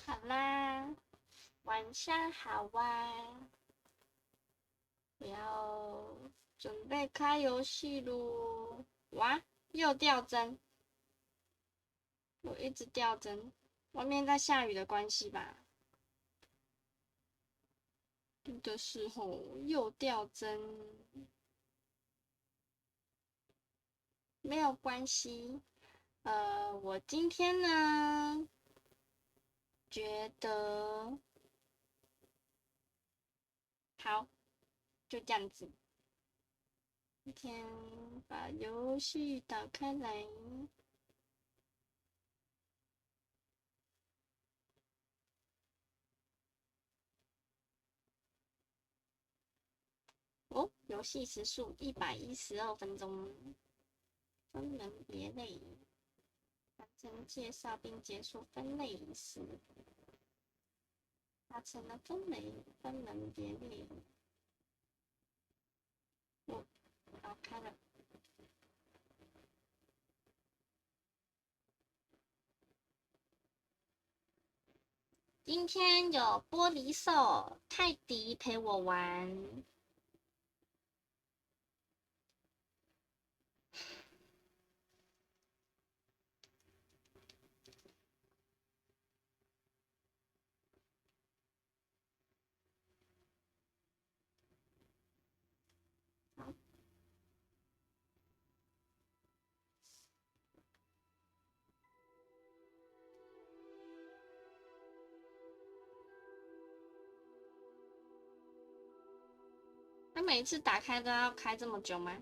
好啦，晚上好啊！我要准备开游戏咯。哇，又掉帧。我一直掉帧，外面在下雨的关系吧。录的时候又掉帧，没有关系。我今天呢，觉得好，就这样子。今天把游戏打开来。哦，游戏时速112分钟，分门别类，完成介绍并结束分类仪式，达成了分门别类。哦，打开了。今天有玻璃兽泰迪陪我玩。他每一次打开都要开这么久吗？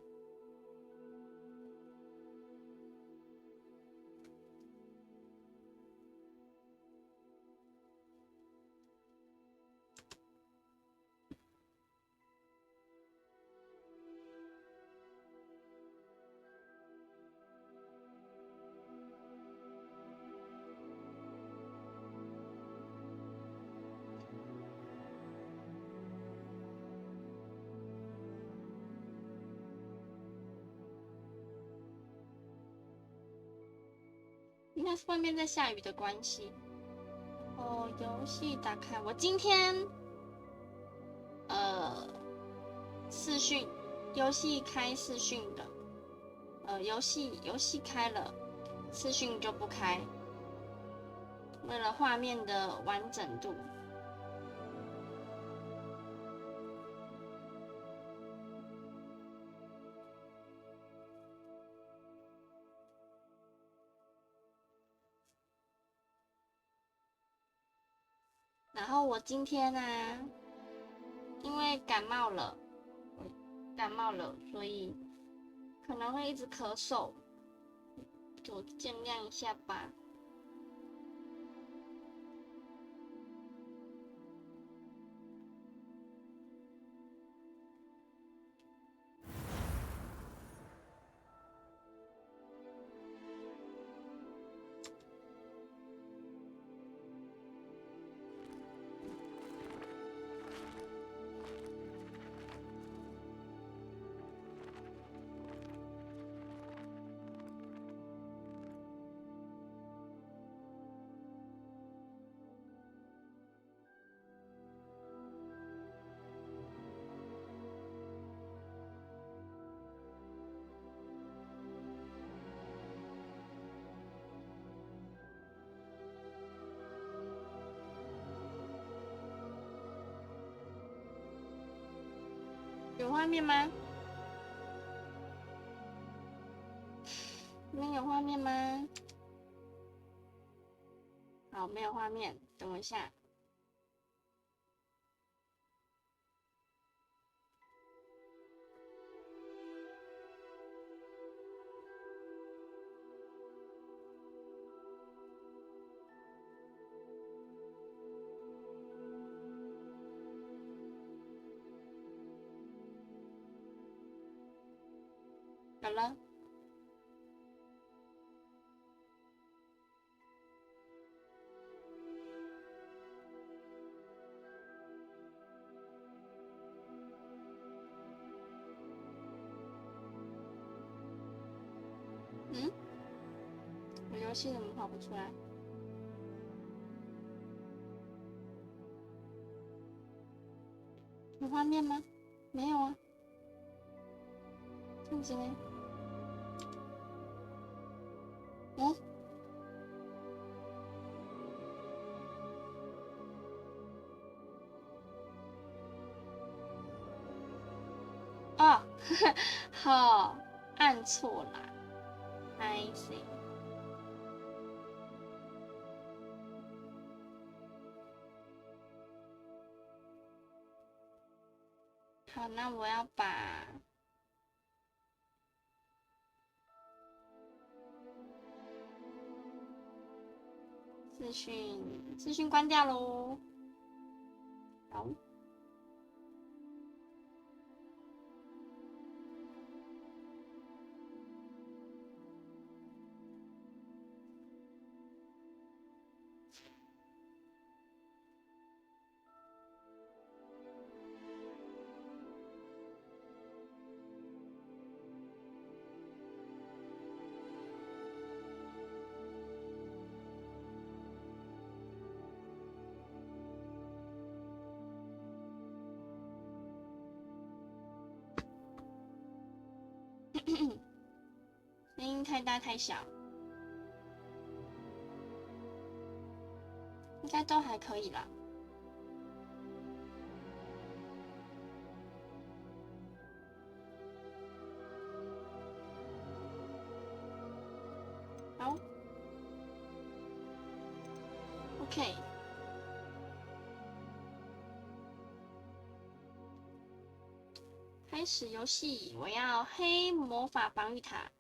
应该是外面在下雨的关系。哦，游戏打开，我今天视讯，游戏开视讯的，游戏开了，视讯就不开，为了画面的完整度。然后我今天呢，因为感冒了，所以可能会一直咳嗽，就见谅一下吧。有画面吗？你们有画面吗？好，没有画面，等我一下。有了。嗯？我游戏怎么跑不出来？有画面吗？没有啊。这样子呢？哦，好，按错啦 ，I see。好，那我要把资讯关掉喽。好。声音太大太小，应该都还可以啦。好 ，OK。开始游戏，我要黑魔法防御塔。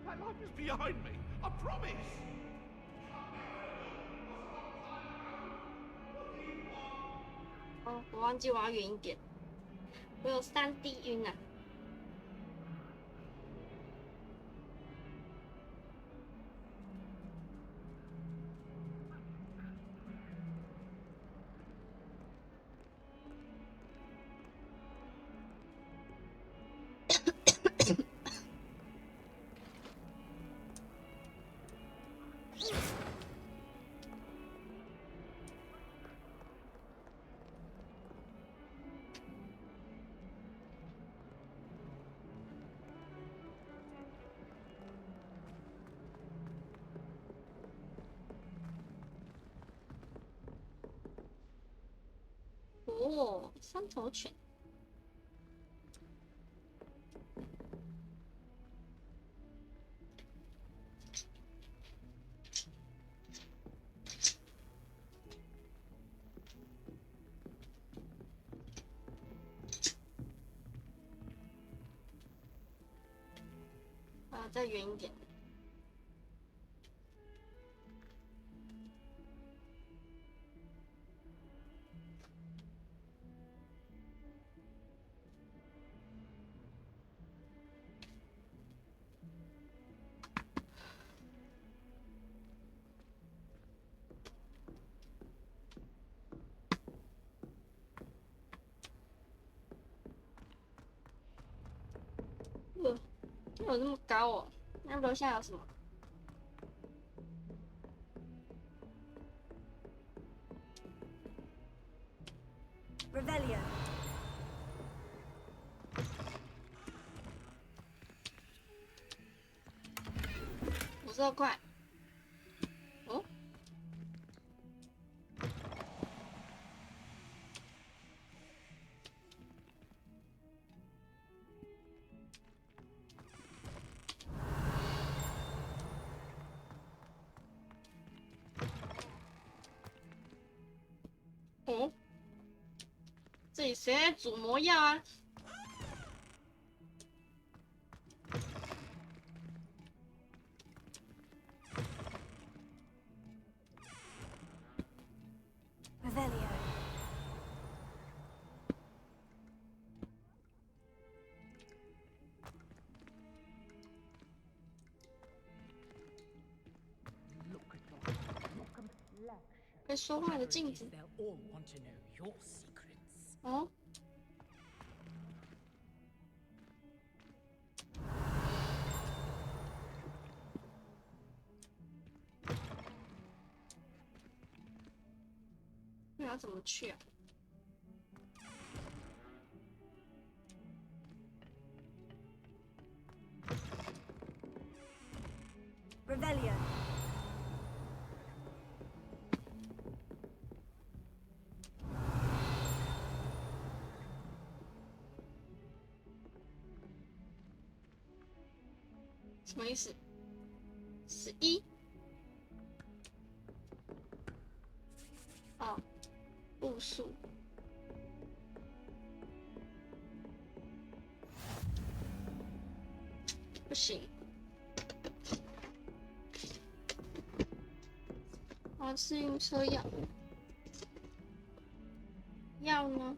My life is behind me, I promise. 哦，我忘记我要远一点，我有3D 晕啊。哦，三头犬。再远一点。有这么高哦？那楼下有什么？ Revelio. 52块。哦。哦。这里谁在煮魔药啊？ Revelio. Look at your complexion. 被说话的镜子。 They'll all want to know your secrets. 哦。那要怎么去啊？ Revelio. 什么意思？11。哦，步数。不行。我要吃晕车药。药呢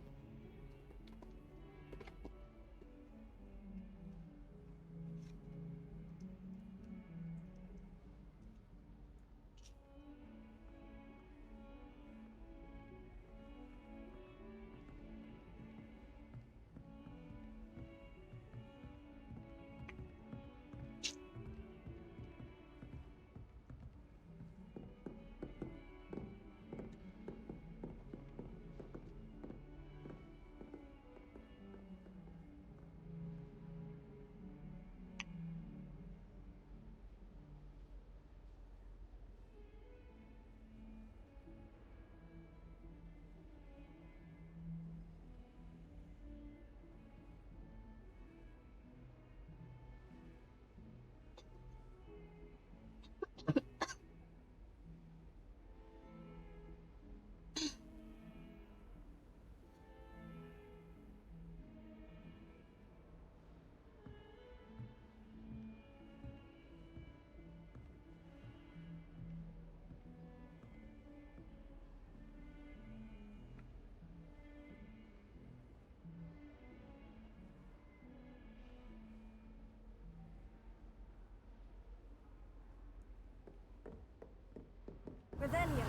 ？Revelio.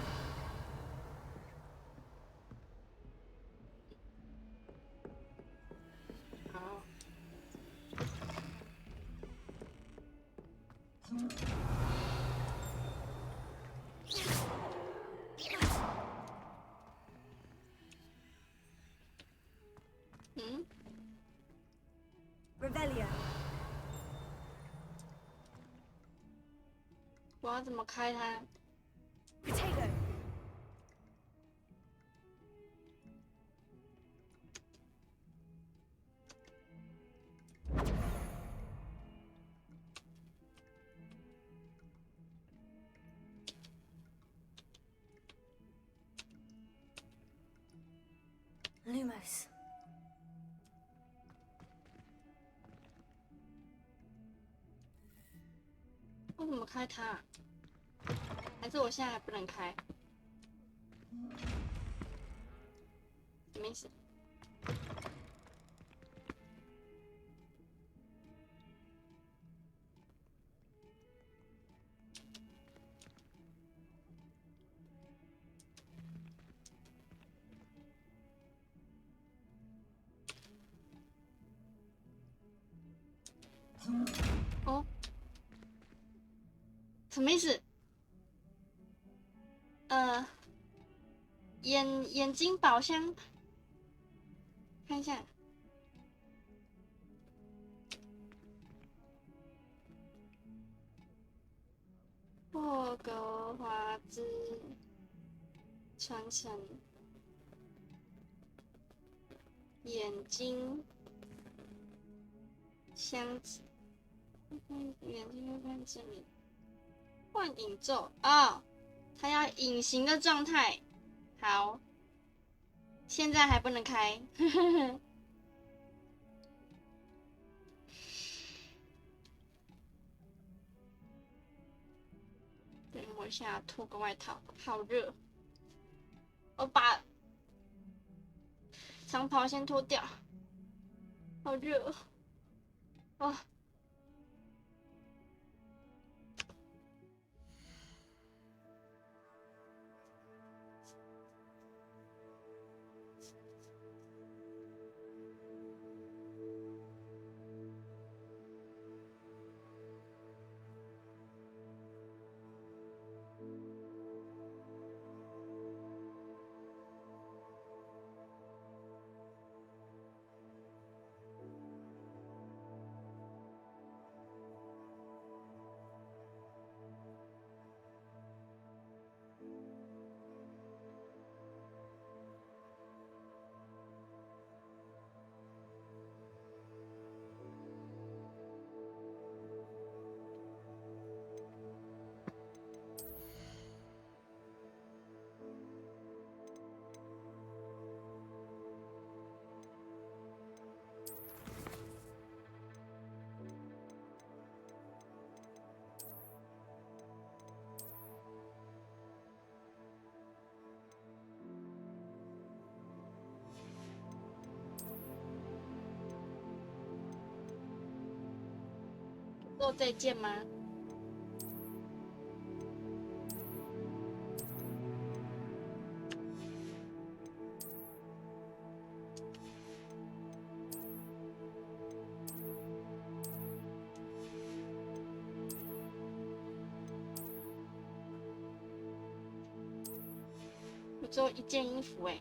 好。嗯。 Revelio. 我要怎么开它？ Potato. Lumos. 我怎么开它啊？还是我现在还不能开？什么意思？哦，什么意思？眼睛宝箱，看一下。霍格华兹传承眼睛箱子，眼睛会看这里。幻影咒哦，它要隐形的状态。好，现在还不能开。等我一下，脱个外套，好热。我把长袍先脱掉，好热哦。说再见吗？我只有一件衣服哎。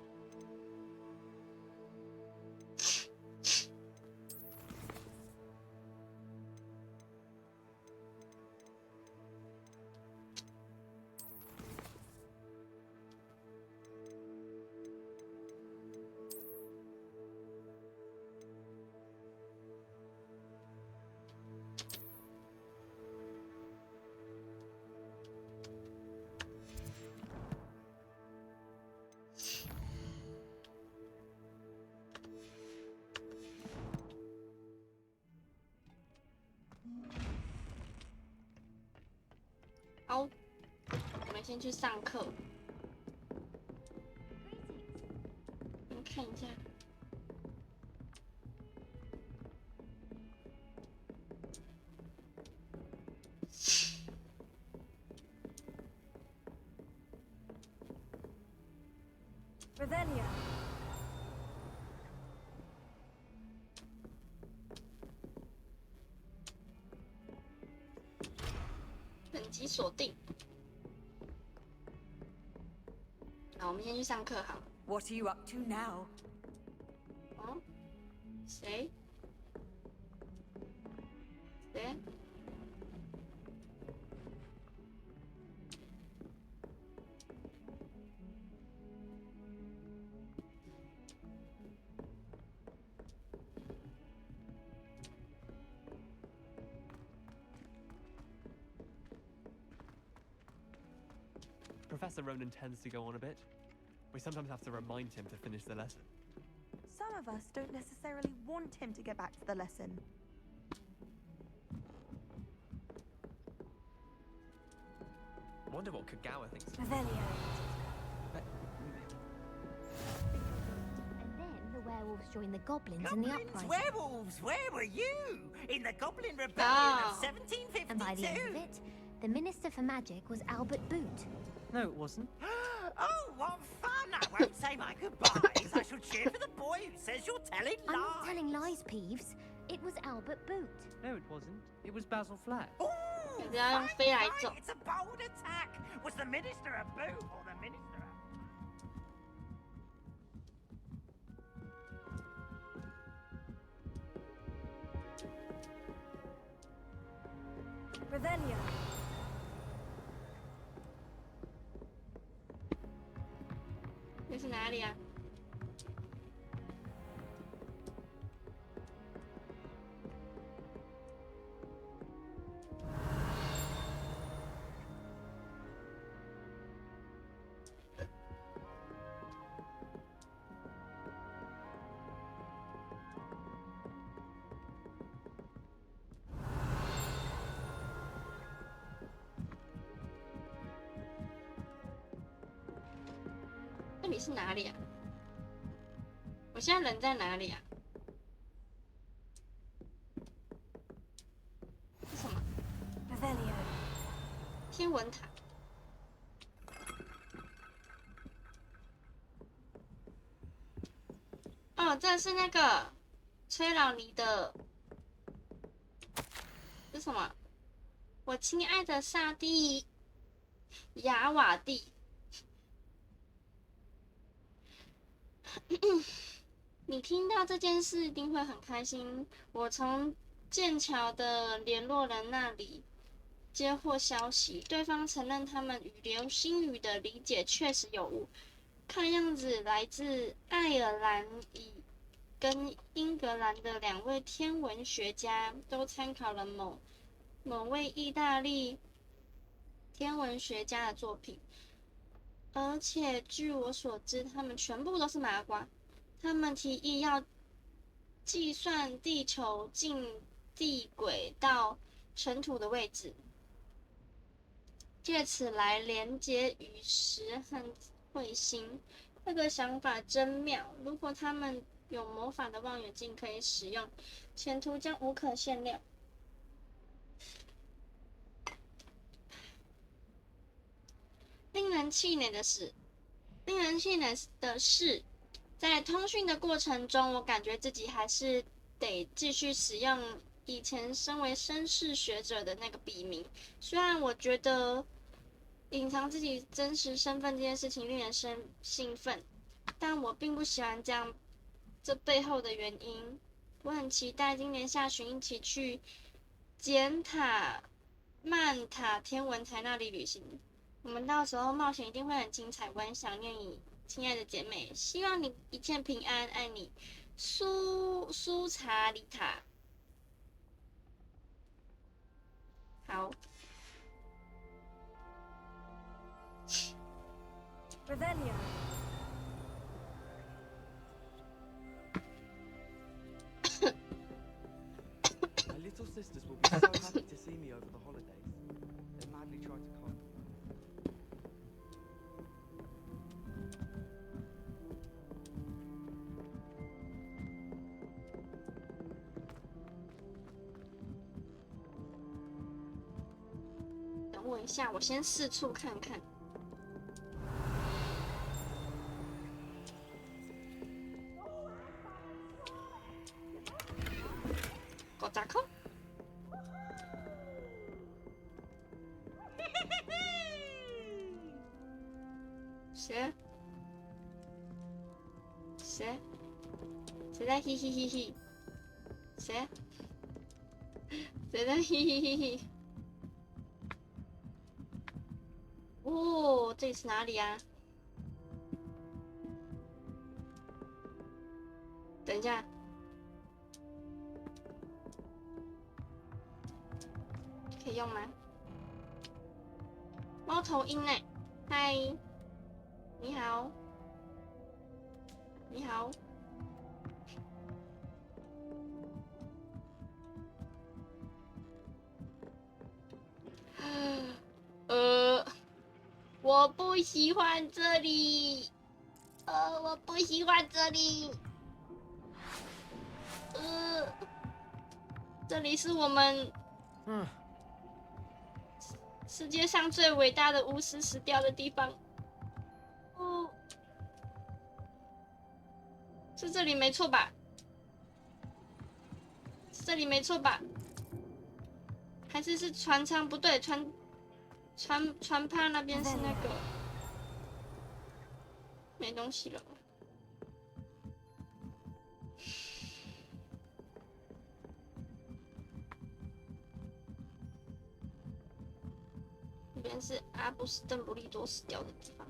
好，我们先去上课。先看一下。Revelia. 本集锁定。好，我们先去上课好了。 What are you up to now? 哦，谁？谁？ Professor Ronan tends to go on a bit. We sometimes have to remind him to finish the lesson. Some of us don't necessarily want him to get back to the lesson. wonder what Kagawa thinks. Revelio. And then the werewolves joined the goblins in the Goblins, uprising. werewolves, where were you? In the Goblin Rebellion Ah. of 1752? And by the end of it, the Minister for Magic was Albert Boot. No, it wasn't. Oh, what fun! I won't say my goodbyes. I shall cheer for the boy who says you're telling lies. I'm not telling lies, Peeves. It was Albert Boot. No, it wasn't. It was Basil Flat. Ooh, 你不要用飞来走 It's a bold attack. Was the minister a boot or the minister a... Revelio. 这是哪里啊？这里是哪里啊？我现在人在哪里啊？是什么？ Revelio. 天文台。哦，这是那个崔老尼的，是什么？我亲爱的萨蒂雅瓦蒂。你听到这件事一定会很开心。我从剑桥的联络人那里接获消息，对方承认他们与流星雨的理解确实有误。看样子，来自爱尔兰跟英格兰的2位天文学家都参考了某位意大利天文学家的作品，而且据我所知，他们全部都是麻瓜。他们提议要计算地球近地轨道尘土的位置，借此来连接陨石和彗星。这个想法真妙！如果他们有魔法的望远镜可以使用，前途将无可限量。令人气馁的是，在通讯的过程中，我感觉自己还是得继续使用以前身为绅士学者的那个笔名。虽然我觉得隐藏自己真实身份这件事情令人兴奋，但我并不喜欢这背后的原因。我很期待今年下旬一起去曼塔天文台那里旅行。我们到时候冒险一定会很精彩，我很想念你，亲爱的姐妹，希望你一切平安，爱你，苏查里塔。好。Revelio. My little sisters will be so happy to see me over the holidays. They madly try to come. 等我一下，我先四处看看。狗杂扣。谁？谁？谁在嘿嘿嘿嘿？谁？谁在嘿嘿嘿嘿？哦，这里是哪里啊？等一下，可以用吗？猫头鹰呢？嗨，你好，你好。我不喜欢这里，我不喜欢这里，这里是我们世界上最伟大的巫师死掉的地方。是这里没错吧？是这里没错吧？还是船舱不对，船趴那边是那个没东西了。这边是阿布斯邓布利多死掉的地方。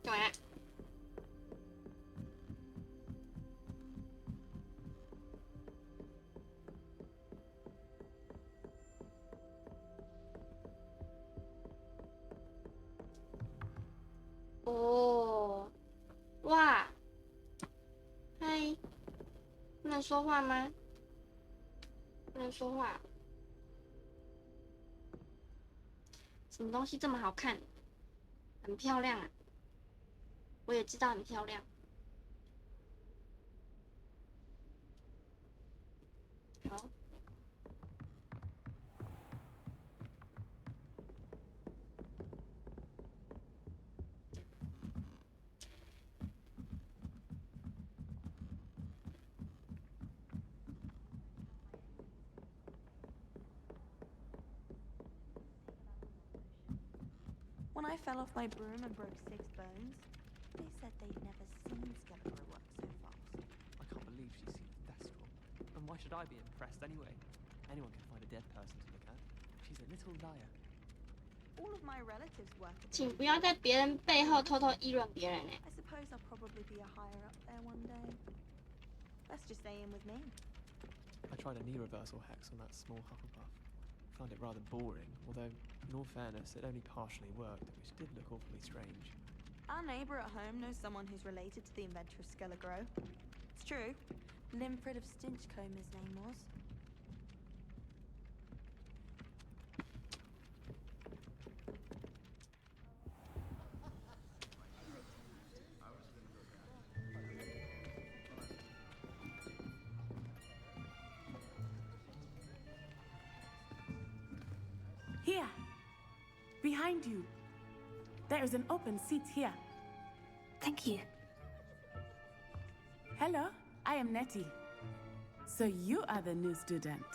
干嘛？哦，哇，嗨，不能说话吗？不能说话。什么东西这么好看？很漂亮啊！我也知道很漂亮。好。When I fell off my broom and broke 6 bones, they said they'd never seen Scarecrow work so fast. I can't believe she's seen Thestral. And why should I be impressed anyway? Anyone can find a dead person to look at. She's a little liar. All of my relatives work at the 请不要在别人背后偷偷议论别人哎。 I suppose I'll probably be a higher up there one day. Let's just stay in with me. I tried a knee reversal hex on that small Hufflepuff. Found it rather boring, although, in all fairness, it only partially worked, which did look awfully strange. Our neighbour at home knows someone who's related to the inventor of Skelegro. It's true. Limfred of Stinchcombe his name was. Here, behind you. There is an open seat here. Thank you. Hello, I am Nettie. So you are the new student.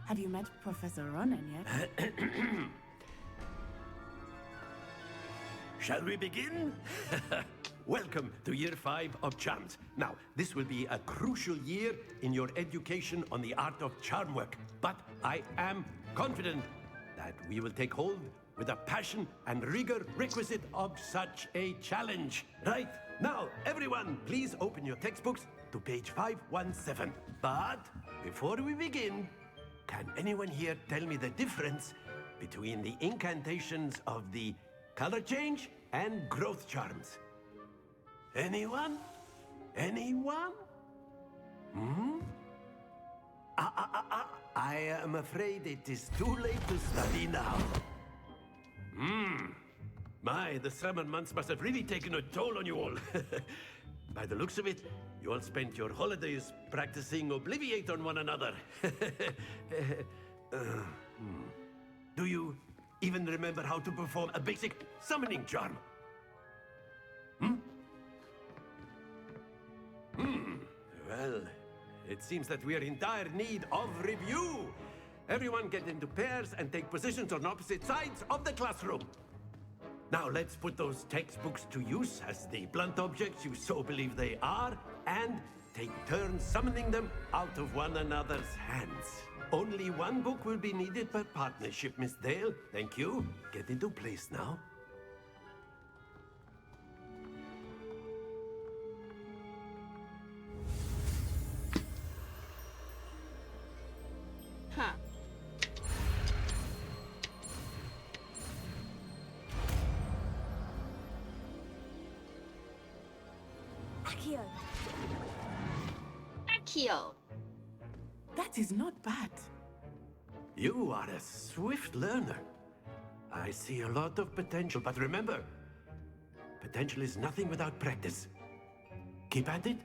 Have you met Professor Ronan yet? Shall we begin? Welcome to Year 5 of Charms. Now, this will be a crucial year in your education on the art of charm work, but I am confident that we will take hold with the passion and rigor requisite of such a challenge. Right, now, everyone, please open your textbooks to page 517. But before we begin, can anyone here tell me the difference between the incantations of the color change and growth charms? Anyone? Anyone? I am afraid it is too late to study now. My, the summer months must have really taken a toll on you all. By the looks of it, you all spent your holidays practicing Obliviate on one another. Do you even remember how to perform a basic summoning charm? Well, it seems that we are in dire need of review. Everyone get into pairs and take positions on opposite sides of the classroom. Now let's put those textbooks to use as the blunt objects you so believe they are, and take turns summoning them out of one another's hands. Only one book will be needed per partnership, Miss Dale. Thank you. Get into place now. Accio! Akio. That is not bad. You are a swift learner. I see a lot of potential, but remember, potential is nothing without practice. Keep at it.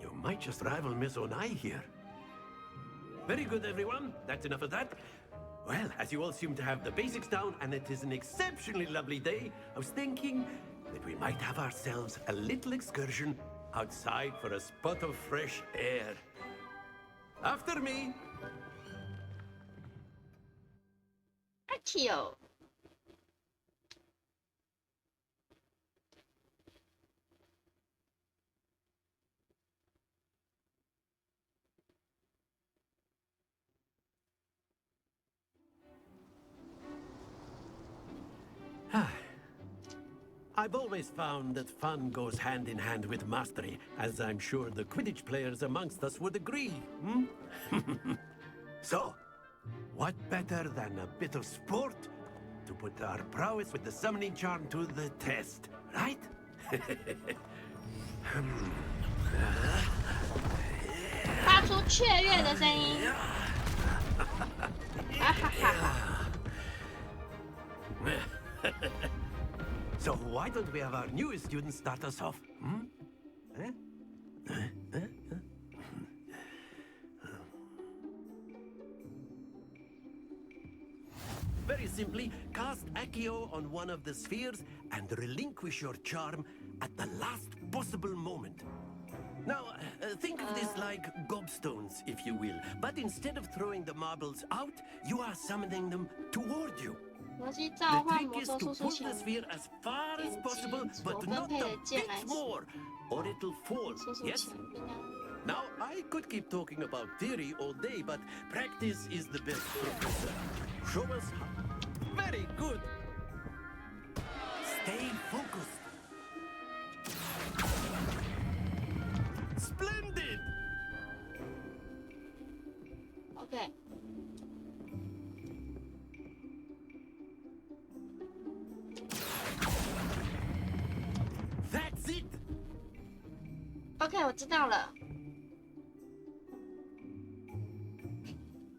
You might just rival Miss Onai here. Very good, everyone. That's enough of that. Well, as you all seem to have the basics down, and it is an exceptionally lovely day, I was thinking that we might have ourselves a little excursion outside for a spot of fresh air. After me. Akio. I've always found that fun goes hand in hand with mastery, as I'm sure the Quidditch players amongst us would agree. So, what better than a bit of sport to put our prowess with the summoning charm to the test, right? 发出雀跃的声音。哈哈哈哈。 So why don't we have our newest student start us off? Very simply, cast Accio on one of the spheres and relinquish your charm at the last possible moment. Now, think of this like gobstones, if you will. But instead of throwing the marbles out, you are summoning them toward you. 逻辑召 The 唤 trick 魔 is 兽 to 速 pull 速 the 前 sphere as far as 点 possible, 击所 but 分 not 配 a 的键 bit 来 more, or it'll fall. 速速 Yes? 前并按。 Now, I could keep talking about theory all day, but practice is the best professor. Show us how. Very good. Stay focused. Splendid. OK。 That's it. OK， 我知道了。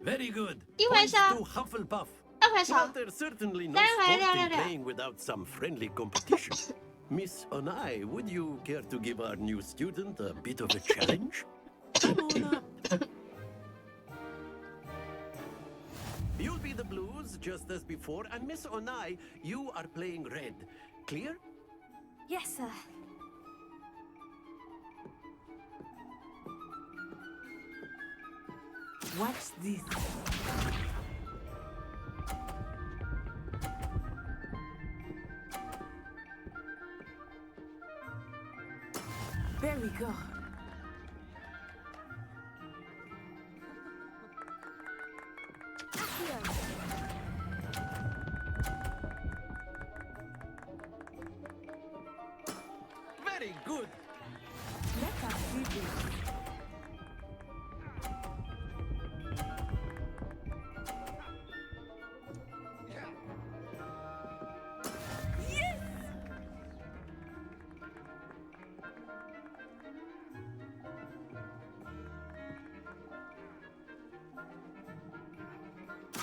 Very good. 一回手， Points to Hufflepuff. 二回手， Well, there's certainly no 三回 sport 6 in 6 6。 playing without some friendly competition. Miss Onai, would you care to give our new student a bit of a challenge? Come on up. You'll be the blues, just as before, and Miss Onai, you are playing red. Clear? Yes, sir. Watch this. There we go. Very good. Let us see this.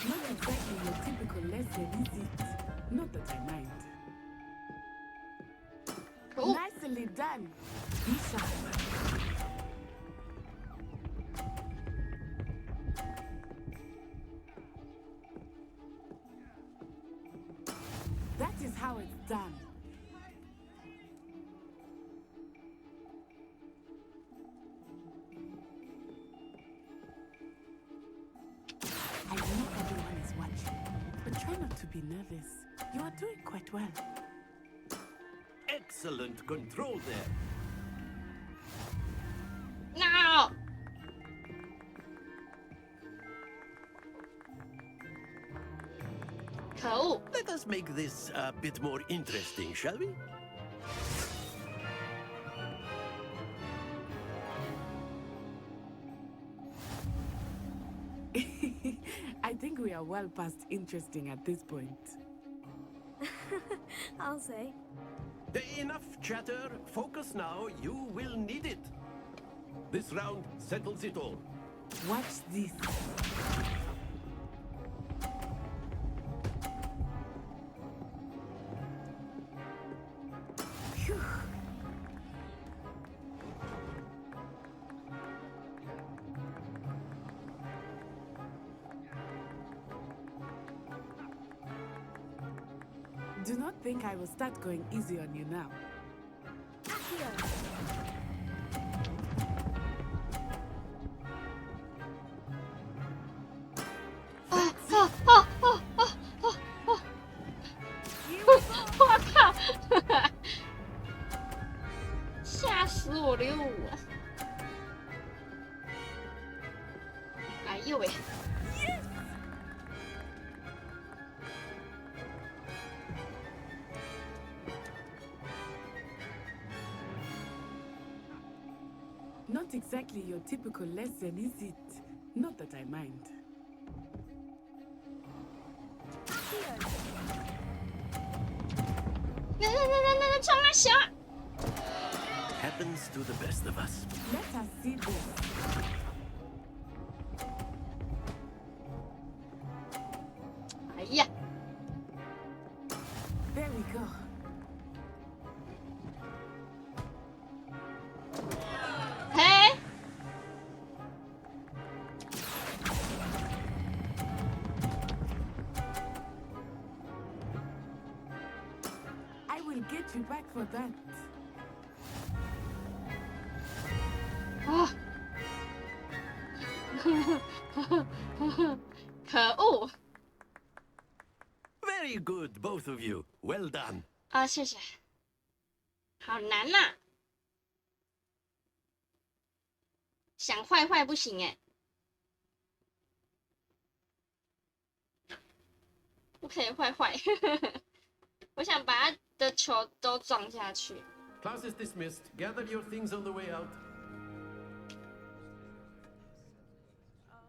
Not exactly your typical lesson, is it? Not that I mind. Cool. Nicely done. Be sharp. That is how it's done. I know everyone is watching, but try not to be nervous. You are doing quite well. Excellent control there. No. Cool. Let us make this a bit more interesting, shall we? I think we are well past interesting at this point. I'll say. Enough chatter. Focus now. You will need it. This round settles it all. Watch this. Phew. Do not think I will start going easy on you now.我靠！吓死我了！哎呦喂！ Not exactly your typical lesson, is it? Not that I mind. Happens to the best of us. Let us see this. Yeah. There we go. Hey. I will get you back for that. 啊！可恶！ Very good, both of you. Well done. 啊，谢谢。好难呐、想坏坏不行哎，不可以坏坏。我想把他的球都撞下去。 Class is dismissed. Gather your things on the way out.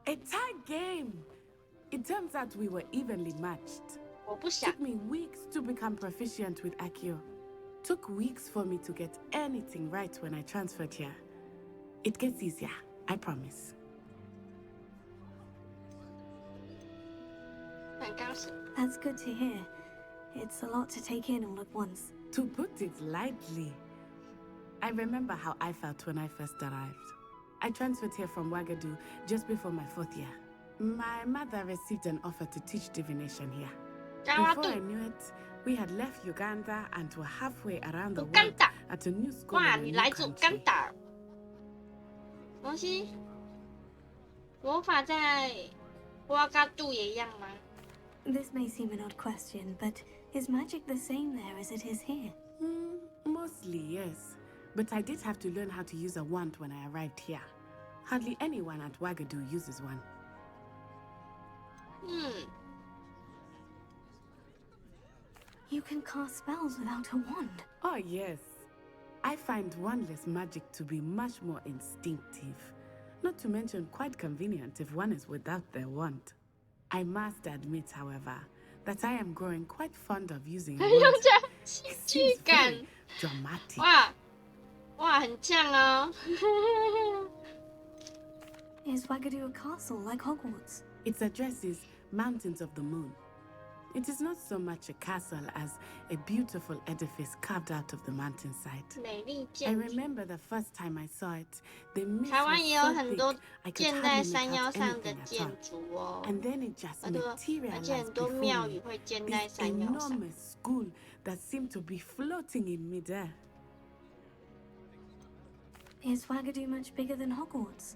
A tie game. It turns out we were evenly matched. 我不想。 Took me weeks to become proficient with Accio. Took weeks for me to get anything right when I transferred here. It gets easier, I promise. 很高兴。 That's good to hear. It's a lot to take in all at once. To put it lightly, I remember how I felt when I first arrived. I transferred here from Ouagadougou just before my 4th year. My mother received an offer to teach divination here. Before I knew it, we had left Uganda and were halfway around the world at a new school 哇， in a 你 new 来自 country. 干达。东西，魔法在瓦嘎杜也一样吗？ This may seem an odd question, but is magic the same there as it is here? Mostly, yes. But I did have to learn how to use a wand when I arrived here. Hardly anyone at Ouagadougou uses one. You can cast spells without a wand. Oh, yes. I find wandless magic to be much more instinctive. Not to mention quite convenient if one is without their wand. I must admit, however, that I am growing quite fond of using a 很有 wand. 这 It 戏 seems 剧感 very。dramatic. 哇哇，很像哦。 Is Ouagadougou a castle like Hogwarts? Its address is Mountains of the Moon. It is not so much a castle as a beautiful edifice carved out of the mountainside. 美丽 I 建筑。 remember the first time I saw it, the mist 台湾 was 也有 so 很多 thick I could 建在 hardly 山 make 腰 out 上的 anything at 建 all. 筑哦。 And then it just 而且很 materialized 多 before 庙宇 me. 会建在 This 山腰上。 enormous school that seemed to be floating in midair. Is Ouagadougou much bigger than Hogwarts?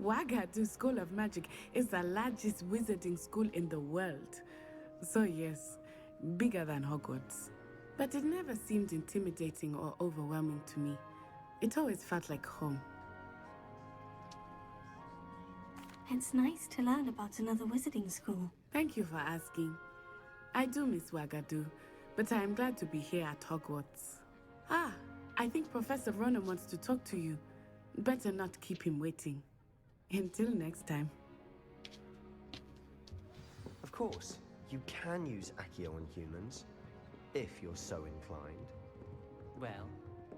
Ouagadougou School of Magic is the largest wizarding school in the world. So yes, bigger than Hogwarts. But it never seemed intimidating or overwhelming to me. It always felt like home. It's nice to learn about another wizarding school. Thank you for asking. I do miss Ouagadougou, but I am glad to be here at Hogwarts. Ah, I think Professor Ronan wants to talk to you. Better not keep him waiting. Until next time. Of course, you can use Accio on humans. if you're so inclined. Well,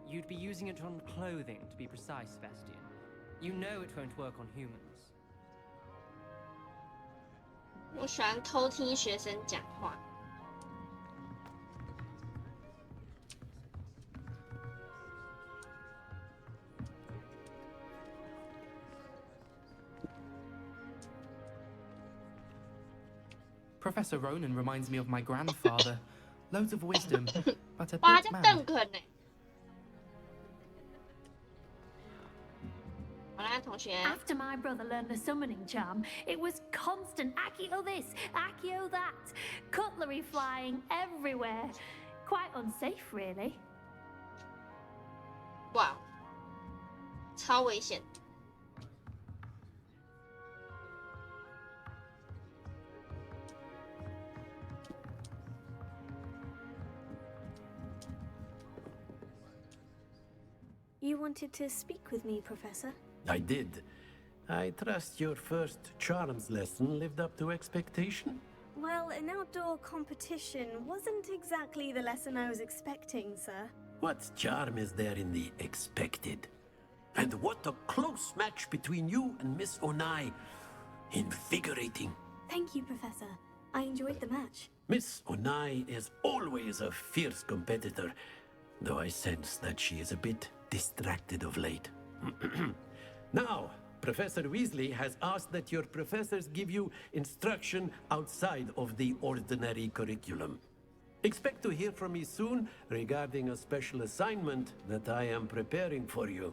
you'd be using it on clothing, to be precise, Sebastian. You know it won't work on humans. 我喜欢偷听学生讲话。Professor Ronan reminds me of my grandfather. Loads of wisdom, but a 哇， bit 他叫 mad. 邓肯呢。好啦，同学。 After my brother learned the summoning charm, it was constant Accio this, Accio that, cutlery flying everywhere. Quite unsafe, really. 哇，超危险。 You wanted to speak with me, Professor? I did. I trust your first charms lesson lived up to expectation? Well, an outdoor competition wasn't exactly the lesson I was expecting, sir. What charm is there in the expected? And what a close match between you and Miss Onai. Invigorating. Thank you, Professor. I enjoyed the match. Miss Onai is always a fierce competitor, though I sense that she is a bit distracted of late. Now, Professor Weasley has asked that your professors give you instruction outside of the ordinary curriculum. Expect to hear from me soon regarding a special assignment that I am preparing for you.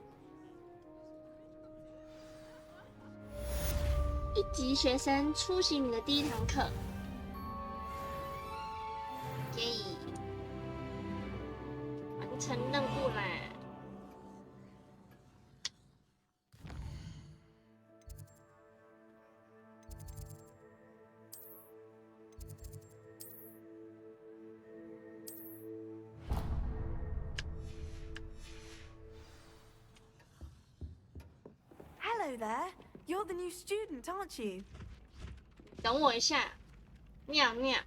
一级学生出席你的第一堂课。耶！完成任务啦！ Hello there. You're the new student, aren't you? 等我一下，尿尿。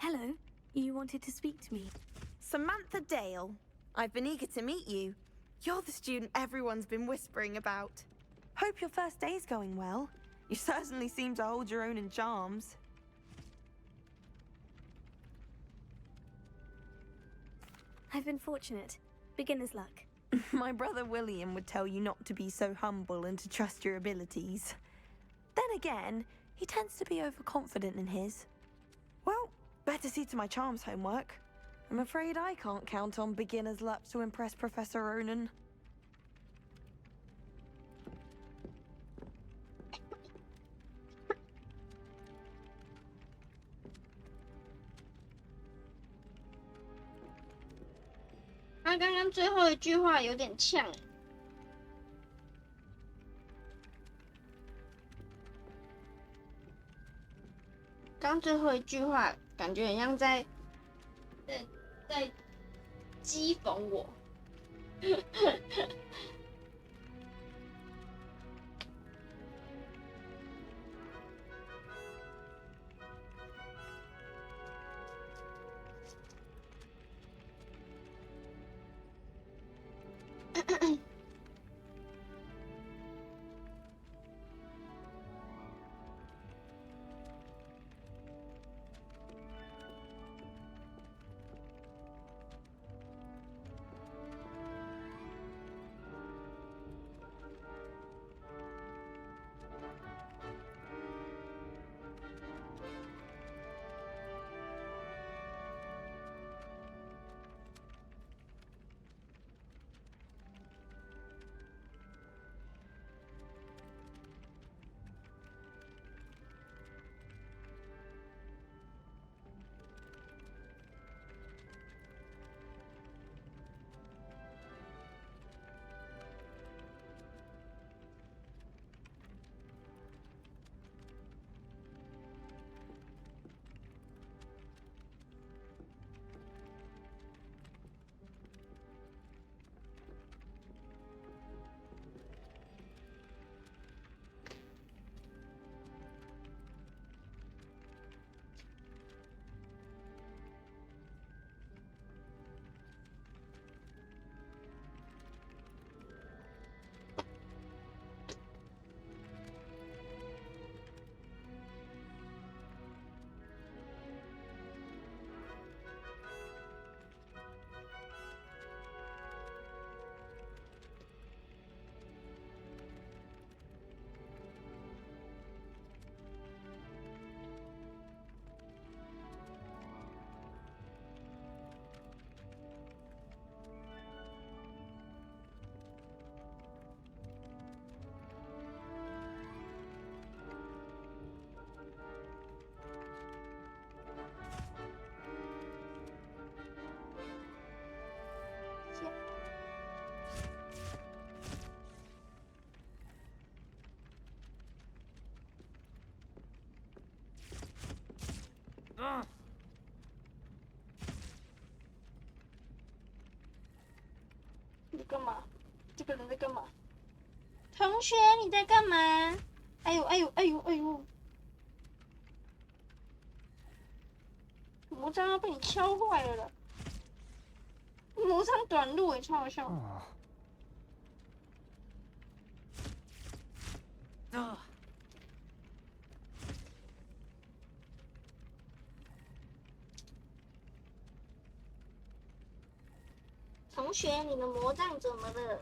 Hello. You wanted to speak to me? Samantha Dale. I've been eager to meet you. You're the student everyone's been whispering about. Hope your first day's going well. You certainly seem to hold your own in charms. I've been fortunate. Beginner's luck. My brother William would tell you not to be so humble and to trust your abilities. Then again, he tends to be overconfident in his. Well, better see to my charms homework. I'm afraid I can't count on beginner's luck to impress Professor Ronan. 他刚刚最后一句话有点呛。刚最后一句话感觉很像在讥讽我。你干嘛？这个人在干嘛？同学，你在干嘛？哎呦哎呦哎呦哎呦！魔杖要被你敲坏了啦！魔杖短路也超好笑。同学，你的魔杖怎么了？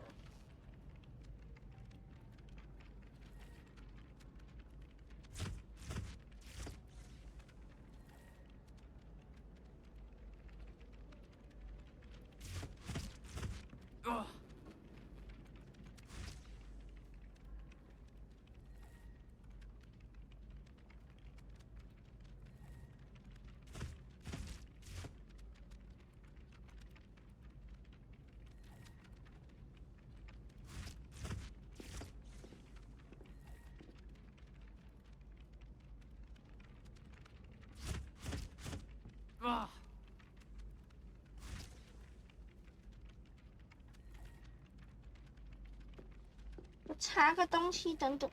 我查个东西，等等。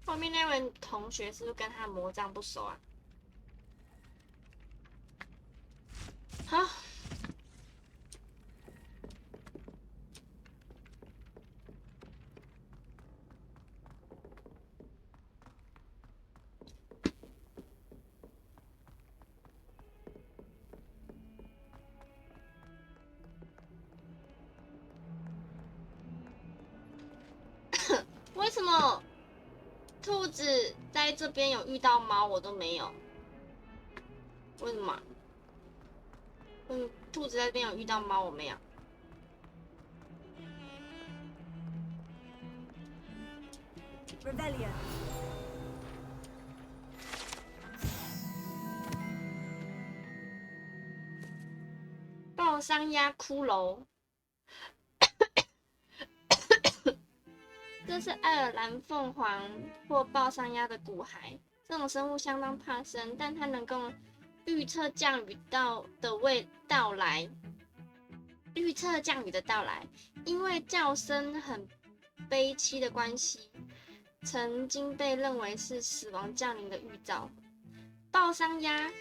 后面那位同学是不是跟他魔杖不熟啊？好。为什么兔子在这边有遇到猫，我都没有？为什么？兔子在这边有遇到猫，我没有。Revelio. 爆伤鸭骷髅。这是爱尔兰凤凰或豹上鸭的骨骸。这种生物相当怕生，但它能够预测降雨到来。预测降雨的到来，因为叫声很悲凄的关系，曾经被认为是死亡降临的预兆。豹上鸭，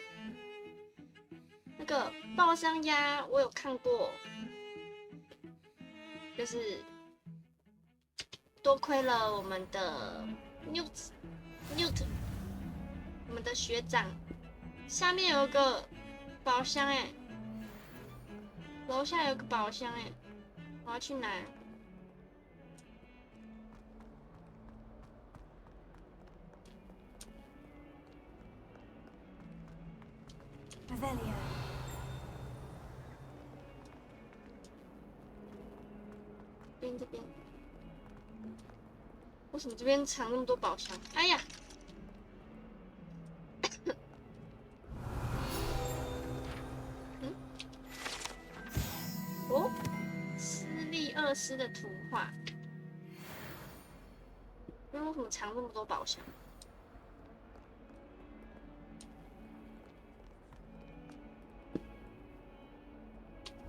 那个豹上鸭我有看过，就是。多亏了我们的 Newt， 我们的学长下面有个宝箱哎，楼下有个宝箱哎，我要去拿。Revelio. 这边，为什么这边藏那么多宝箱？哎呀！哦，斯利厄斯的图画。为什么藏那么多宝箱？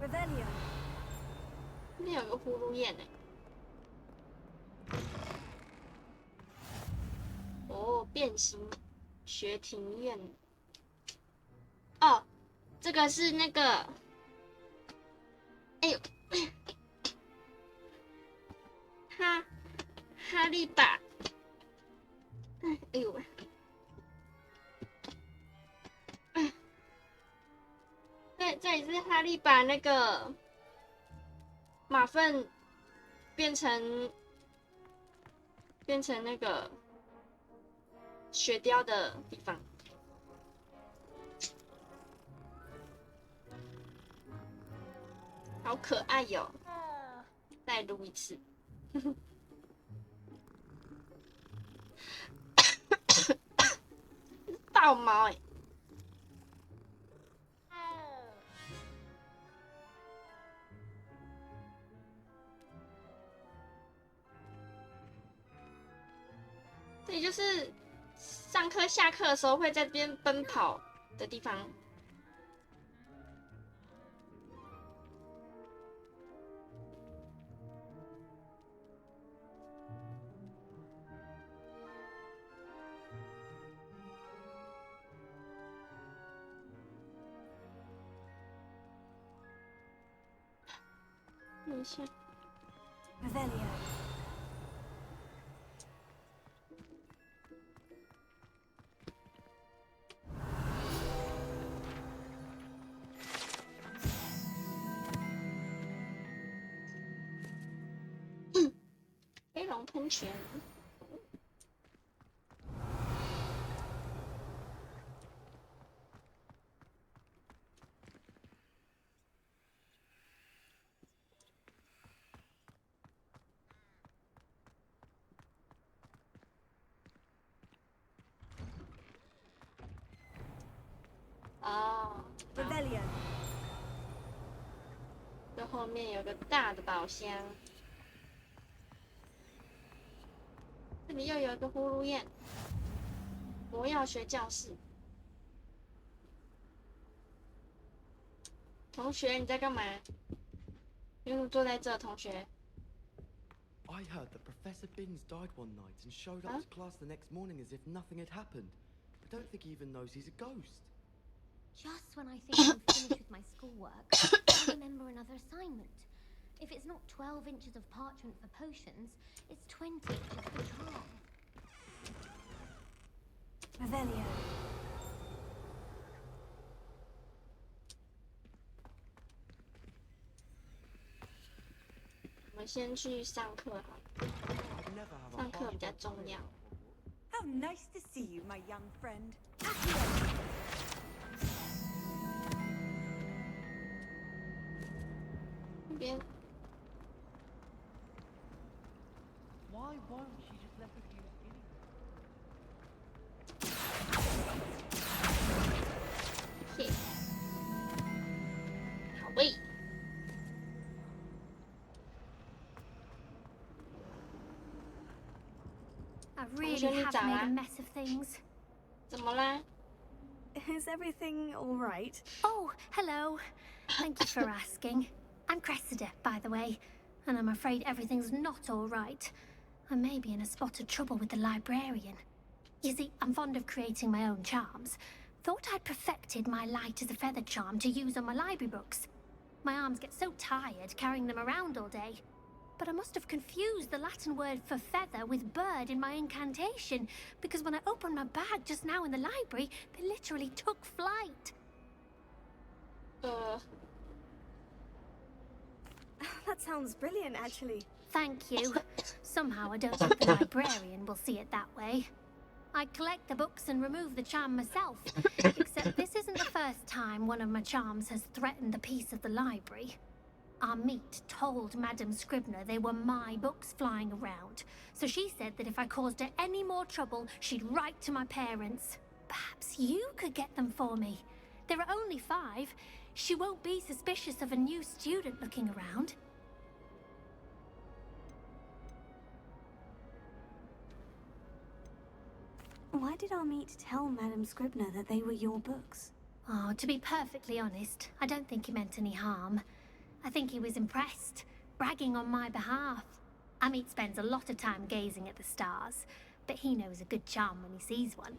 Revelio. 那边有个葫芦眼哎。哦，变形学庭院。哦，这个是那个，哎呦，哈利把，哎呦，对，这里是哈利把那个马粪变成那个雪雕的地方。 好可爱哟、哦！再录一次。爆毛哎、欸！这里就是上课下课的时候会在这边奔跑的地方。 等一下 Revelio. 飞龙喷泉。哦 Revelio. 这后面有个大的宝箱，这里又有一个葫芦眼。魔药学教室，同学你在干嘛？为什么坐在这，同学？ I heard that Professor Binns died one night and showed up to class the next morning as if nothing had happened. I don't think he even knows he's a ghost. Just when I think I'm finished with my schoolwork, I remember another assignment. If it's not 12 inches of parchment for potions, it's 20 inches for charm. Revelio. 我们先去上课好了，上课比较重要。 How nice to see you, my young friend. 这边。 Why won't she just let us use guinea? 嘿，好喂。 I really have made a mess of things. 怎么啦? Is everything all right? Oh, hello. Thank you for asking. I'm Cressida, by the way, and I'm afraid everything's not all right. I may be in a spot of trouble with the librarian. You see, I'm fond of creating my own charms. Thought I'd perfected my light as a feather charm to use on my library books. My arms get so tired carrying them around all day. but I must have confused the Latin word for feather with bird in my incantation, because when I opened my bag just now in the library, they literally took flight. That sounds brilliant, actually. Thank you. Somehow I don't think the librarian will see it that way. I collect the books and remove the charm myself, except this isn't the first time one of my charms has threatened the peace of the library. Our meet told Madame Scribner they were my books flying around, so she said that if I caused her any more trouble, she'd write to my parents. Perhaps you could get them for me. There are only 5. She won't be suspicious of a new student looking around. Why did our meet tell Madame Scribner that they were your books? Oh, to be perfectly honest, I don't think he meant any harm. I think he was impressed, bragging on my behalf. Amit spends a lot of time gazing at the stars, but he knows a good charm when he sees one.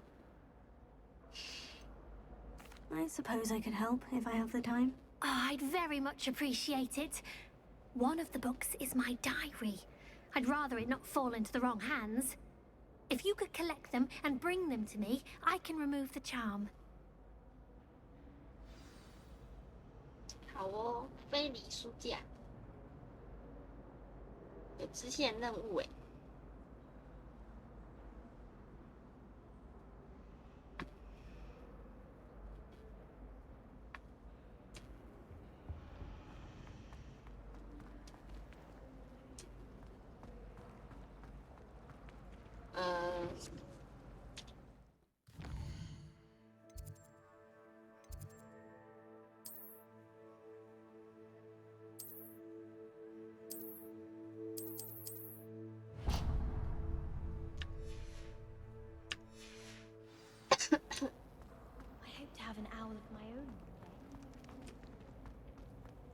I suppose I could help if I have the time. Oh, I'd very much appreciate it. One of the books is my diary. I'd rather it not fall into the wrong hands. If you could collect them and bring them to me, I can remove the charm. 好哦，非礼书架有支线任务诶。I hope to have an owl of my own.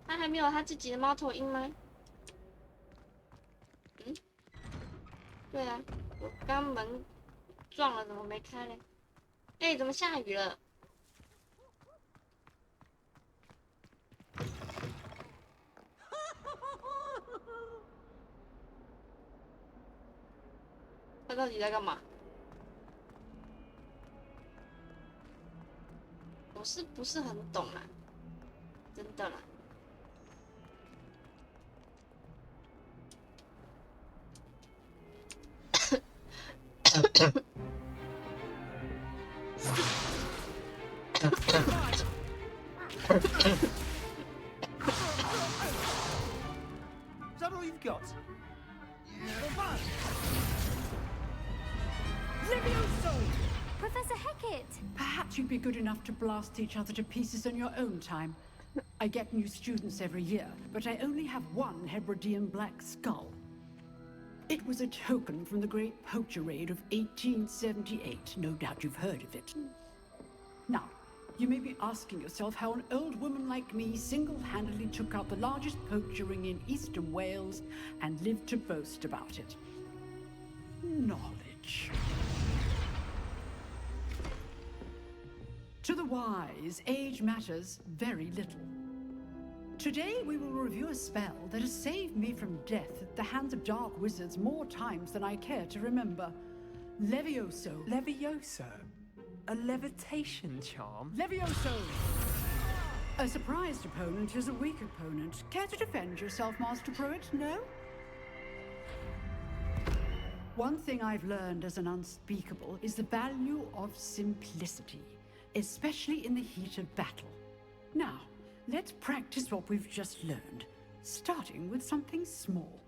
他还没有他自己的猫头鹰吗？嗯，对啊，我刚门撞了，怎么没开嘞？哎，怎么下雨了？他到底在干嘛？我是不是很懂啊？真的啦。Is that all you've got? Levioso! Professor Hecat! Perhaps you'd be good enough to blast each other to pieces in your own time. I get new students every year, but I only have one Hebridean black skull. It was a token from the Great Poacher Raid of 1878. No doubt you've heard of it. Now, you may be asking yourself how an old woman like me single-handedly took out the largest poacher ring in eastern Wales and lived to boast about it. Knowledge. To the wise, age matters very little. Today we will review a spell that has saved me from death at the hands of dark wizards more times than I care to remember. Levioso. Levioso? A levitation charm? Levioso! A surprised opponent is a weak opponent. Care to defend yourself, Master Pruitt? No? One thing I've learned as an unspeakable is the value of simplicity, especially in the heat of battle. Now, let's practice what we've just learned, starting with something small.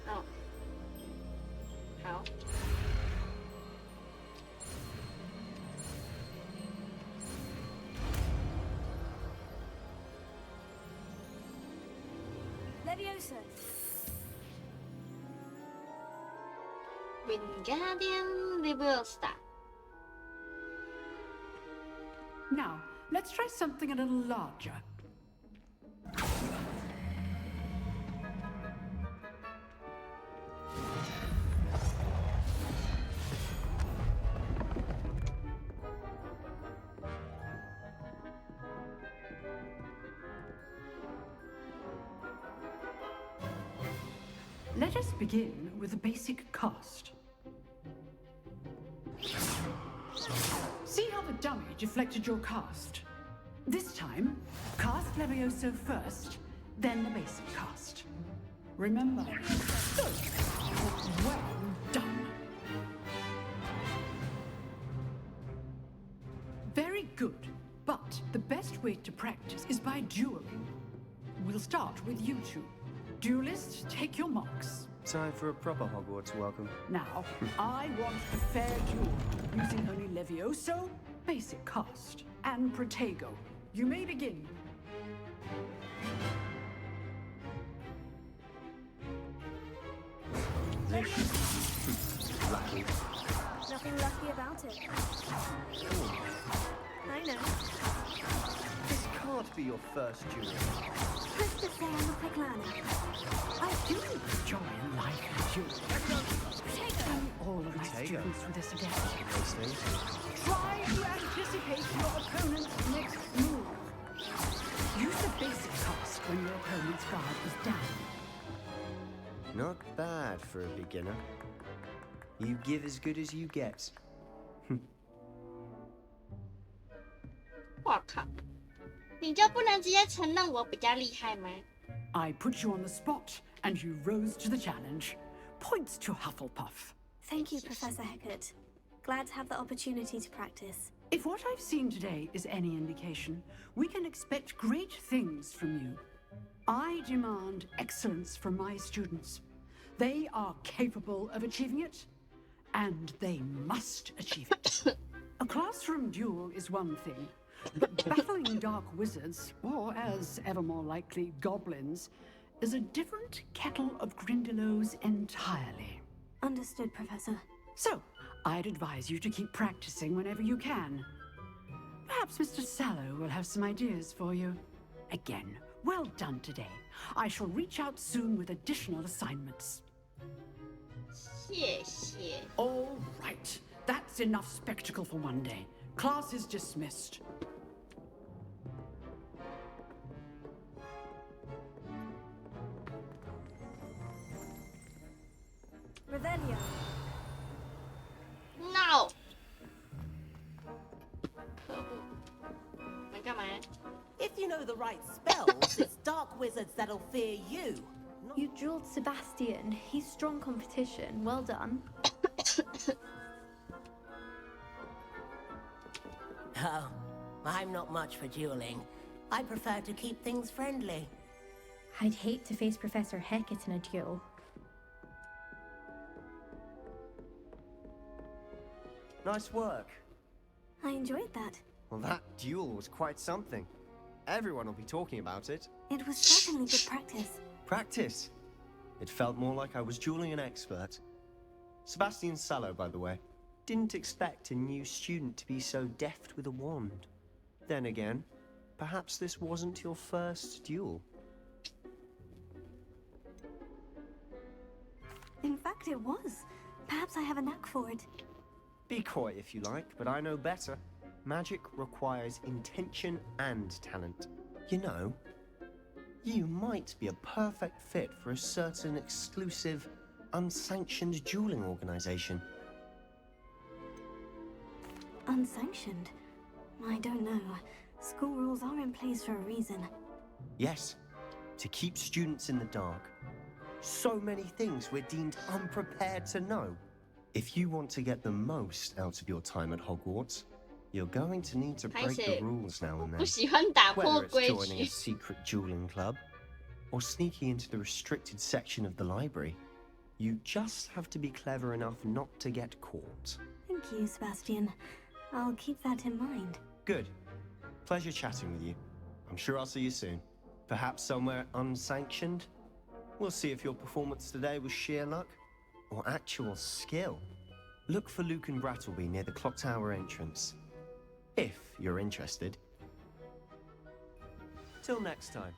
Oh. How? Levioso. Wingardium Leviosa. Now, let's try something a little larger. Let us begin with the basic cast. See how the dummy deflected your cast? This time, cast Levioso first, then the basic cast. Remember. Well done. Very good, but the best way to practice is by dueling. We'll start with you two. Duelists, take your marks. Time for a proper Hogwarts welcome. Now, I want a fair duel, using only Levioso, basic cast, and Protego. You may begin. Lucky. Nothing lucky about it. I know. This can't be your first duel. Let's just say I'm a quick learner. I do enjoy life and duels. Can all of my Protego. students do this again? Those things. Try to anticipate your opponent's next move. Use the basic cast when your opponent's guard is down. Not bad for a beginner. You give as good as you get. 我靠，你就不能直接承认我比较厉害吗？ I put you on the spot, and you rose to the challenge. Points to Hufflepuff. Thank you, Professor Hecat. Glad to have the opportunity to practice. If what I've seen today is any indication, we can expect great things from you. I demand excellence from my students. They are capable of achieving it, and they must achieve it. A classroom duel is one thing, but battling dark wizards, or as ever more likely, goblins, is a different kettle of Grindylows entirely. Understood, Professor. So, I'd advise you to keep practicing whenever you can. Perhaps Mr. Sallow will have some ideas for you. Again, well done today. I shall reach out soon with additional assignments. 谢谢。 All right. That's enough spectacle for one day. Class is dismissed. Revelio. No。可恶，你干嘛？ If you know the right spells, it's dark wizards that'll fear you. You drilled Sebastian. He's strong competition. Well done. Oh, I'm not much for dueling. I prefer to keep things friendly. I'd hate to face Professor Hecat in a duel. Nice work. I enjoyed that. Well, that duel was quite something. Everyone will be talking about it. It was certainly good practice. Practice. It felt more like I was dueling an expert. Sebastian Sallow, by the way. Didn't expect a new student to be so deft with a wand. Then again, perhaps this wasn't your first duel. In fact, it was. Perhaps I have a knack for it. Be coy if you like, but I know better. Magic requires intention and talent. You know, you might be a perfect fit for a certain exclusive, unsanctioned dueling organization. Unsanctioned? I don't know. School rules are in place for a reason. Yes, to keep students in the dark. So many things we're deemed unprepared to know. If you want to get the most out of your time at Hogwarts, you're going to need to break the rules now and then. 不喜欢打破 Whether it's 规 joining a 矩。 secret dueling club or sneaking into the restricted section of the library, you just have to be clever enough not to get caught. Thank you, Sebastian. I'll keep that in mind. Good. Pleasure chatting with you. I'm sure I'll see you soon. Perhaps somewhere unsanctioned? We'll see if your performance today was sheer luck or actual skill. Look for Luke and Brattleby near the clock tower entrance. If you're interested. Till next time.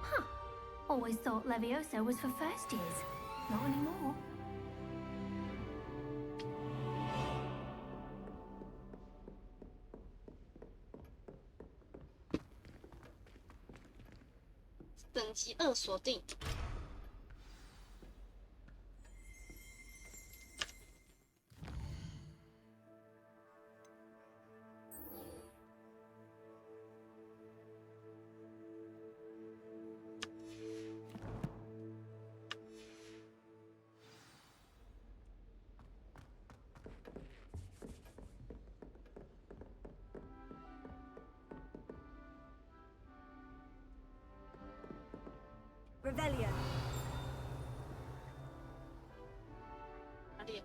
Huh. Always thought Levioso was for first years. Not anymore. 等级2锁定。Revelio. 哪里？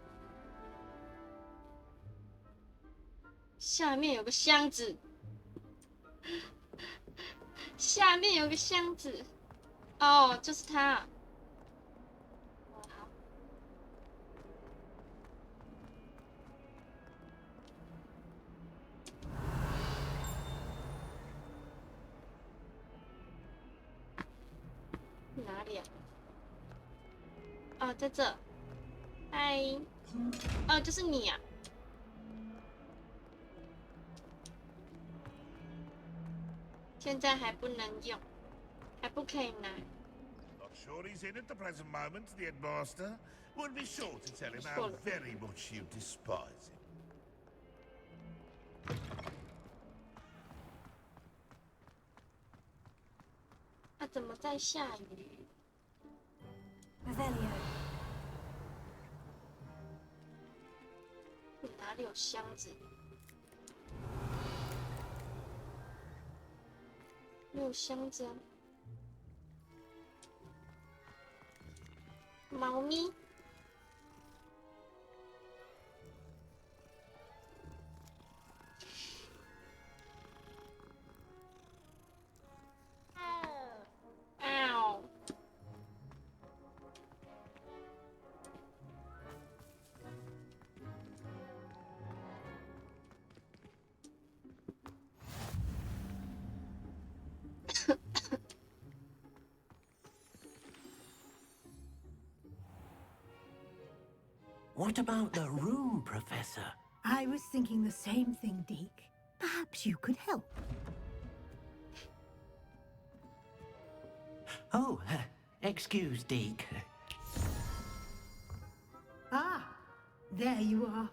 下面有个箱子，下面有个箱子。哦，就是它。哦，好。哪里啊？哦，在这。嗨。哦，就是你啊。现在还不能用，还不可以拿。 Not sure he's in at the present moment, the headmaster. Would be sure to tell him how very much you despise him. 啊，怎么在下雨？ Revelio. 哪里有箱子？没有箱子啊。猫咪。嗷！ What about the room, Professor? I was thinking the same thing, Deke. Perhaps you could help. Oh, excuse, Deke. Ah, there you are.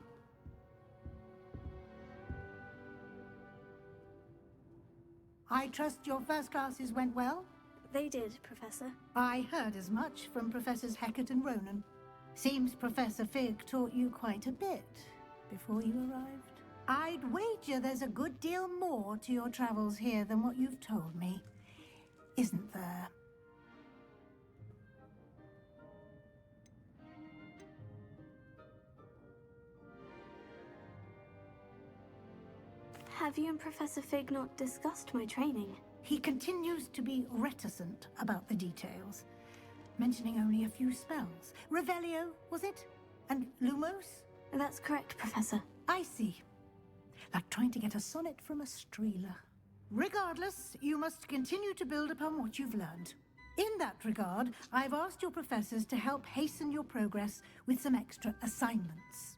I trust your first classes went well? They did, Professor. I heard as much from Professors Hecat and Ronan. Seems Professor Fig taught you quite a bit before you arrived. I'd wager there's a good deal more to your travels here than what you've told me. Isn't there? Have you and Professor Fig not discussed my training? He continues to be reticent about the details, mentioning only a few spells. Revelio, was it? And Lumos? That's correct, Professor. I see. Like trying to get a sonnet from a streeler. Regardless, you must continue to build upon what you've learned. In that regard, I've asked your professors to help hasten your progress with some extra assignments.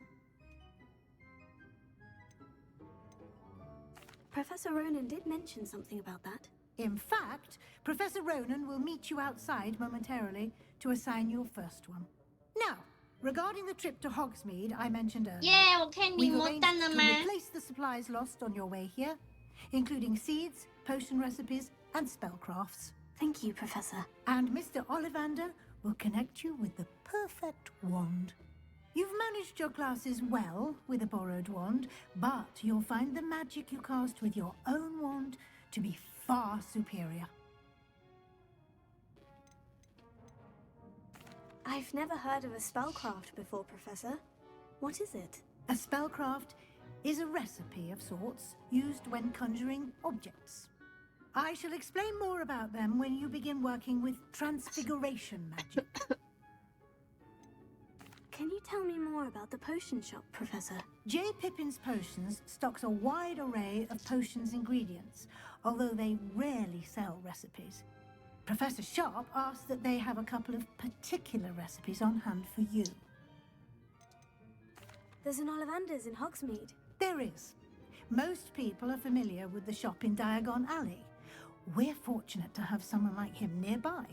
Professor Ronan did mention something about that. In fact, Professor Ronan will meet you outside momentarily to assign your first one. Now, regarding the trip to Hogsmeade I mentioned earlier, Yeah, 我可以we've 柠檬 arranged 蛋了 to 吗？ replace the supplies lost on your way here, including seeds, potion recipes, and spellcrafts. Thank you, Professor. And Mr. Ollivander will connect you with the perfect wand. You've managed your classes well with a borrowed wand, but you'll find the magic you cast with your own wand to be far superior. I've never heard of a spellcraft before, Professor. What is it? A spellcraft is a recipe of sorts used when conjuring objects. I shall explain more about them when you begin working with transfiguration magic. Can you tell me more about the potion shop, Professor? J. Pippin's Potions stocks a wide array of potions ingredients, although they rarely sell recipes. Professor Sharp asks that they have a couple of particular recipes on hand for you. There's an Ollivander's in Hogsmeade. There is. Most people are familiar with the shop in Diagon Alley. We're fortunate to have someone like him nearby.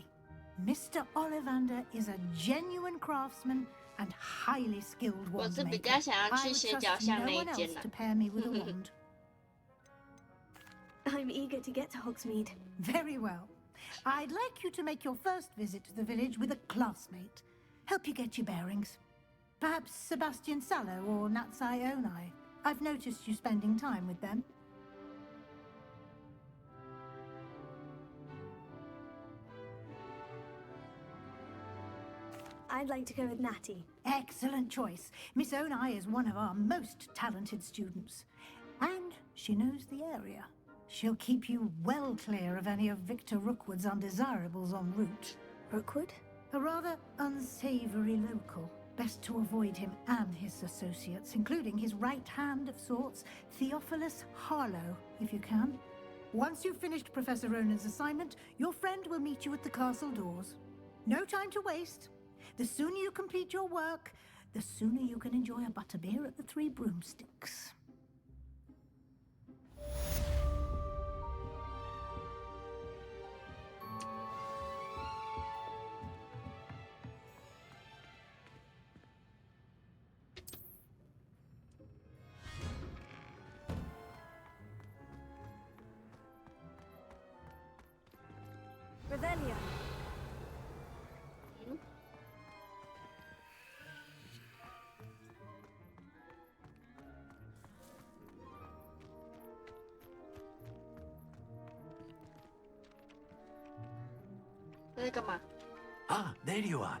Mr. Ollivander is a genuine craftsman and highly skilled 我 wand 是比 maker. 较想要 I 去 would 斜角 trust 巷 no 那一 one 间 else 啦 to。pair me with a wand. I'm eager to get to Hogsmeade. Very well. I'd like you to make your first visit to the village with a classmate. Help you get your bearings. Perhaps Sebastian Sallow or Natsai Onai. I've noticed you spending time with them. I'd like to go with Natty. Excellent choice. Miss Onai is one of our most talented students. And she knows the area. She'll keep you well clear of any of Victor Rookwood's undesirables en route. Rookwood? A rather unsavory local. Best to avoid him and his associates, including his right hand of sorts, Theophilus Harlow, if you can. Once you've finished Professor Ronan's assignment, your friend will meet you at the castle doors. No time to waste. The sooner you complete your work, the sooner you can enjoy a butterbeer at the Three Broomsticks. Revelio. 这在干嘛？ Ah, there you are.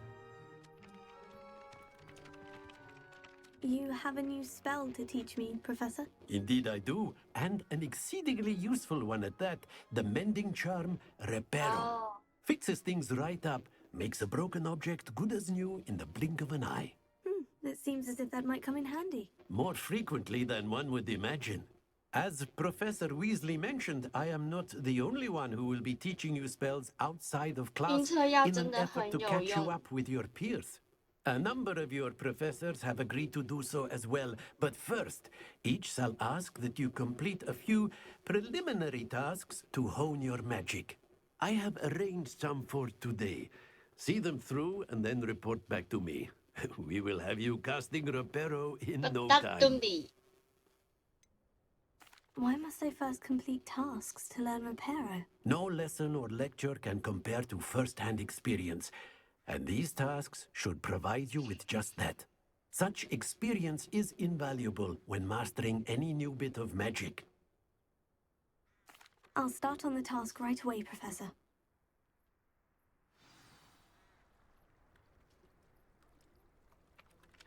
You have a new spell to teach me, Professor? Indeed I do, and an exceedingly useful one at that. The mending charm, Reparo. Oh. Fixes things right up, makes a broken object good as new in the blink of an eye. It seems as if that might come in handy. More frequently than one would imagine. As Professor Weasley mentioned, I am not the only one who will be teaching you spells outside of class in an effort to catch you up with your peers. A number of your professors have agreed to do so as well, but first, each shall ask that you complete a few preliminary tasks to hone your magic. I have arranged some for today. See them through and then report back to me. We will have you casting Reparo in no time. Why must I first complete tasks to learn Reparo? No lesson or lecture can compare to first-hand experience, and these tasks should provide you with just that. Such experience is invaluable when mastering any new bit of magic. I'll start on the task right away, Professor.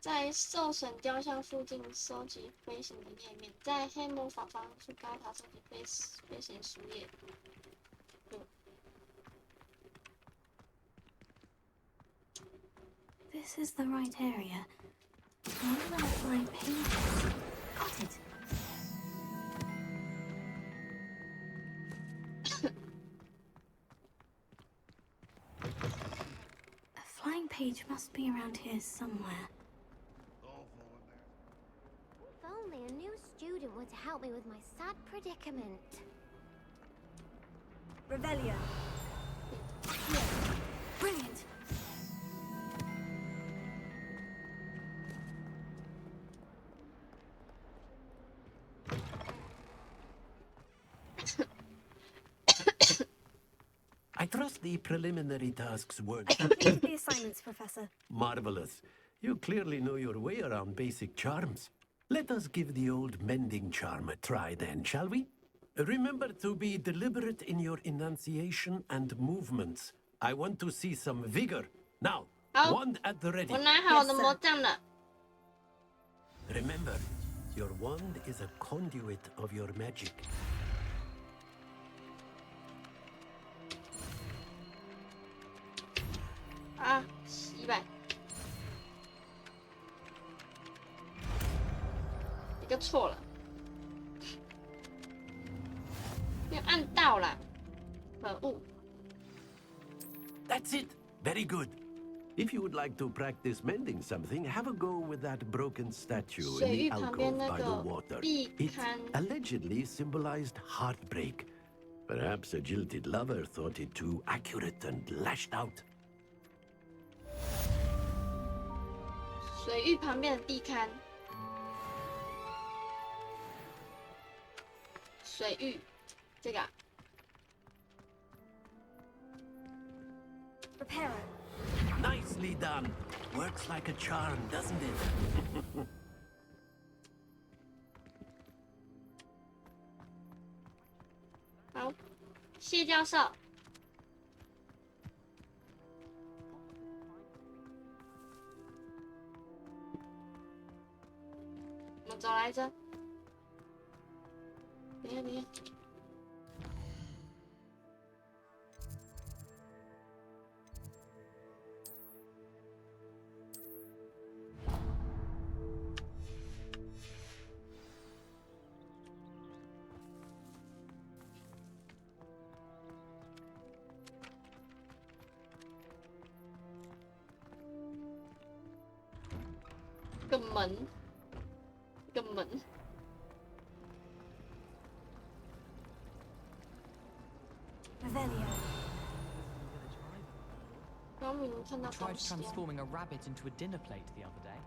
在兽神雕像附近收集飞行的页面，在黑魔法方去高塔收集飞行书页。This is the right area. Where are my pages? Got it. A flying page must be around here somewhere. If only a new student were to help me with my sad predicament. Revelio. Brilliant. I trust the preliminary tasks work. I completed the assignments, Professor. Marvelous. You clearly know your way around basic charms. Let us give the old mending charm a try then, shall we? Remember to be deliberate in your enunciation and movements. I want to see some vigor. Now, wand at the ready. 我拿好我的魔杖了。 Remember, your wand is a conduit of your magic. Ah, 失败。一个错了，没有按到啦，可恶。 That's it. Very good. If you would like to practice mending something, have a go with that broken statue in the alcove by the water. It allegedly symbolized heartbreak. Perhaps a jilted lover thought it too accurate and lashed out. 水域旁边的地勘，水域，这个、啊。Reparo. Nicely done. Works like a charm, doesn't it? 好，谢教授。我们走来着。等一下，等一下。个门，个门。刚明明看到 I 东 tried 西。 transforming a rabbit into a dinner plate the other day.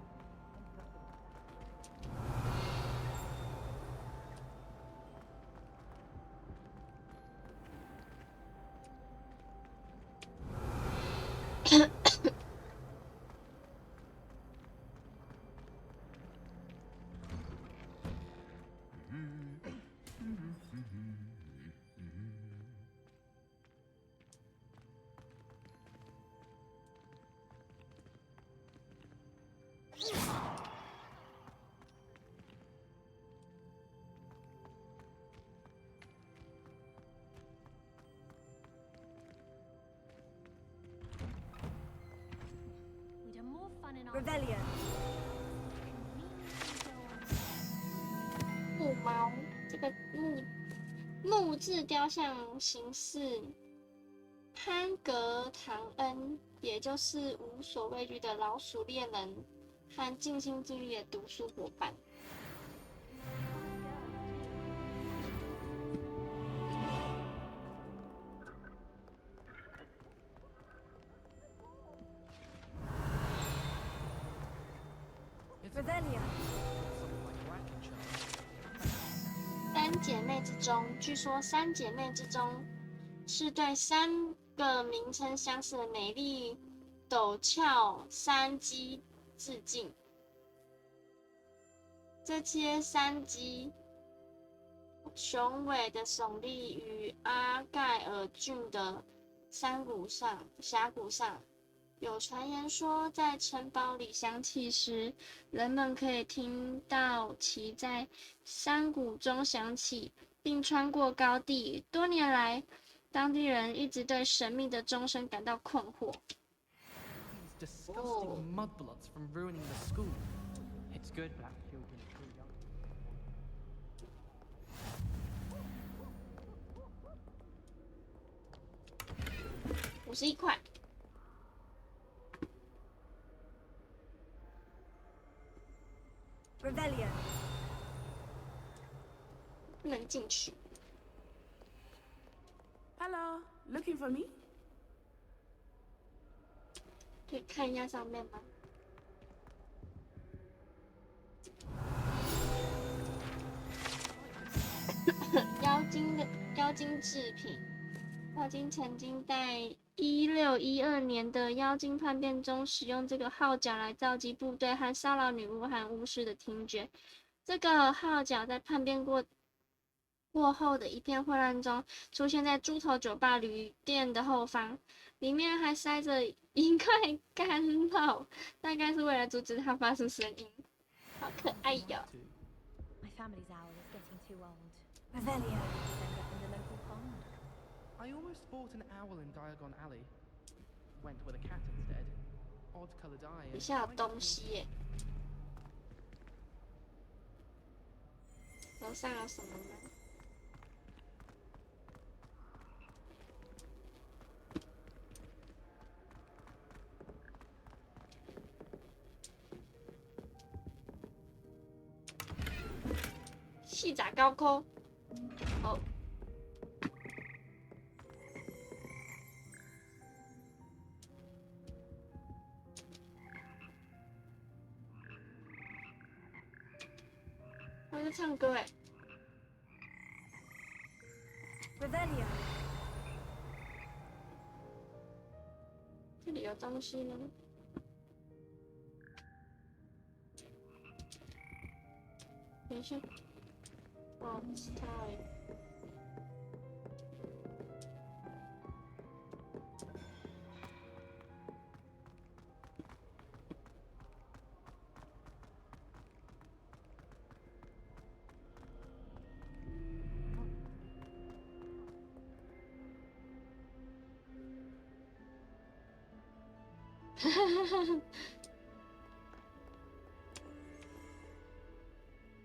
Revelio. 木猫，这个木质雕像形似潘格唐恩，也就是无所畏惧的老鼠猎人和尽心尽力的读书伙伴。Revelio. 三姐妹之中，据说三姐妹之中是对三个名称相似的美丽陡峭山鸡致敬。这些山鸡雄伟的耸立于阿盖尔郡的峡谷上。有传言说，在城堡里响起时，人们可以听到其在山谷中响起，并穿过高地。多年来，当地人一直对神秘的钟声感到困惑。These disgusting mudblots from ruining the school. It's good to have children too young. 51块。Revelio. 不能进去。Hello, looking for me? 可以看一下上面吗？妖精制品。妖精曾经在1612年的妖精叛变中使用这个号角来召集部队和骚扰女巫和巫师的听觉。这个号角在叛变过后的一片混乱中，出现在猪头酒吧旅店的后方，里面还塞着一块干酪，大概是为了阻止它发出声音。好可爱哟！ My family's owl is getting too old. Revelio. End up in the local pond. I almost bought an owl in Diagon Alley. Went with a cat instead. Odd-colored eye. 底下有东西耶。楼上有什么呢？细杂高科。哦。会唱歌哎。Revelio. 这里有东西呢。等一下。哦，太。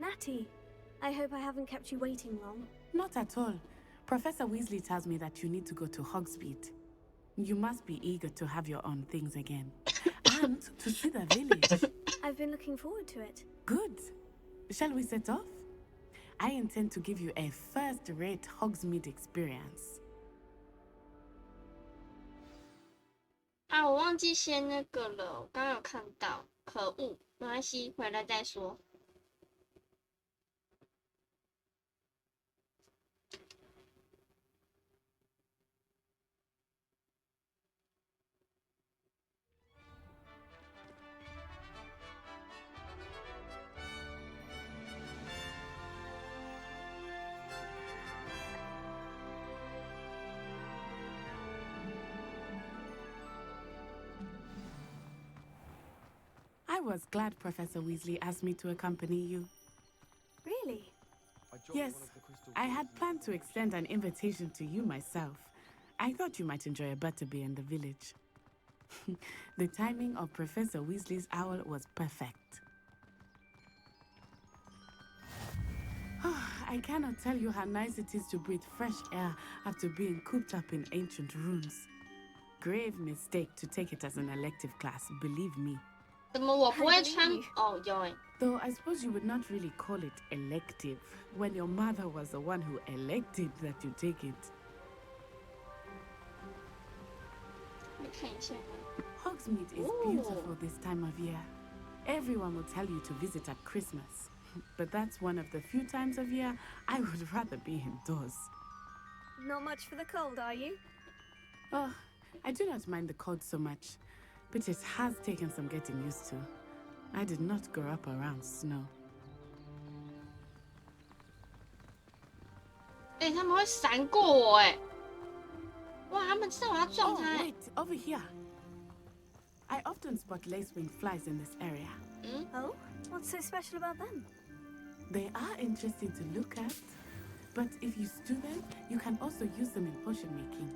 Natty, I hope I haven't kept you waiting long. Not at all. Professor Weasley tells me that you need to go to Hogsmeade. You must be eager to have your own things again. And to see the village. I've been looking forward to it. Good. Shall we set off? I intend to give you a first-rate Hogsmeade experience. 啊，我忘记先那个了，我刚刚有看到，可恶，没关系，回来再说。I was glad Professor Weasley asked me to accompany you. Really? Yes, I had planned to extend an invitation to you myself. I thought you might enjoy a butterbeer in the village. The timing of Professor Weasley's owl was perfect. I cannot tell you how nice it is to breathe fresh air after being cooped up in ancient ruins. Grave mistake to take it as an elective class, believe me. 怎么我不会穿？哦，有哎。Though I suppose you would not really call it elective when your mother was the one who elected that you take it. 你看一下。Hogsmeade is beautiful this time of year. Everyone will tell you to visit at Christmas, but that's one of the few times of year I would rather be indoors. Not much for the cold, are you? Oh, I do not mind the cold so much, but it has taken some getting used to. I did not grow up around snow. 哎，他们会闪过我哎！哇，他们知道我要撞他。Wait, over here. I often spot lacewing flies in this area. Oh, what's so special about them? They are interesting to look at, but if you stew them, you can also use them in potion making.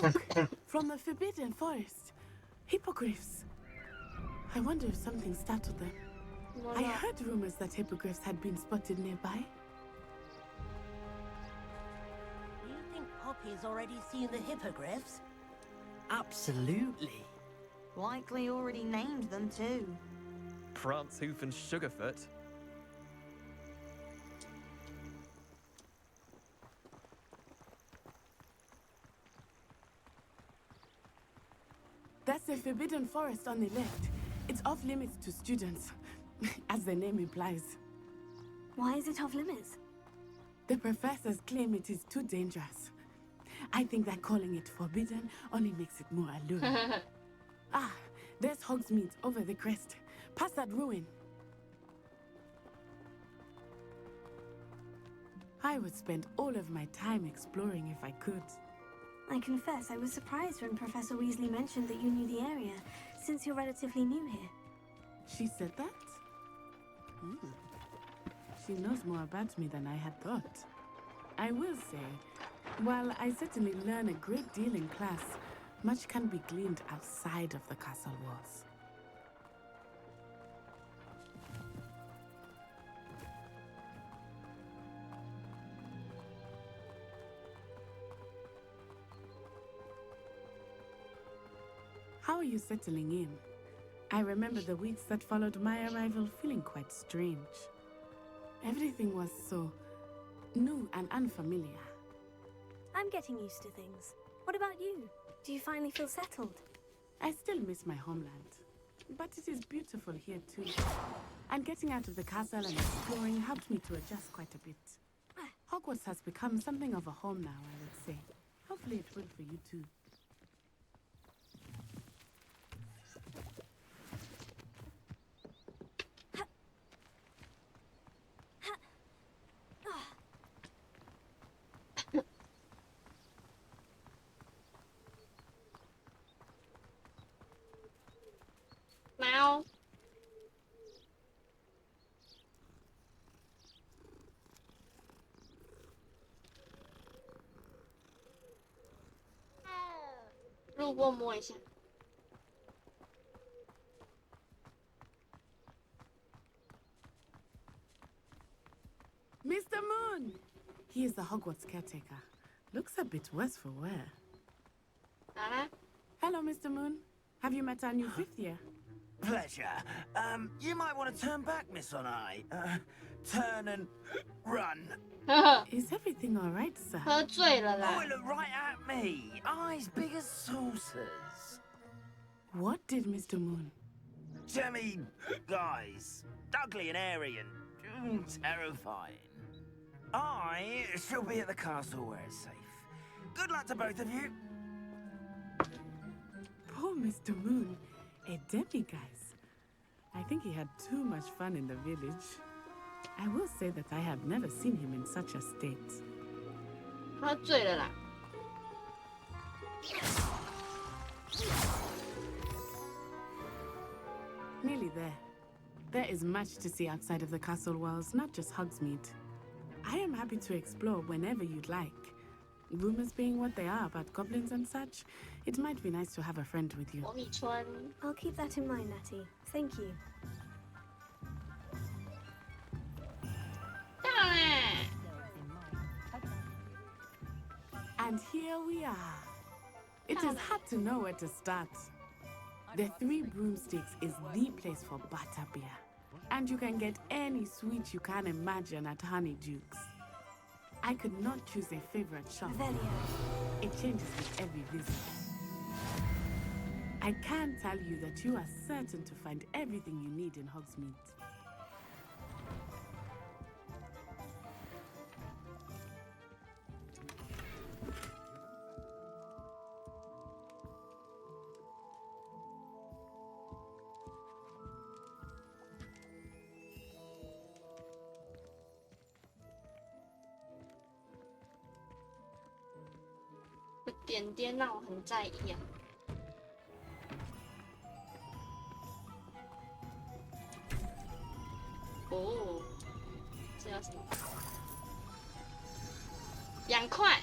Look, from the Forbidden Forest. Hippogriffs. I wonder if something startled them. I heard rumors that hippogriffs had been spotted nearby. You think Poppy's already seen the hippogriffs? Absolutely. Likely already named them too. Prance, Hoof, and Sugarfoot. That's the Forbidden Forest on the left. It's off limits to students, as the name implies. Why is it off limits? The professors claim it is too dangerous. I think that calling it forbidden only makes it more alluring. Ah, there's Hogsmeade over the crest. Past that ruin. I would spend all of my time exploring if I could. I confess I was surprised when Professor Weasley mentioned that you knew the area, since you're relatively new here. She said that? She knows more about me than I had thought. I will say, while I certainly learn a great deal in class, much can be gleaned outside of the castle walls. How are you settling in? I remember the weeks that followed my arrival feeling quite strange. Everything was so new and unfamiliar. I'm getting used to things. What about you? Do you finally feel settled? I still miss my homeland, but it is beautiful here too. And getting out of the castle and exploring helped me to adjust quite a bit. Hogwarts has become something of a home now, I would say. Hopefully it will for you too. Meow.路过摸一下。Mr. Moon! He is the Hogwarts caretaker. Looks a bit worse for wear. Hello, Mr. Moon. Have you met our new fifth year? Pleasure. You might want to turn back, Miss Onai. Turn and run. Is everything all right, sir? 喝醉了啦。 Oh, look right at me. Eyes big as saucers. What did Mr. Moon? Jemmy, guys. Ugly and airy and terrifying. I shall be at the castle where it's safe. Good luck to both of you. Poor Mr. Moon. A demiguise. I think he had too much fun in the village. I will say that I have never seen him in such a state. 喝醉了啦。 Nearly there. There is much to see outside of the castle walls, not just Hogsmeade. I am happy to explore whenever you'd like. Rumors being what they are about goblins and such, it might be nice to have a friend with you. I'll keep that in mind, Natty. Thank you. And here we are. It is hard to know where to start. The Three Broomsticks is the place for butterbeer. And you can get any sweet you can imagine at Honeyduke's. I could not choose a favorite shop. It changes with every visit. I can tell you that you are certain to find everything you need in Hogsmeade.这点点让我很在意啊。哦，这叫什么？2块。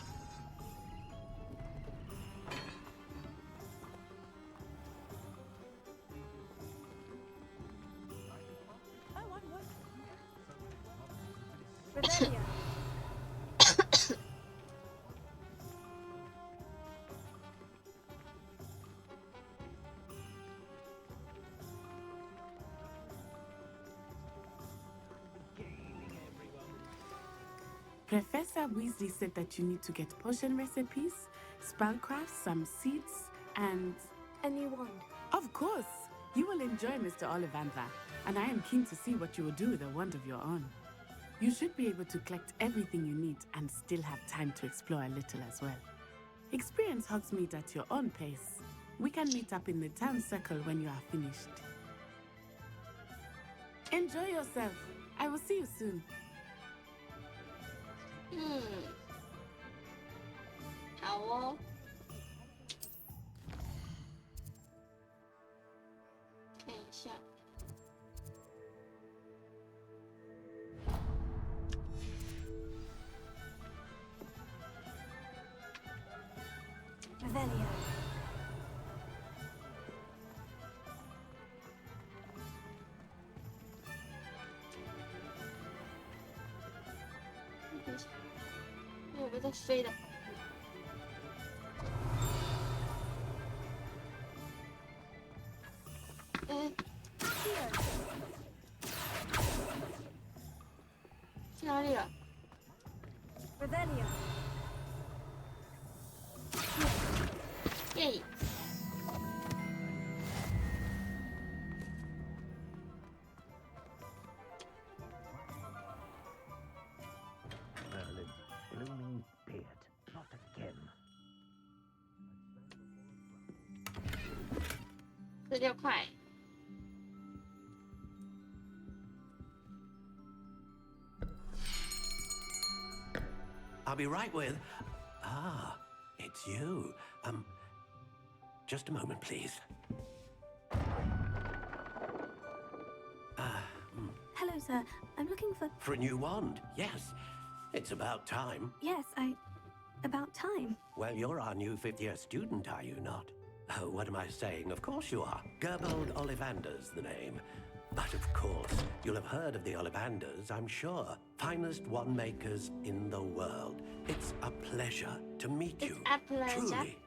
Professor Weasley said that you need to get potion recipes, spellcraft, some seeds, and... a new wand. Of course! You will enjoy Mr. Ollivandra, and I am keen to see what you will do with a wand of your own. You should be able to collect everything you need and still have time to explore a little as well. Experience Hogsmeade at your own pace. We can meet up in the town circle when you are finished. Enjoy yourself. I will see you soon. 好哦。看一下。Revelio.有个在飞的。哎，里了？ Revelio. 耶！ Merlin's blooming beard. Not again. 16块。 I'll be right with. Ah, it's you. Just a moment, please. Hello, sir. I'm looking for. For a new wand, yes. It's about time. Yes, about time. Well, you're our new fifth-year student, are you not? Oh, what am I saying? Of course you are. Gerbold Ollivander's the name. But of course, you'll have heard of the Ollivanders, I'm sure. Finest wand makers in the world. It's a pleasure to meet you. It's a pleasure. Truly.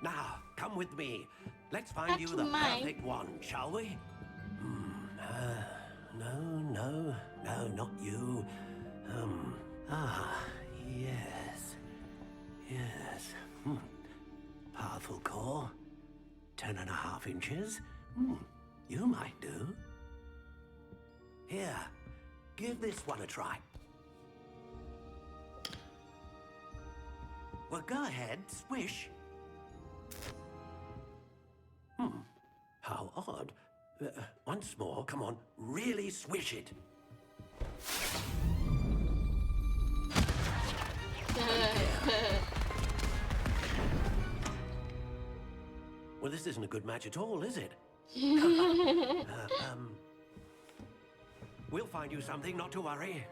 Now, come with me. Let's find you the perfect wand, shall we? No, not you. Yes. Powerful core. 10.5 inches. You might do. Here, give this one a try. Well, go ahead, swish. How odd. Once more, come on, really swish it. Well, this isn't a good match at all, is it? We'll find you something, not to worry.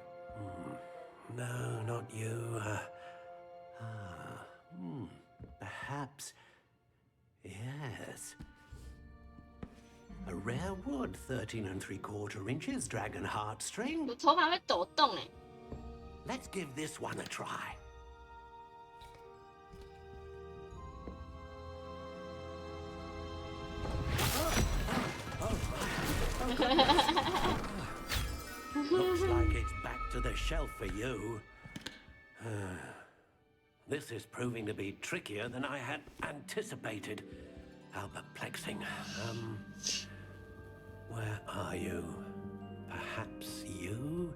No, not you. Perhaps. Yes. A rare wood, 13 3/4 inches, dragon heartstring. 我头发会抖动哎。 Let's give this one a try. Looks like it's back to the shelf for you. This is proving to be trickier than I had anticipated. How perplexing. Where are you? Perhaps you?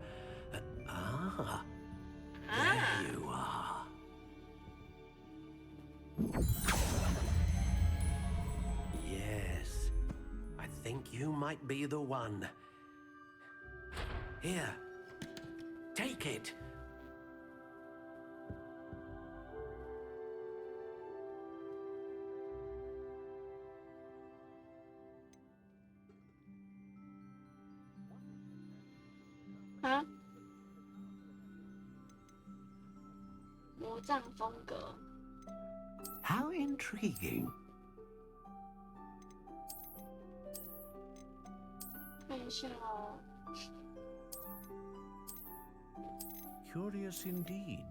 There you are. Yes, I think you might be the one. Here, take it.啊？魔杖风格。 How intriguing. 看一下哦。 Curious indeed.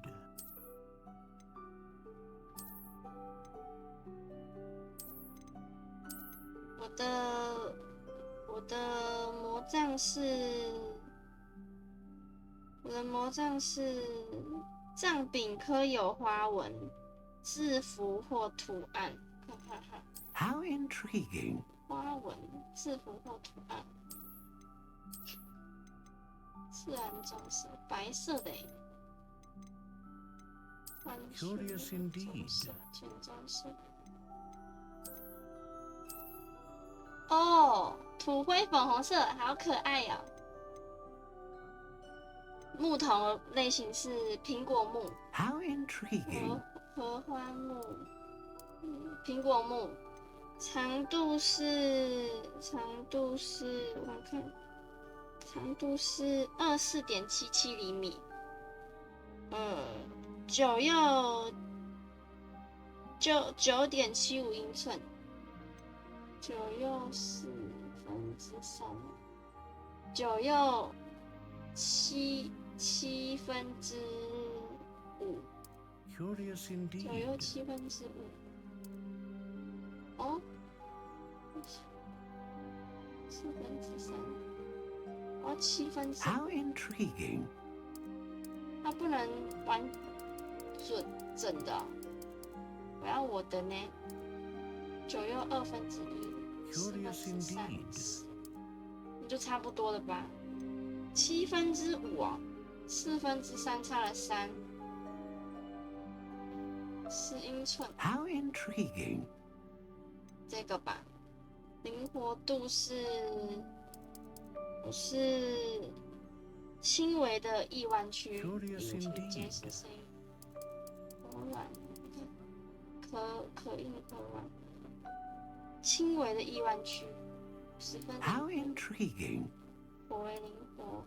我的魔杖是，杖柄刻有花纹、字符或图案。看看哈。 How intriguing. 花纹、字符或图案。自然装饰，白色的诶。 Curious indeed. 简装饰。哦，土灰粉红色，好可爱哦。木头类型是苹果木。 How intriguing. 合欢木，苹果木，长度是，我看，长度是24.77厘米。9又9.75英寸，9又3/4，9又7/5。 Curious indeed. 9又5/7。哦，3/4。哦，5/7。 How intriguing. 它不能玩整的哦、我要我的呢，9又1/2，4分之3，你就差不多了吧？5/7哦，4分之3差了3，10英寸。How intriguing！ 这个吧，灵活度是轻微的易弯曲，结实性，柔软，可硬可软，轻微的易弯曲，10分。How intriguing！ 颇为灵活，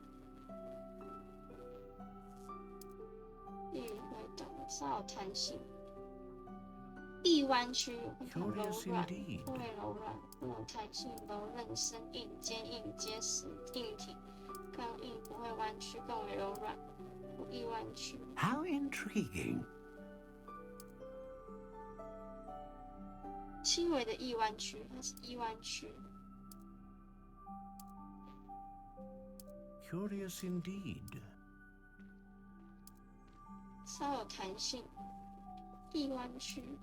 易于挥动，稍有弹性。易弯曲，很柔软，不会柔软，不能弹性，柔韧、生硬、坚硬、结实、硬挺、刚硬，不会弯曲，更为柔软，不易弯曲。How intriguing！ 轻微的易弯曲，它是易弯曲。Curious indeed。稍有弹性，易弯曲。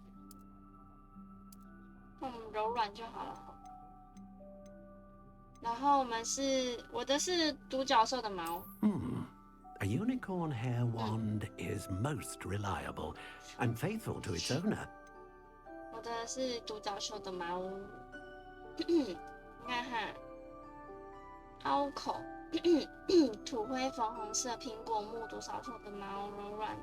柔软就好了。然后我的是独角兽的毛。A unicorn hair wand is most reliable and faithful to its owner. 我的是独角兽的毛。你看哈，凹口，土灰粉红色苹果木独角兽的毛柔软，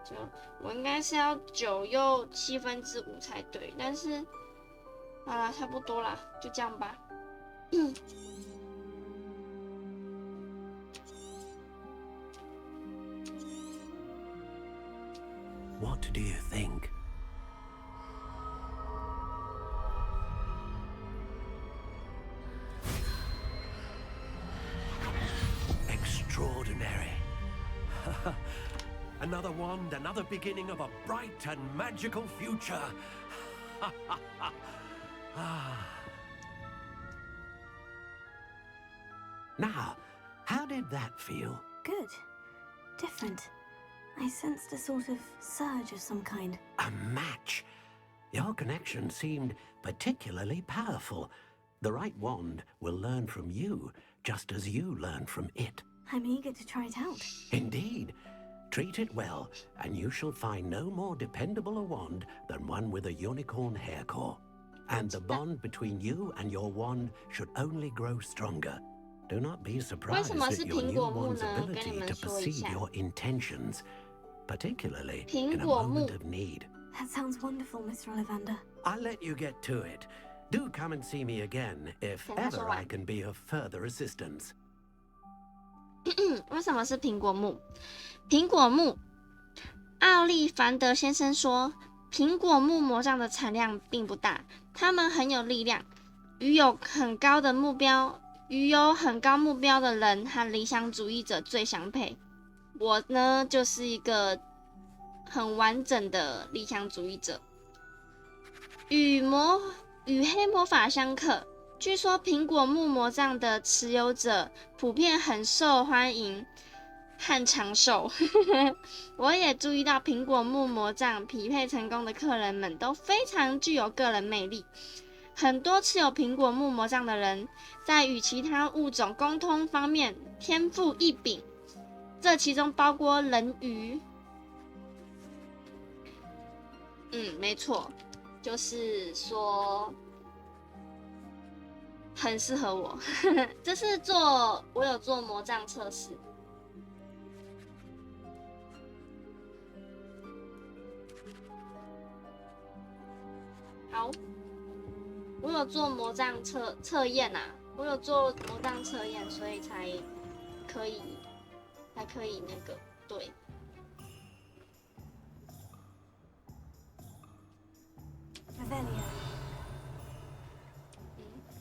就我应该是要9又7分之5才对，但是。好啦，差不多啦，就这样吧。What do you think? Extraordinary. Another wand, another beginning of a bright and magical future. Now, how did that feel? Good. Different. I sensed a sort of surge of some kind. A match. Your connection seemed particularly powerful. The right wand will learn from you, just as you learn from it. I'm eager to try it out. Indeed. Treat it well, and you shall find no more dependable a wand than one with a unicorn hair core. And the bond between you and your wand should only grow stronger. Do not be surprised at your new wand's ability to perceive your intentions, particularly in a moment of need. That sounds wonderful, Mr. Ollivander. I'll let you get to it. Do come and see me again if ever I can be of further assistance. 为什么是苹果木？苹果木，奥利凡德先生说，苹果木魔杖的产量并不大，它们很有力量，与有很高目标的人和理想主义者最相配。我呢，就是一个很完整的理想主义者，与黑魔法相克。据说苹果木魔杖的持有者普遍很受欢迎和长寿。我也注意到苹果木魔杖匹配成功的客人们都非常具有个人魅力。很多持有苹果木魔杖的人在与其他物种沟通方面天赋异禀，这其中包括人鱼。没错，就是说很适合我。这是我有做魔杖测试。好，我有做魔杖测验啊，我有做魔杖测验，所以才可以那个对。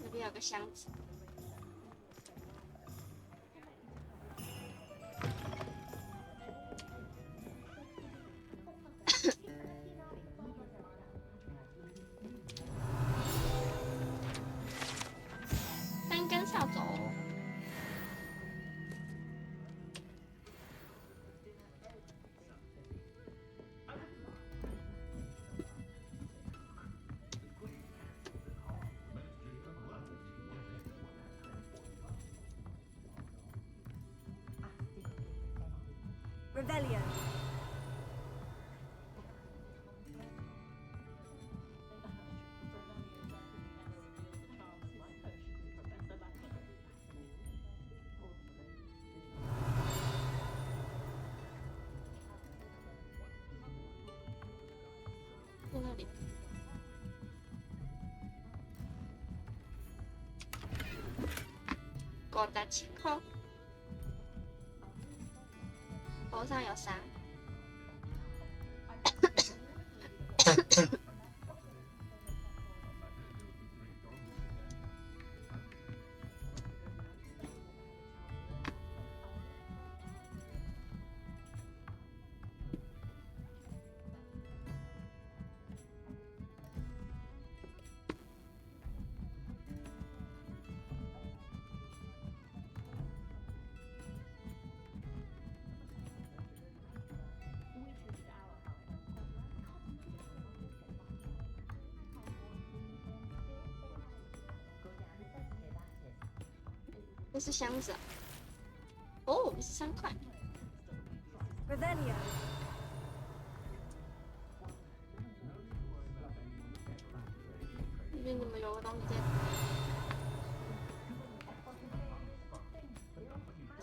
那边有个箱子。3根扫帚。Revelio. Chico， 头上有啥？这是箱子哦，13块。Revelio. 那边怎么有个东西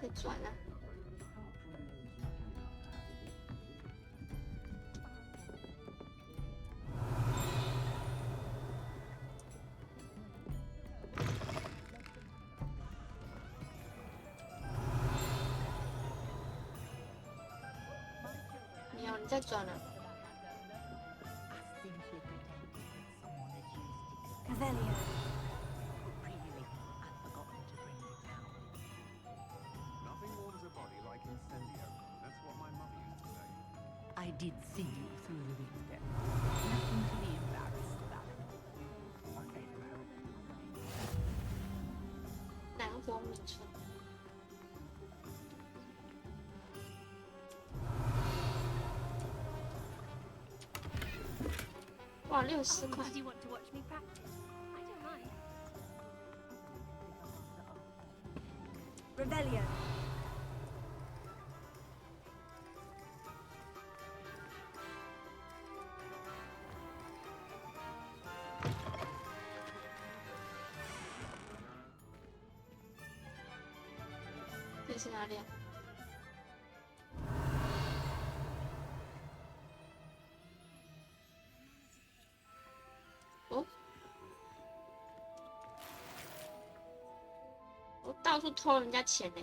在转啊？你在转了。Revelio. Nothing warms a body like incendio. That's what my mother used to say. I did see you through the window. Nothing to be embarrassed about. 南国米村。哇，60块。Revelio. 这是哪里啊？哦，我到处偷人家钱呢。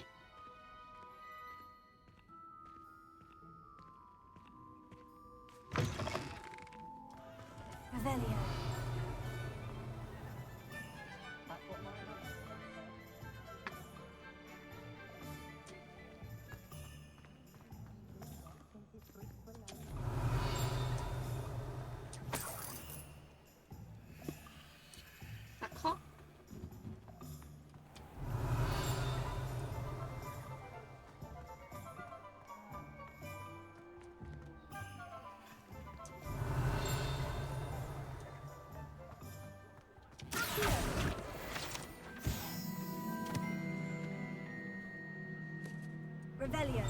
Revelio. Revelio.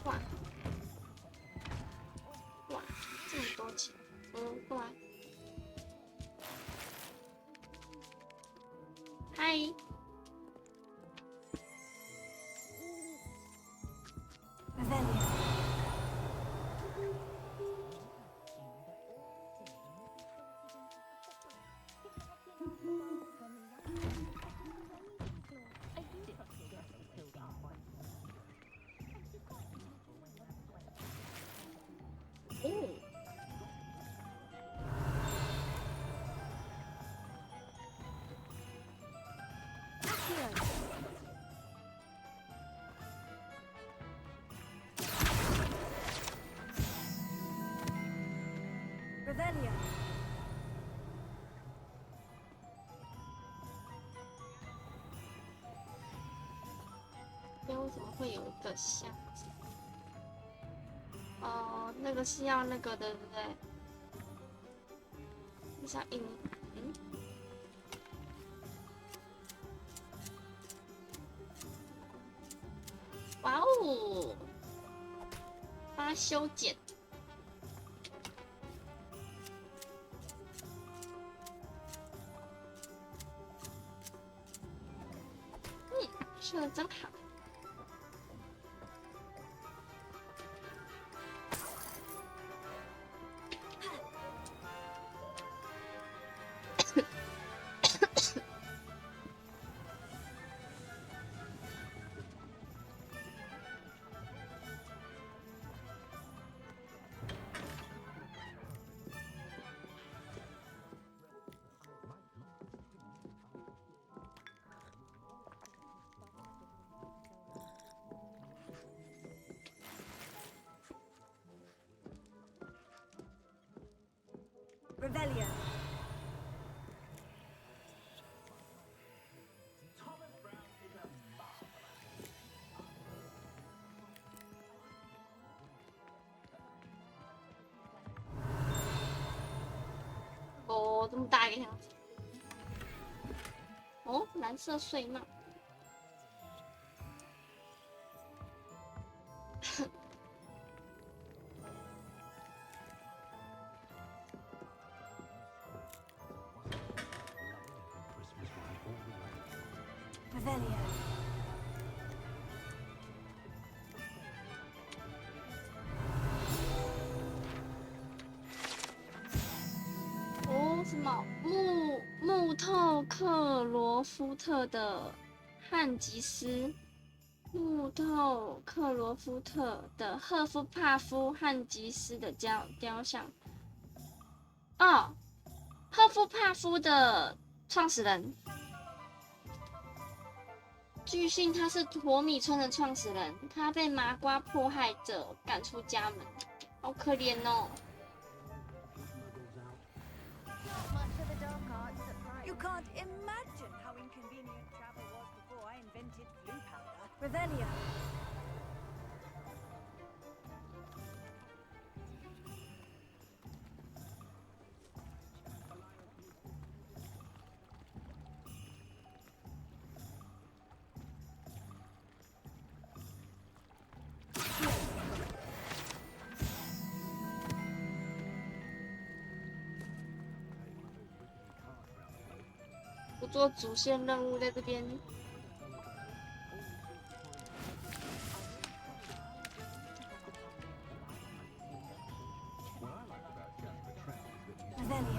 哇，哇，这么多钱，过来。嗨。Revelio. 为什么会有一个箱子？哦，那个是要那个的，对不对？你想哇哦，帮他修剪。说的真好。Revelio.哦，这么大一个箱子。哦，蓝色睡帽。Revelio. 哦，什么木透克罗夫特的汉吉斯，木透克罗夫特的赫夫帕夫汉吉斯的雕像。哦，赫夫帕夫的创始人。据信他是陀米村的创始人，他被麻瓜迫害者赶出家门，好可怜哦。You can't imagine how inconvenient travel was before I invented blue powder. Revelio. 不做主线任务，在这边。Revelio.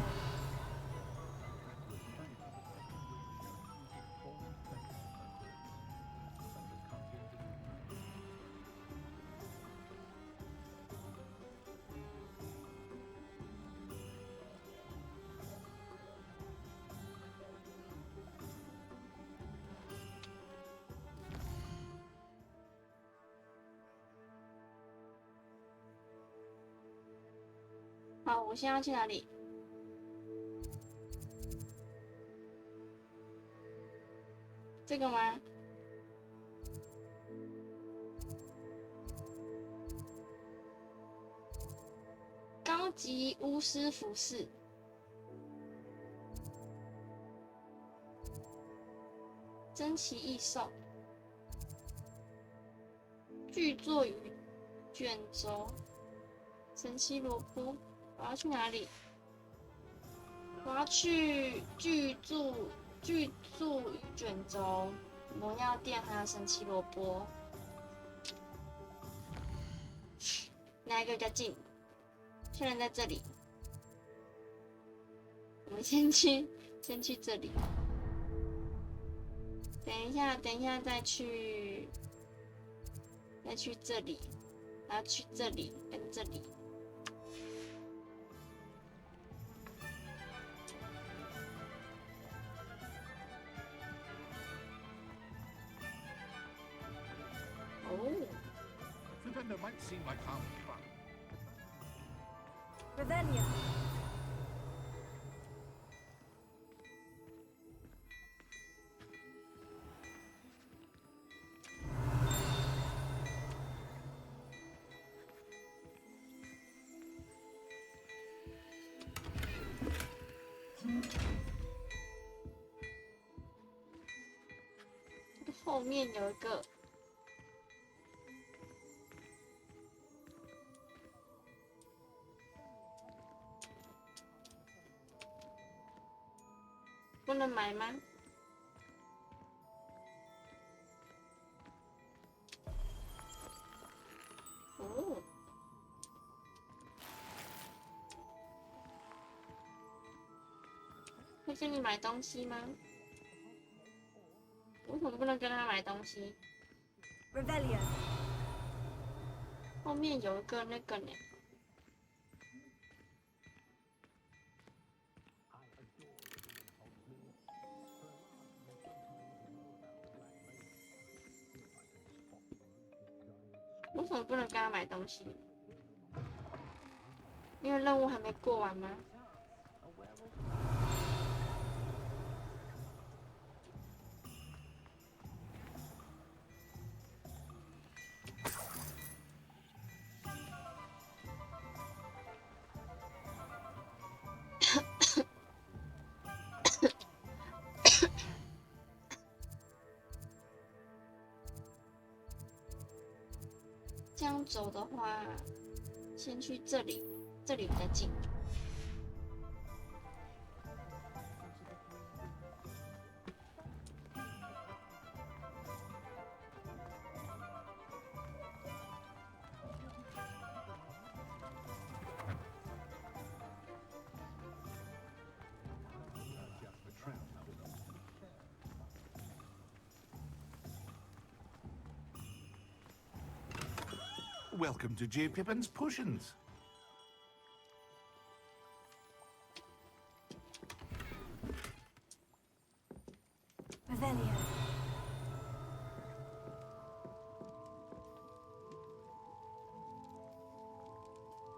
好，我现在要去哪里？这个吗？高级巫师服饰。珍奇异兽。巨作与卷轴。神奇萝卜。我要去哪里？我要去巨柱与卷轴、荣耀殿还有神奇萝卜。哪一个比较近？虽然在这里，我们先去这里。等一下再去这里，然后去这里跟这里。Flippendo might seem like half fun. Revelio. 后面有一个。不能买吗？哦，会跟你买东西吗？为什么不能跟他买东西 Revelio. 后面有一个那个呢。为什么不能跟他买东西？因为任务还没过完吗？这样走的话，先去这里，这里比较近。Welcome to J. Pippin's Potions. Revelio.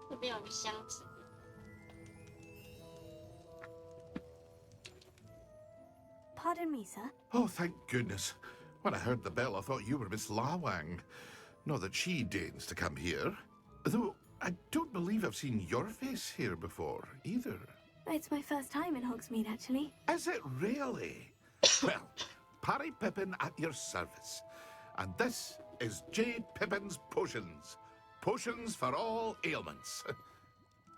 这边有个箱子。Pardon me, sir. Oh, thank goodness. When I heard the bell, I thought you were Miss Lawang. Not that she deigns to come here. Though I don't believe I've seen your face here before, either. It's my first time in Hogsmeade, actually. Is it really? Well, Parry Pippin at your service. And this is J. Pippin's Potions. Potions for all ailments.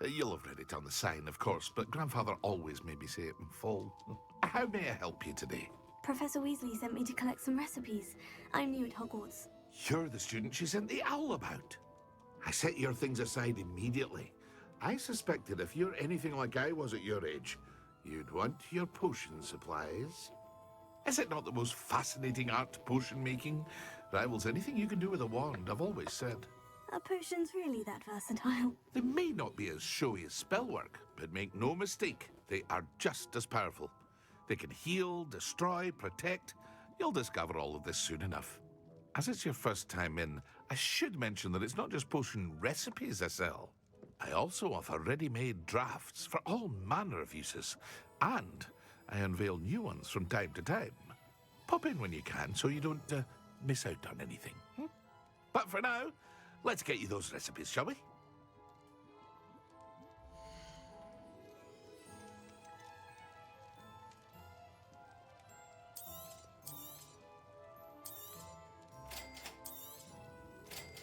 You'll have read it on the sign, of course, but Grandfather always made me say it in full. How may I help you today? Professor Weasley sent me to collect some recipes. I'm new at Hogwarts. You're the student she sent the owl about. I set your things aside immediately. I suspected if you're anything like I was at your age, you'd want your potion supplies. Is it not the most fascinating art, potion making? Rivals anything you can do with a wand, I've always said. Are potions really that versatile? They may not be as showy as spellwork, but make no mistake, they are just as powerful. They can heal, destroy, protect. You'll discover all of this soon enough. As it's your first time in, I should mention that it's not just potion recipes I sell. I also offer ready-made drafts for all manner of uses, and I unveil new ones from time to time. Pop in when you can so you don't miss out on anything. But for now, let's get you those recipes, shall we?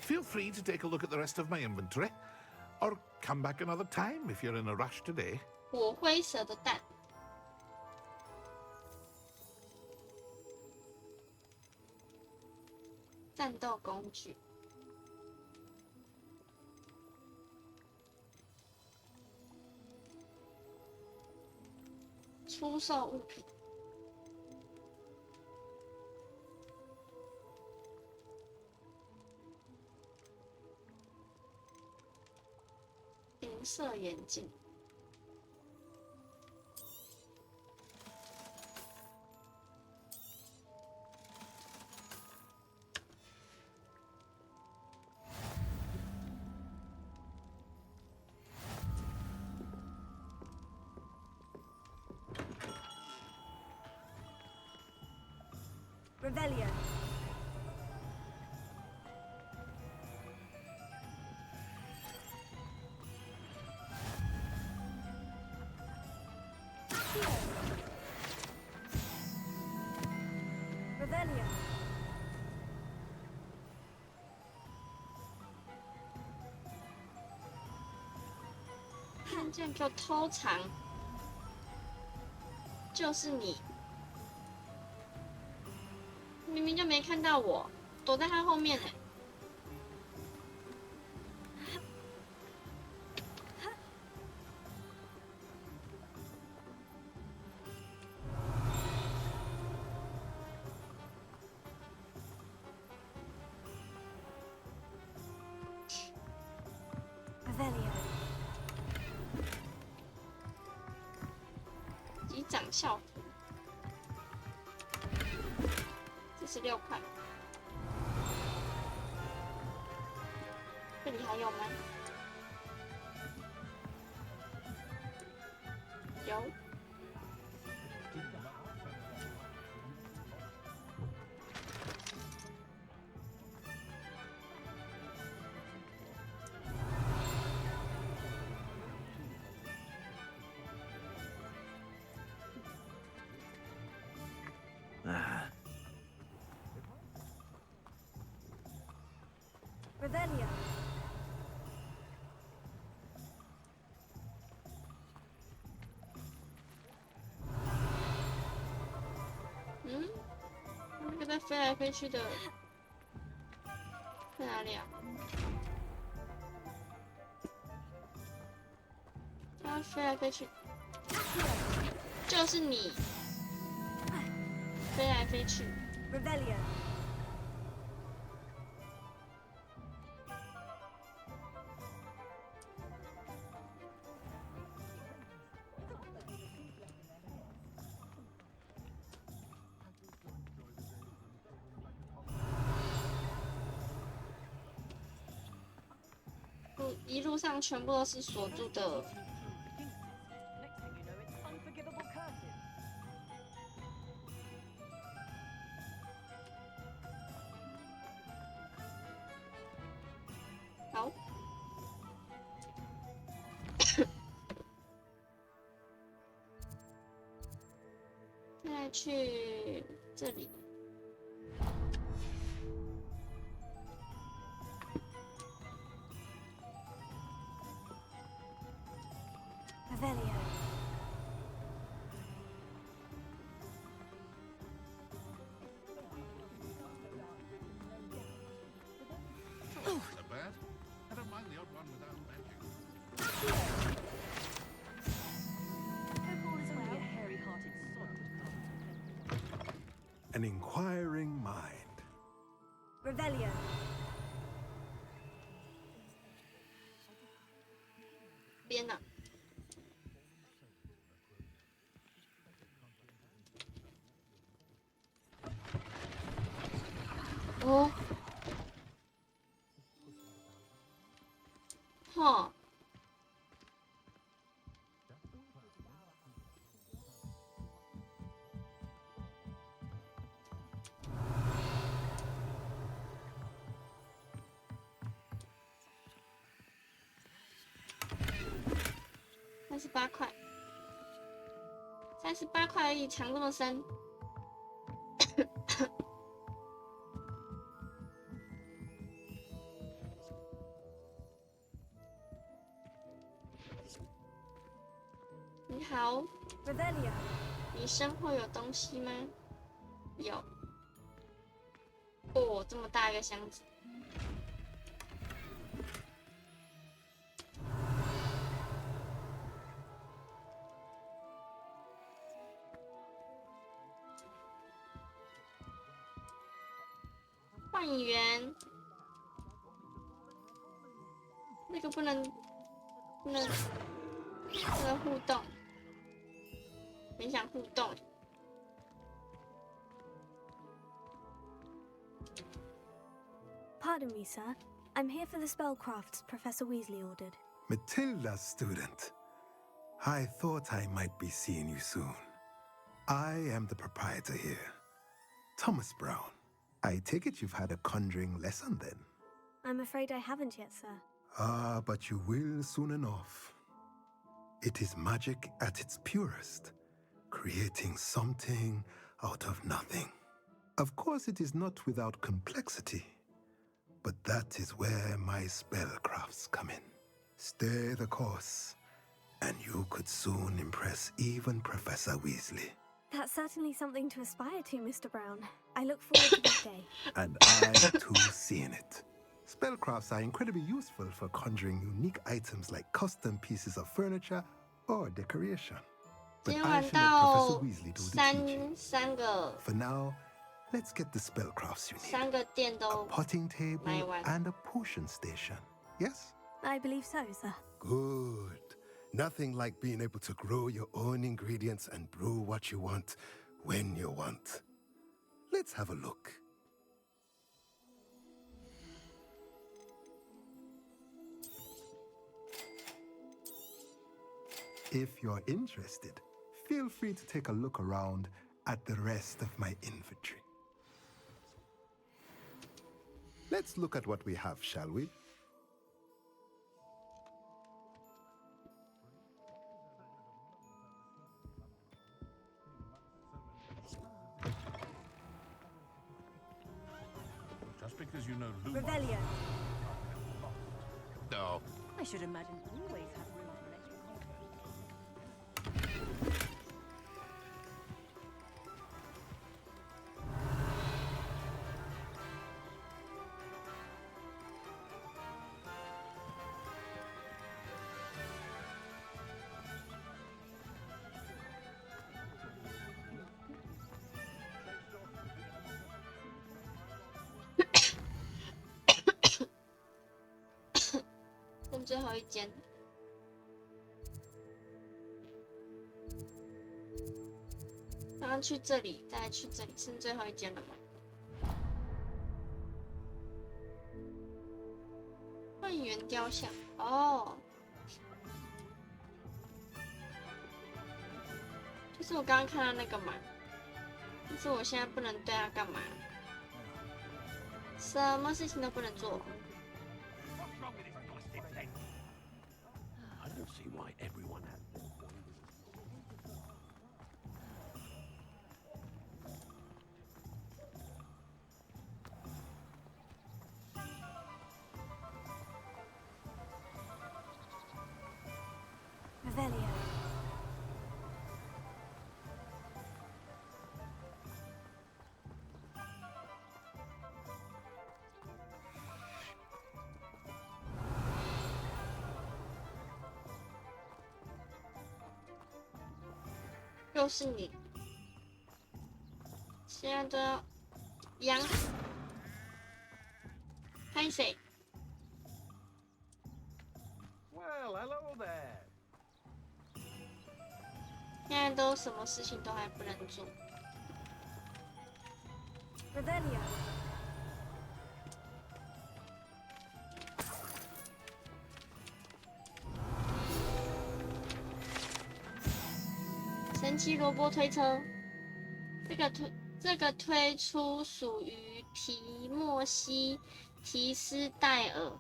Feel free to take a look at the rest of my inventory, or come back another time if you're in a rush today. 火灰蛇的蛋。战斗工具。出售物品。银色眼镜。Revelio. Revelio. 竟然给我偷藏，就是你，明明就没看到我，躲在他后面呢。击掌效果，46块。这里还有吗？有。Revelio. 嗯，那个在飞来飞去的在哪里啊？它飞来飞去，就是你飞来飞去。Revelio. 一路上全部都是锁住的。好，再去这里。Revelio. Not so bad. I don't mind the odd one without magic. Only a hairy-hearted sod would come. An inquiring mind. Revelio. 边呢？哦，哈，38块，38块而已，藏这么深。你好 Revelio. 你身后有东西吗？有。哦，这么大一个箱子。换员，那个不能互动，没想互动。Pardon me, sir. I'm here for the spellcrafts Professor Weasley ordered. Matilda, student. I thought I might be seeing you soon. I am the proprietor here, Thomas Brown. I take it you've had a conjuring lesson then? I'm afraid I haven't yet, sir. Ah, but you will soon enough. It is magic at its purest, creating something out of nothing. Of course, it is not without complexity, but that is where my spellcrafts come in. Stay the course, And you could soon impress even Professor Weasley. That's certainly something to aspire to, Mr. Brown. I look forward to that day. And I, too, seeing it. Spellcrafts are incredibly useful for conjuring unique items like custom pieces of furniture or decoration. But 今天 I 玩 shall let 到 Professor Weasley do the teaching. 三个 For now, let's get the spellcrafts you need. 三个店都 Potting table 买完。 and a potion station. Yes? I believe so, sir. Good. Nothing like being able to grow your own ingredients and brew what you want when you want. Let's have a look. If you're interested, feel free to take a look around at the rest of my inventory. Let's look at what we have, shall we? Just because you know Lumos... Revelio. No. I should imagine always have room to let you conquer. 剩最后一间。刚刚去这里，再去这里，剩最后一间了吗？万元雕像哦，就是我刚刚看到那个嘛，但是我现在不能对他干嘛，什么事情都不能做。 I don't see why everyone has. Revelio. 又是你，现在都要养，拍谁？ Well, hello there. 现在都什么事情都还不能做。 Revelio. 神奇萝卜推车，这个推出属于提莫西·提斯戴尔，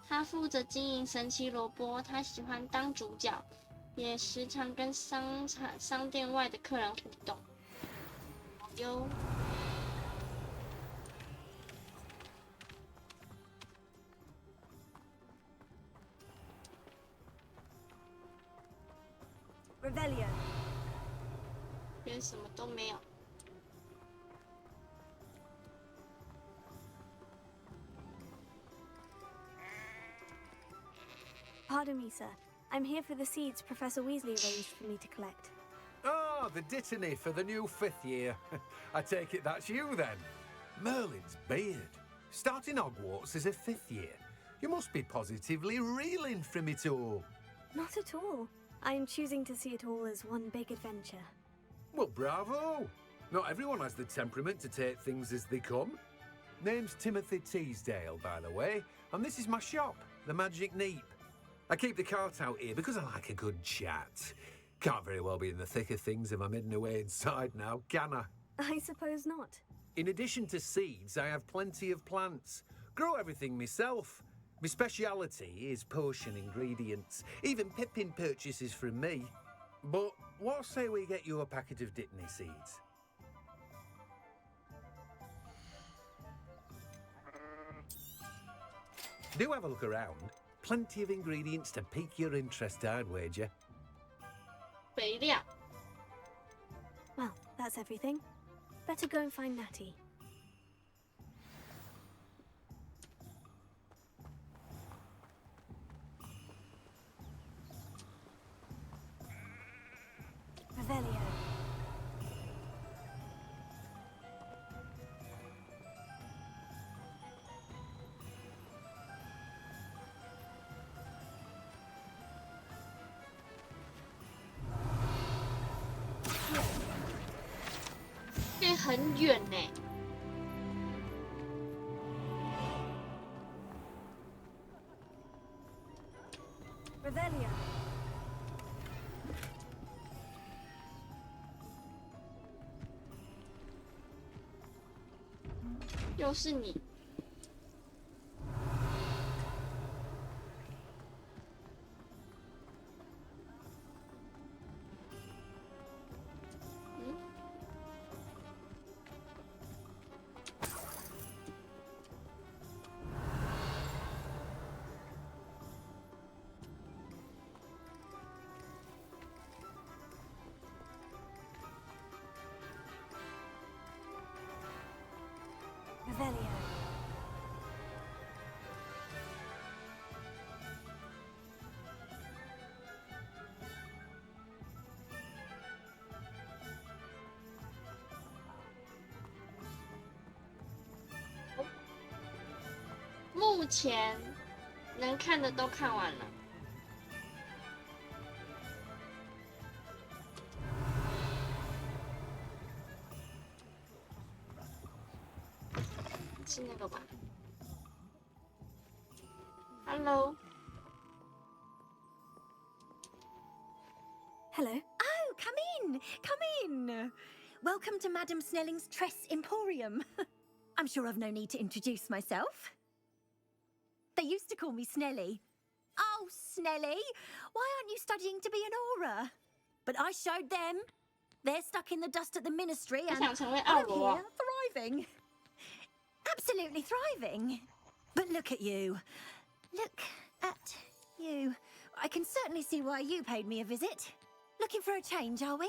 他负责经营神奇萝卜，他喜欢当主角，也时常跟商店外的客人互动。哟。 Revelio. 边什么都没有。 Pardon me, sir. I'm here for the seeds Professor Weasley arranged for me to collect. Ah, the dittany for the new 5th year. I take it that's you then. Merlin's beard. Starting Hogwarts as a 5th year. You must be positively reeling from it all. Not at all. I'm choosing to see it all as one big adventure. Well, bravo. Not everyone has the temperament to take things as they come. Name's Timothy Teasdale, by the way, and this is my shop, the Magic Neep. I keep the cart out here because I like a good chat. Can't very well be in the thick of things if I'm hidden away inside now, can I? I suppose not. In addition to seeds, I have plenty of plants. Grow everything myself. My speciality is potion ingredients. Even Pippin purchases from me. But what say we get you a packet of Dittany seeds? Do have a look around. Plenty of ingredients to pique your interest, I'd wager. 肥料。 Well, that's everything. Better go and find Natty. Revelio. 这很远呢。Revelio. 又是你。Revelio. 目前能看的都看完了。是那个吧 ？Hello。 Hello. Oh, come in, come in. Welcome to Madame Snelling's Tress Emporium. I'm sure I've no need to introduce myself. They used to call me Snelly. Oh, Snelly, why aren't you studying to be an aura? But I showed them. They're stuck in the dust at the ministry and I'm here thriving. Absolutely thriving. But look at you. Look at you. I can certainly see why you paid me a visit. Looking for a change, are we?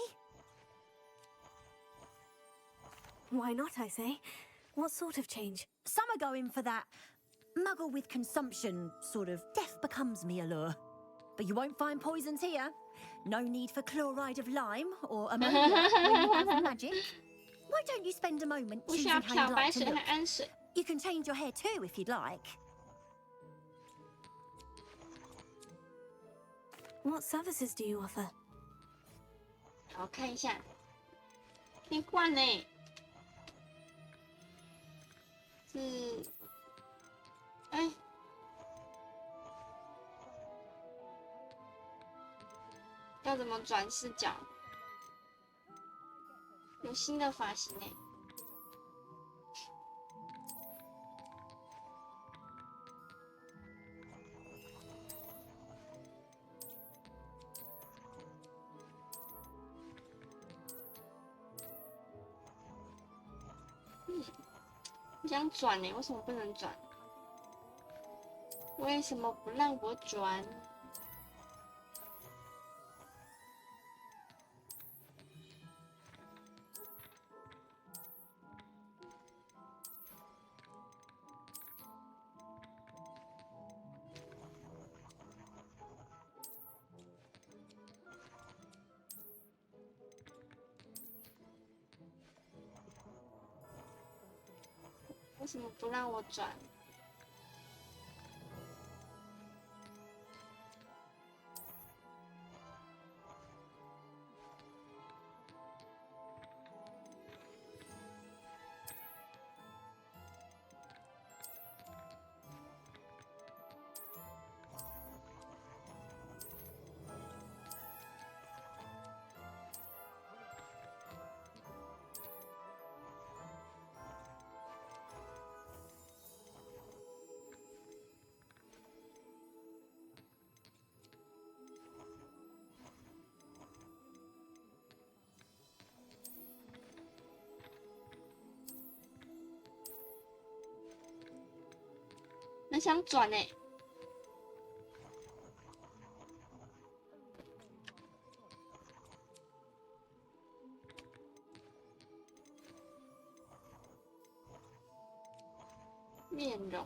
Why not, I say? What sort of change? Some are going for that muggle with consumption, sort of death becomes me allure. But you won't find poisons here. No need for chloride of lime or ammonia when you have magic. Why don't you spend a moment choosing how you'd like to look? You can change your hair too if you'd like. What services do you offer? 好，看一下，可以换呢。是，哎，要怎么转视角？有新的发型哎。我想转呢，为什么不能转？为什么不让我转？为什么不让我转？很想转呢。面容。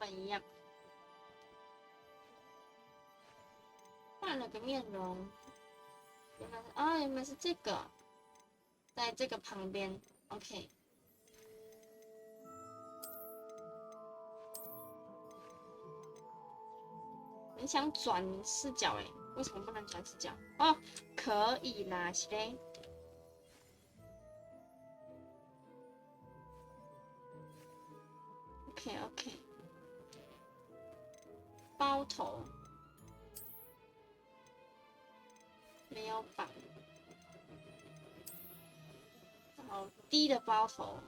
一样，换了个面容，原来是原来是这个，在这个旁边 ，OK。你想转视角为什么不能转视角？哦，可以啦，是嘞。OK。包头没有绑，然后低的包头，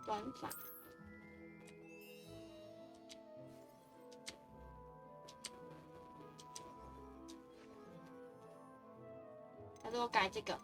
短发。还是我改这个？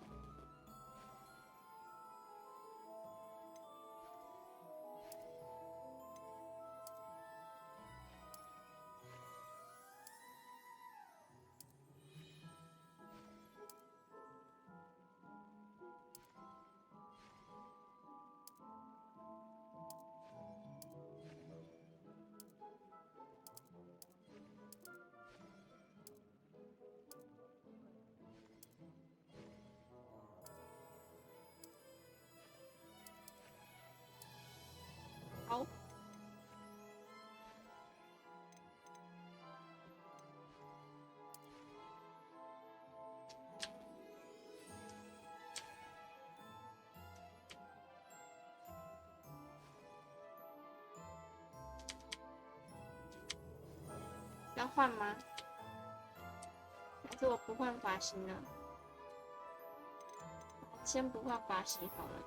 好。要换吗？还是我不换发型呢？先不换发型好了，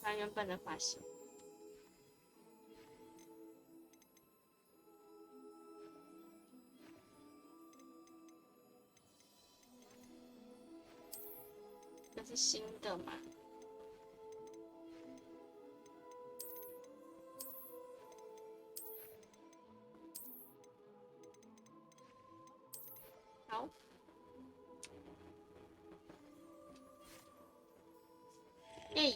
换原本的发型。这是新的嘛？好。耶！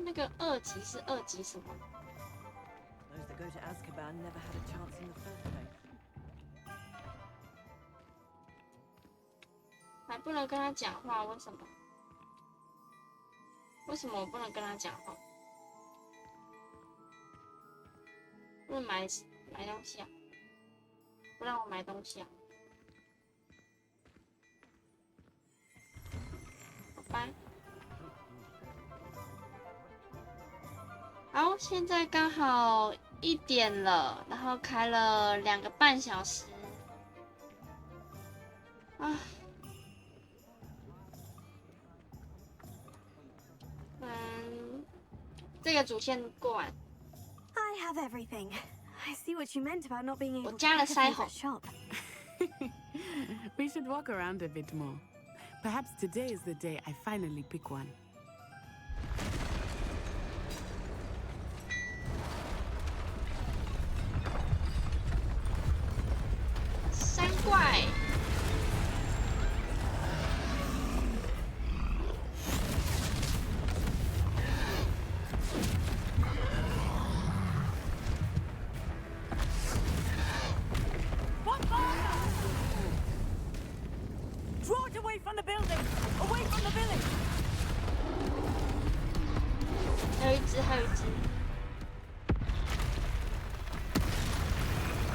那个2级是2级什么？ Those that go to Azkaban never had a chance in the first place. 还不能跟他讲话，为什么？为什么我不能跟他讲话？不能买东西啊？不让我买东西啊？好吧。好，现在刚好1点了，然后开了2个半小时。啊。这个主线过完。I have everything. I see what you meant about not being able to 我加了腮红。 We should walk around a bit more. Perhaps today is the day I finally pick one.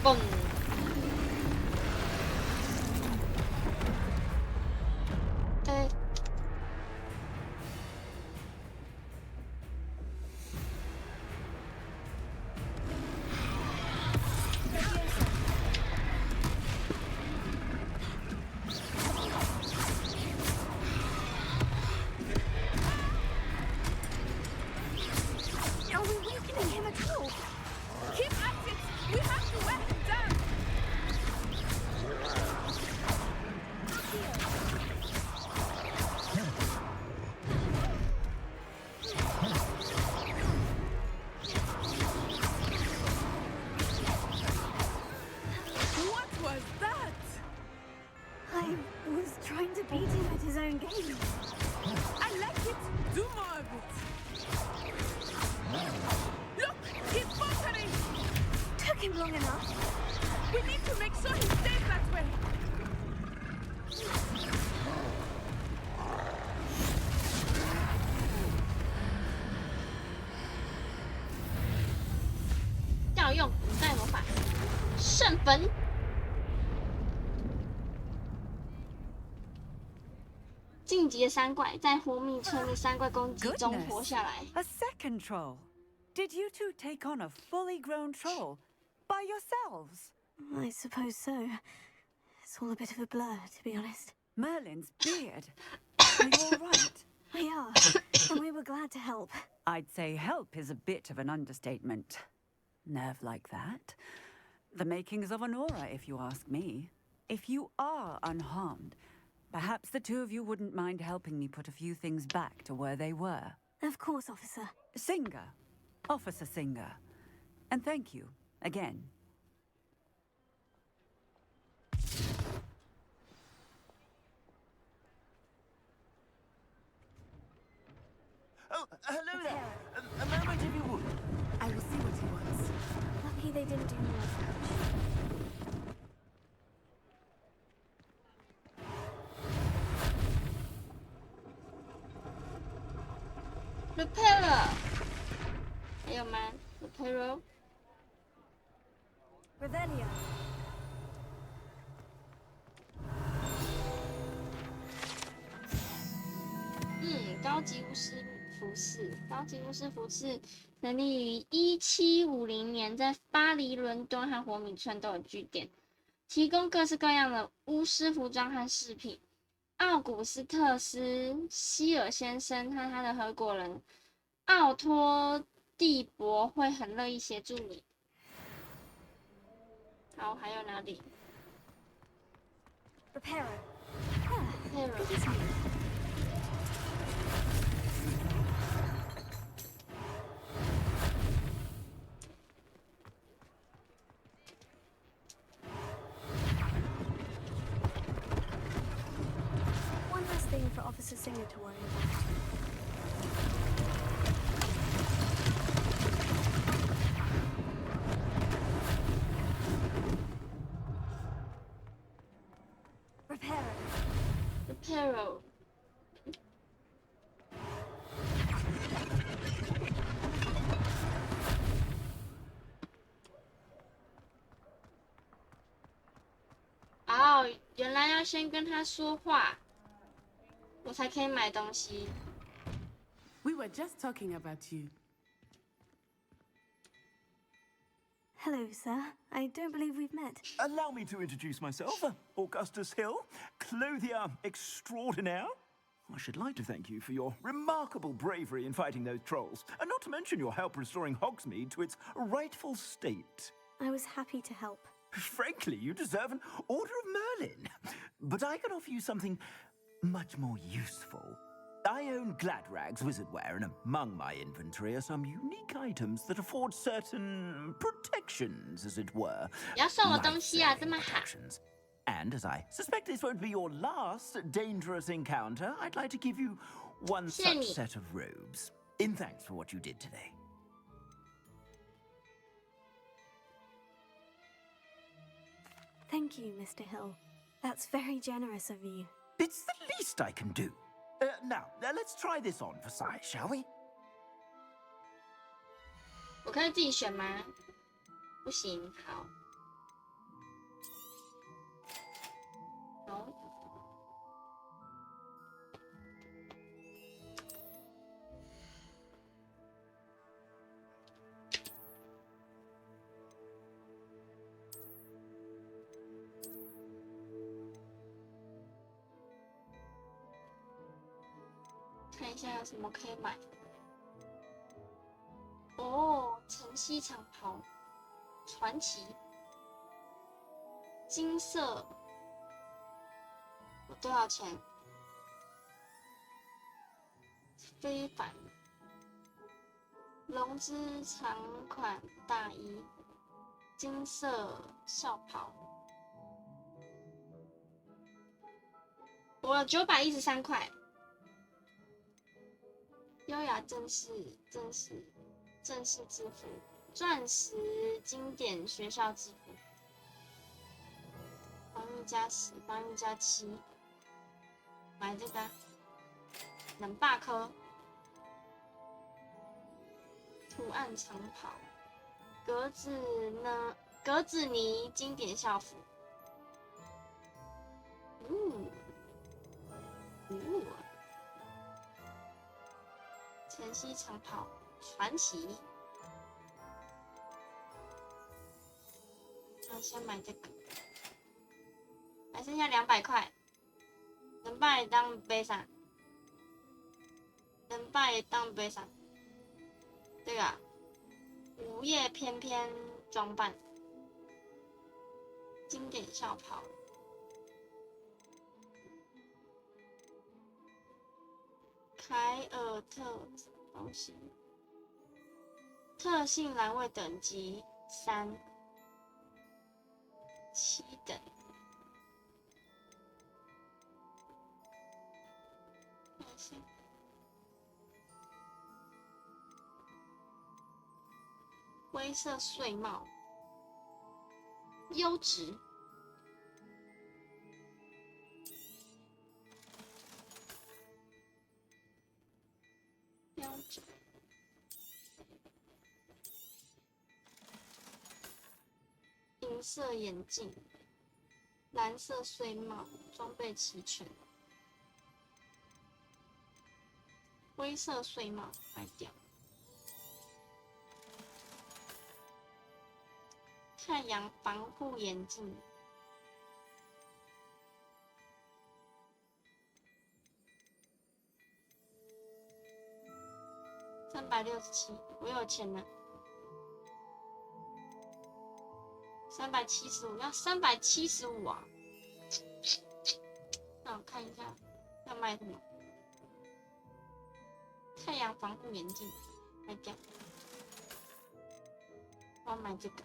嘣！哎，Are we weakening him at all? Keep at it! We have to wear him down! What was that? I was trying to beat him at his own game. I like it! Do more of it! Look! He's faltering! Took him long enough. We need to make sure he stays that way! 要用古代魔法圣粉。晋级的山怪在活命村的山怪攻击中活下来。 A second troll. Did you two take on a fully grown troll by yourselves? I suppose so. It's all a bit of a blur, to be honest. Merlin's beard. Are you all right? We are, and we were glad to help. I'd say help is a bit of an understatement. Nerve like that. The makings of an aura, if you ask me. If you are unharmed, perhaps the two of you wouldn't mind helping me put a few things back to where they were. Of course, officer. Singer. Officer Singer. And thank you, again. Oh, hello there. A moment, if you would. I will see what he wants. Lucky they didn't do more damage. Repair， 还有吗 ？Repair。 Revelio. 高级巫师服饰，高级巫师服饰成立于1750年，在巴黎、伦敦和活米村都有据点，提供各式各样的巫师服装和饰品。奥古斯特斯·希尔先生和他的合伙人奥托·蒂博会很乐意协助你。好，还有哪里 Reparo. ？Reparo。 One less thing for Officer Singer to worry about. Reparo。 哦，原来要先跟他说话，我才可以买东西。 We were just talking about you. Hello, sir. I don't believe we've met. Allow me to introduce myself. Augustus Hill, clothier extraordinaire. I should like to thank you for your remarkable bravery in fighting those trolls, and not to mention your help restoring Hogsmeade to its rightful state. I was happy to help. Frankly, you deserve an Order of Merlin. But I can offer you something much more useful. I own Gladrag's wizardware, and among my inventory are some unique items that afford certain protections, as it were. 要送我东西啊，这么好。 Protections. And as I suspect this won't be your last dangerous encounter, I'd like to give you one such set of robes, in thanks for what you did today. Thank you, Mr. Hill. That's very generous of you. It's the least I can do. Now, let's try this on for size, shall we? 我可以自己选吗？不行，好。好。看一下有什么可以买。哦，晨曦长袍，传奇，金色，多少钱？非凡，龙之长款大衣，金色校袍，我913块。优雅正式制服，钻石经典学校制服，防御加10，防御加7，买这个，冷霸科，图案长袍，格子呢经典校服，晨曦长袍，传奇。那先买这个，还剩下200块，能把也当背上，这个午夜翩翩装扮，经典校袍。凯尔特东西，特性栏位等级3，7等。灰色碎帽，优质。标准。银色眼镜，蓝色碎帽，装备齐全。灰色碎帽卖掉。太阳防护眼镜。367，我有钱了。375，要375啊！那我看一下要卖什么。太阳防护眼镜卖掉，我要买这个。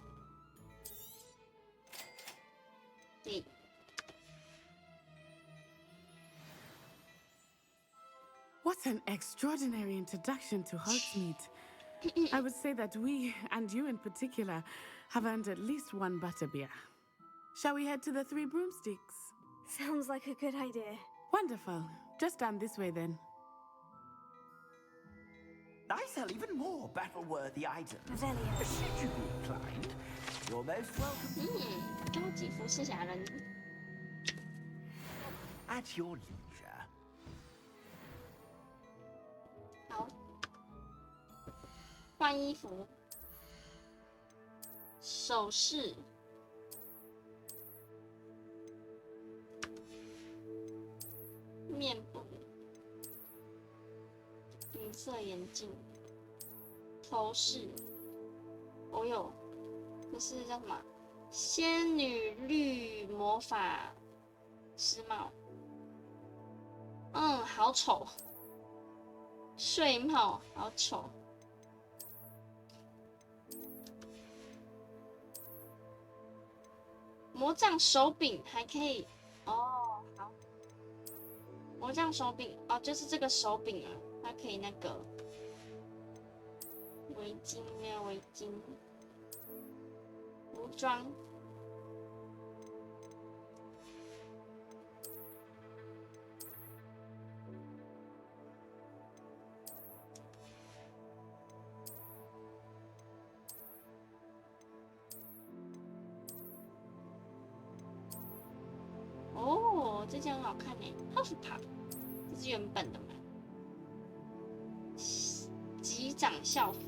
对。What an extraordinary introduction to Hogsmeade. I would say that we, and you in particular, have earned at least one butterbeer. Shall we head to the Three Broomsticks? Sounds like a good idea. Wonderful. Just down this way then. I sell even more battle-worthy items. Revelio. Should you be inclined, you're most welcome. 高级服饰侠人。At your leisure. 好，换衣服，首饰，面部，银色眼镜，头饰。哦哟，这是叫什么？仙女绿魔法师帽。好丑。睡帽好丑。魔杖手柄还可以哦，好。魔杖手柄哦，就是这个手柄啊，它可以那个围巾没有围巾，服装。哦，这件很好看呢，House Top，这是原本的嘛？级长校服，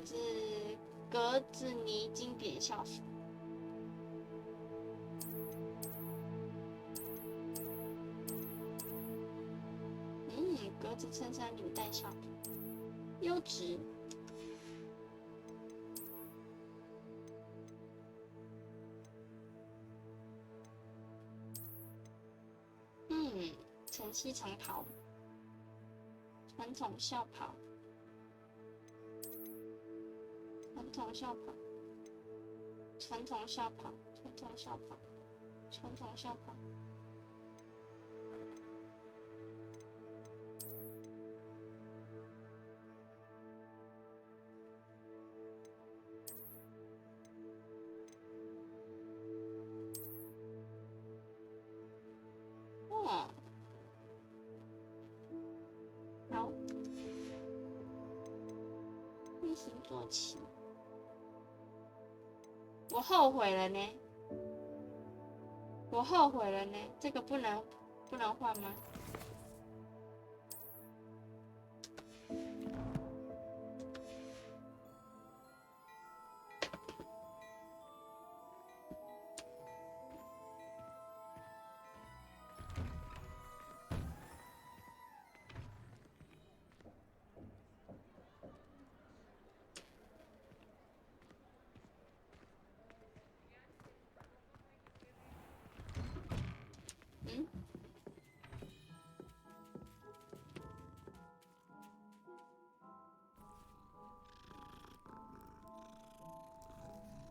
这是格子尼经典校服。格子衬衫领带校服，优质。晨曦长袍，传统校袍，传统校袍，传统校袍，传统校袍，传统校袍。好，一行坐骑，我后悔了呢，我后悔了呢，这个不能换吗？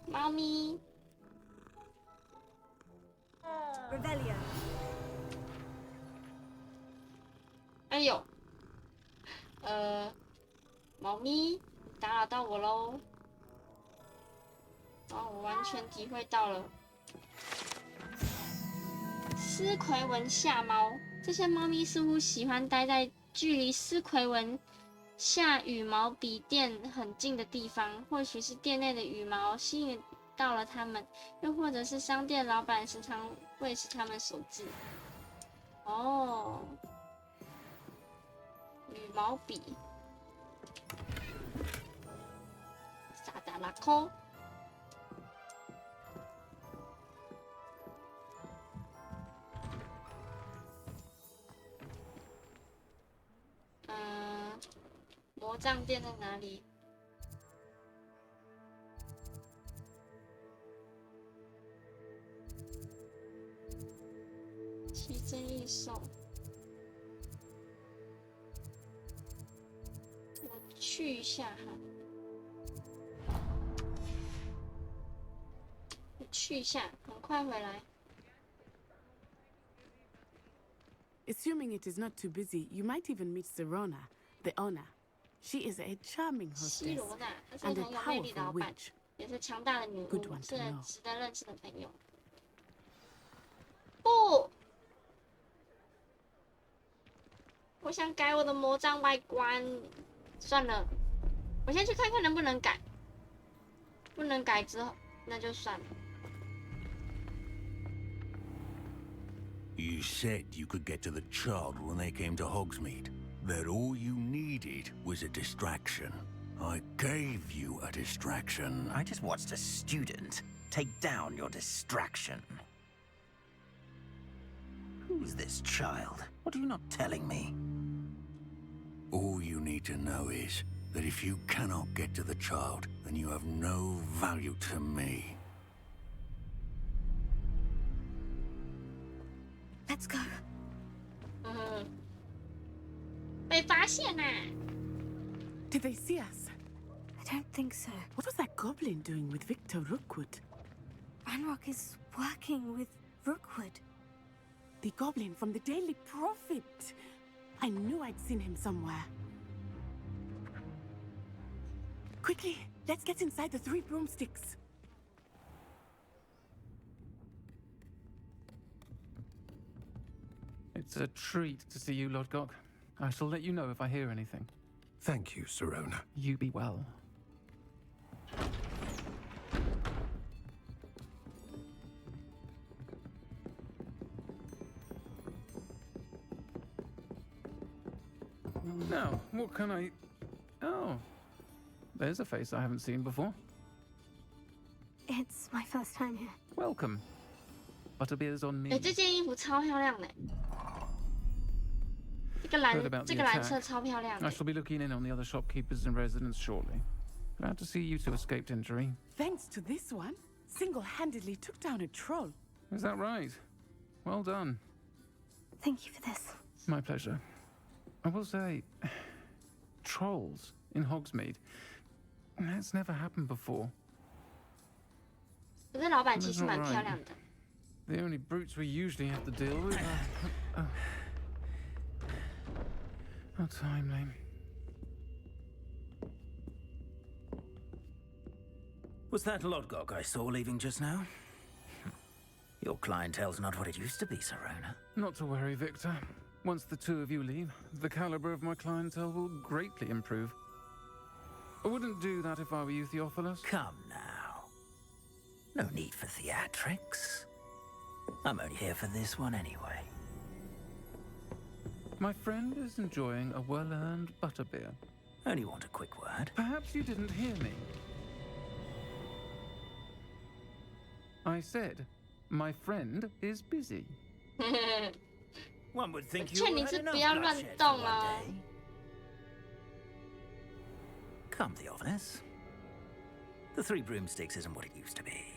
猫咪 Revelio。哎呦，猫咪打扰到我喽。哦，我完全体会到了。丝葵纹夏猫，这些猫咪似乎喜欢待在距离丝葵纹下羽毛笔店很近的地方，或许是店内的羽毛吸引到了它们，又或者是商店老板时常会使它们手制。哦，羽毛笔，萨达拉科。魔杖店在哪里？奇珍异兽，我去一下哈，我去一下，很快回来。Assuming it is not too busy, you might even meet Serona, the owner. She is a charming 西 hostess 罗娜，她是 and 很 a 有魅力的 powerful 老板， witch. 也是强大的女巫， Good one 是 to 很 know. 值得认识的朋友。不，我想改我的魔杖外观。算了，我先去看看能不能改。不能改之后，那就算了。 You said you could get to the child when they came to Hogsmeade. That all you needed was a distraction. I gave you a distraction. I just watched a student take down your distraction. Who's this child? What are you not telling me? All you need to know is that if you cannot get to the child, then you have no value to me. Let's go. 被发现啦！ Did they see us? I don't think so. What was that goblin doing with Victor Rookwood? Ranrock is working with Rookwood. The goblin from the Daily Prophet. I knew I'd seen him somewhere. Quickly, let's get inside the 3 broomsticks. It's a treat to see you, Lodgok. I shall let you know if I hear anything. Thank you, Serona. You be well. What can I... Oh, there's a face I haven't seen before. It's my first time here. Welcome. Butterbeer's on me. 哎，这件衣服超漂亮的，Heard about 这 the 个蓝色 attack. 超漂亮 I 的。 shall be looking in on the other shopkeepers and residents shortly. Glad to see you two escaped injury. Thanks to this one, single-handedly took down a troll. Is that right? Well done. Thank you for this. My pleasure. I will say, trolls in Hogsmeade. That's never happened before. 可是老板 That's 其实 not 蛮漂 right. 亮的。 The only brutes we usually have to deal with are... How timely. Was that Lodgok I saw leaving just now? Your clientele's not what it used to be, Serona. Not to worry, Victor. Once the two of you leave, the caliber of my clientele will greatly improve. I wouldn't do that if I were you, Theophilus. Come now. No need for theatrics. I'm only here for this one anyway. My friend is enjoying a well-earned butterbeer. Only want a quick word. Perhaps you didn't hear me. I said, my friend is busy. One would think you 劝你 had 是 enough 不要乱 bloodshed 动 for 哦 one。day. Come, Theophilus. The Three Broomsticks isn't what it used to be.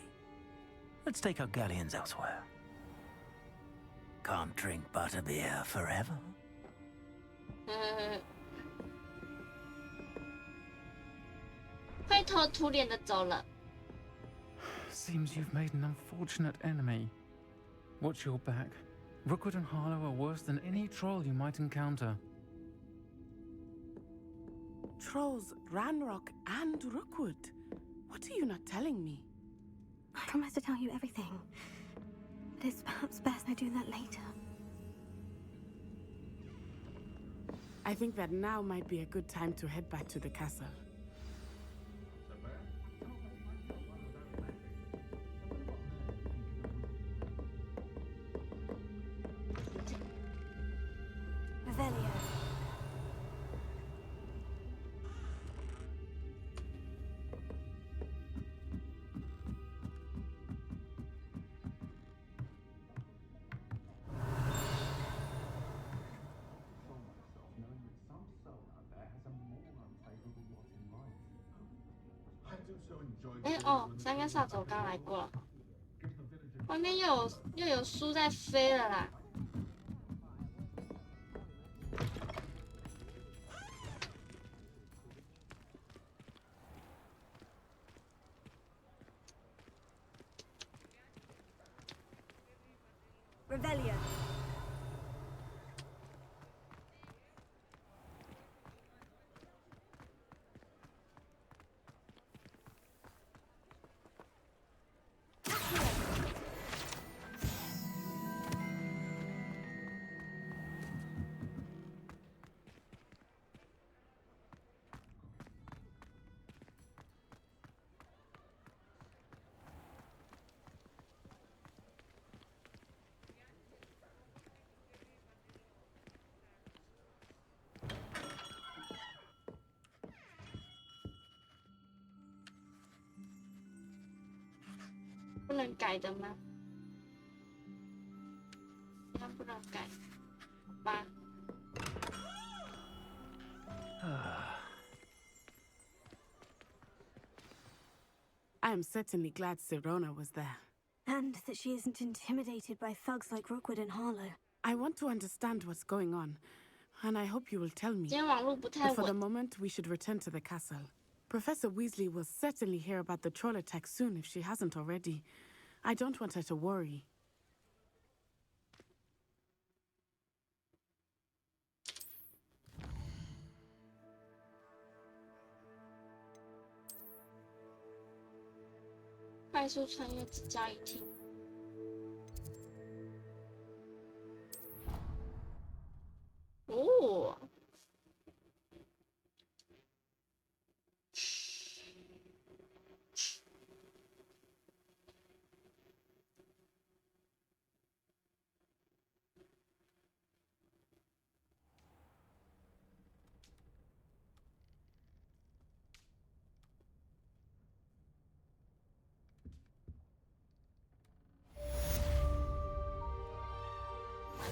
Let's take our galleons elsewhere. Can't drink butterbeer forever. 灰头土脸的走了。 Seems you've made an unfortunate enemy. Watch your back. Rookwood and Harlow are worse than any troll you might encounter. Trolls, Ranrock, and Rookwood. What are you not telling me? I promised to tell you everything. But it's perhaps best I do that later. I think that now might be a good time to head back to the castle. Revelio. I do so enjoy 哎哦，三根扫帚刚来过了，外面又有书在飞了啦。 Revelio.不能改的吗？那不能改，好吧。 I am certainly glad Serona was there. And that she isn't intimidated by thugs like Rookwood and Harlow. I want to understand what's going on, and I hope you will tell me. 今天网络不太 But for the 稳。 moment, we should return to the castle. Professor Weasley will certainly hear about the troll attack soon if she hasn't already. I don't want her to worry. 快速穿越至交易厅。哦，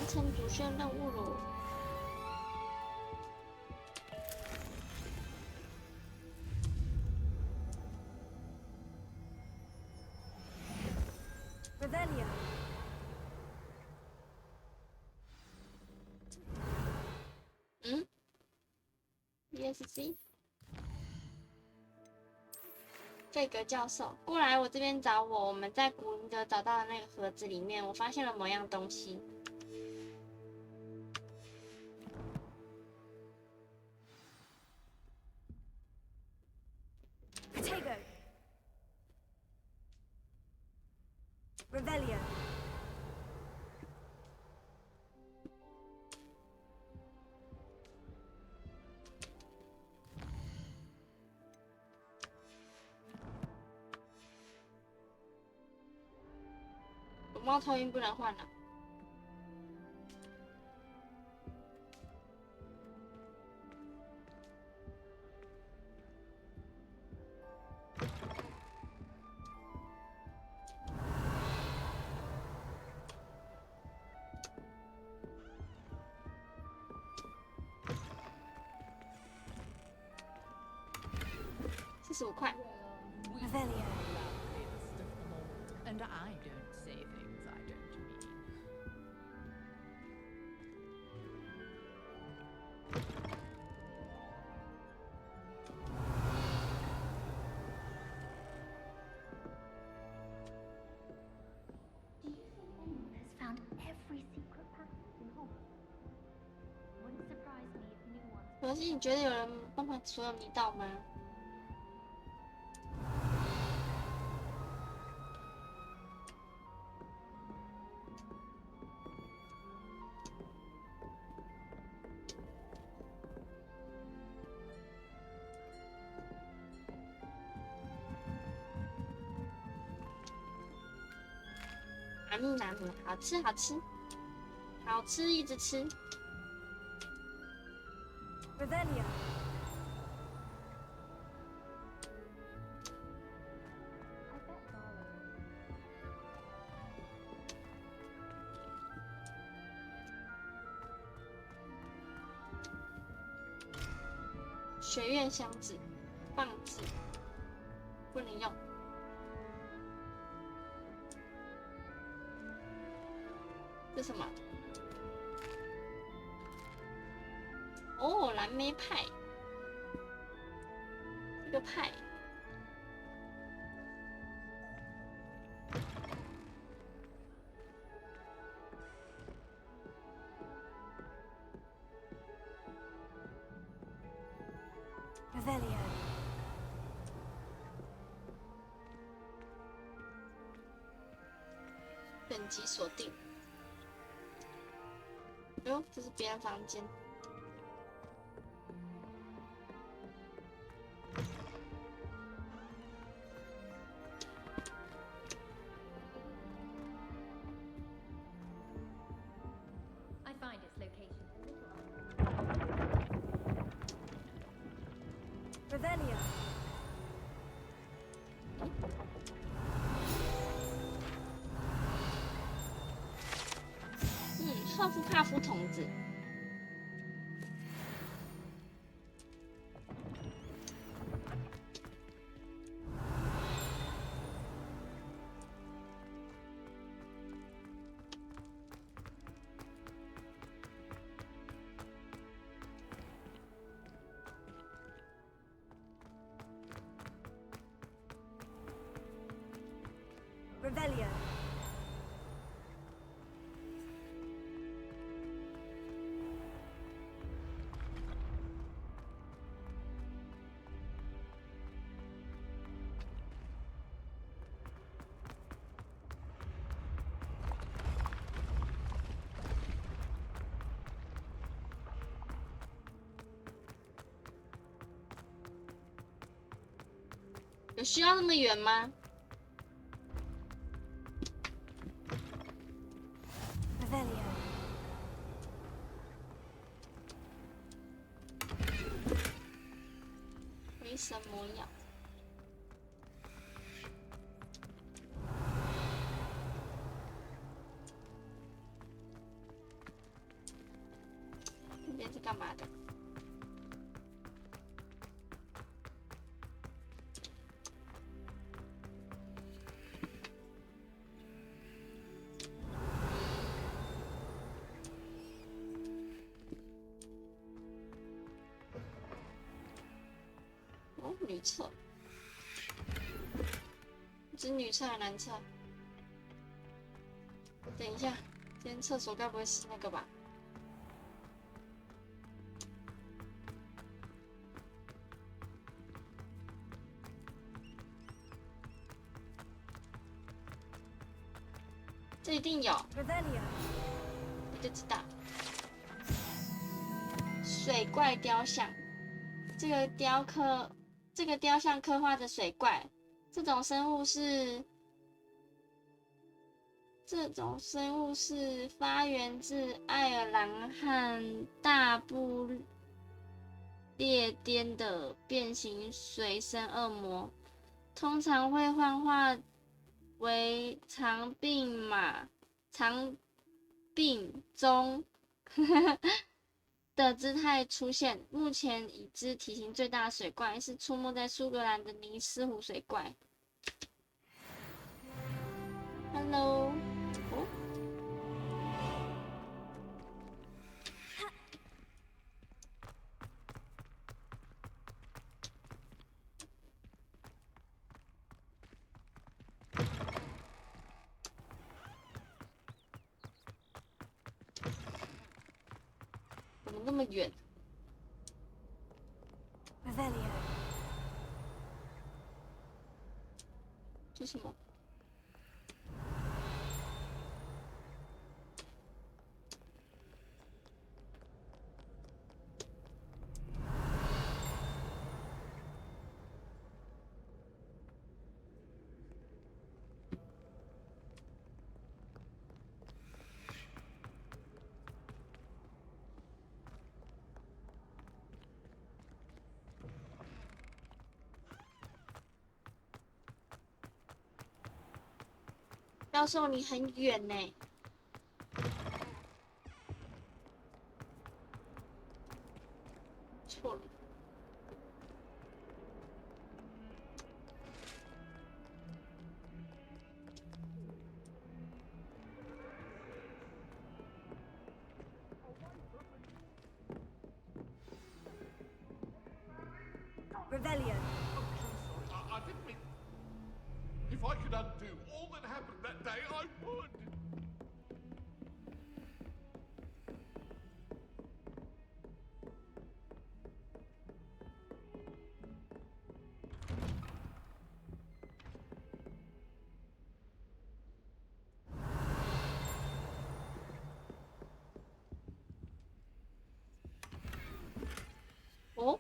成主线任务了。Revelio. ESC。费格教授，过来我这边找我。我们在古林德找到的那个盒子里面，我发现了某样东西。Potato. Revelio. 猫头鹰不能换了。45块。Revelio. And I don't say things I don't mean. Do you think anyone has found every secret passage in Hogwarts? Wouldn't surprise me if new ones. 可是你觉得有人帮忙所有迷道吗？拿姆，好吃好吃，好吃，一直吃。Revelio. 学院箱子，棒子，不能用。这什么？哦，蓝莓派，这个派。Revelio. 等级锁定。哎呦，这是别人房间。I find its location Revelio. 赫夫帕夫童子。Revelio. Revelio. 有需要那么远吗？ Revelio. 为什么要？女厕，是女厕还是男厕？等一下，今天厕所该不会是那个吧？这一定有，我就知道。水怪雕像，这个雕像刻画的水怪，这种生物是发源自爱尔兰和大不列颠的变形水生恶魔，通常会幻化为长病中的姿态出现。目前已知体型最大的水怪是出没在苏格兰的尼斯湖水怪。Hello， 哦，怎么那么远？这是什么？教授，你很远呢。错了。Revelio. I didn't mean. If I could undo all that happened that day, I would. Oh.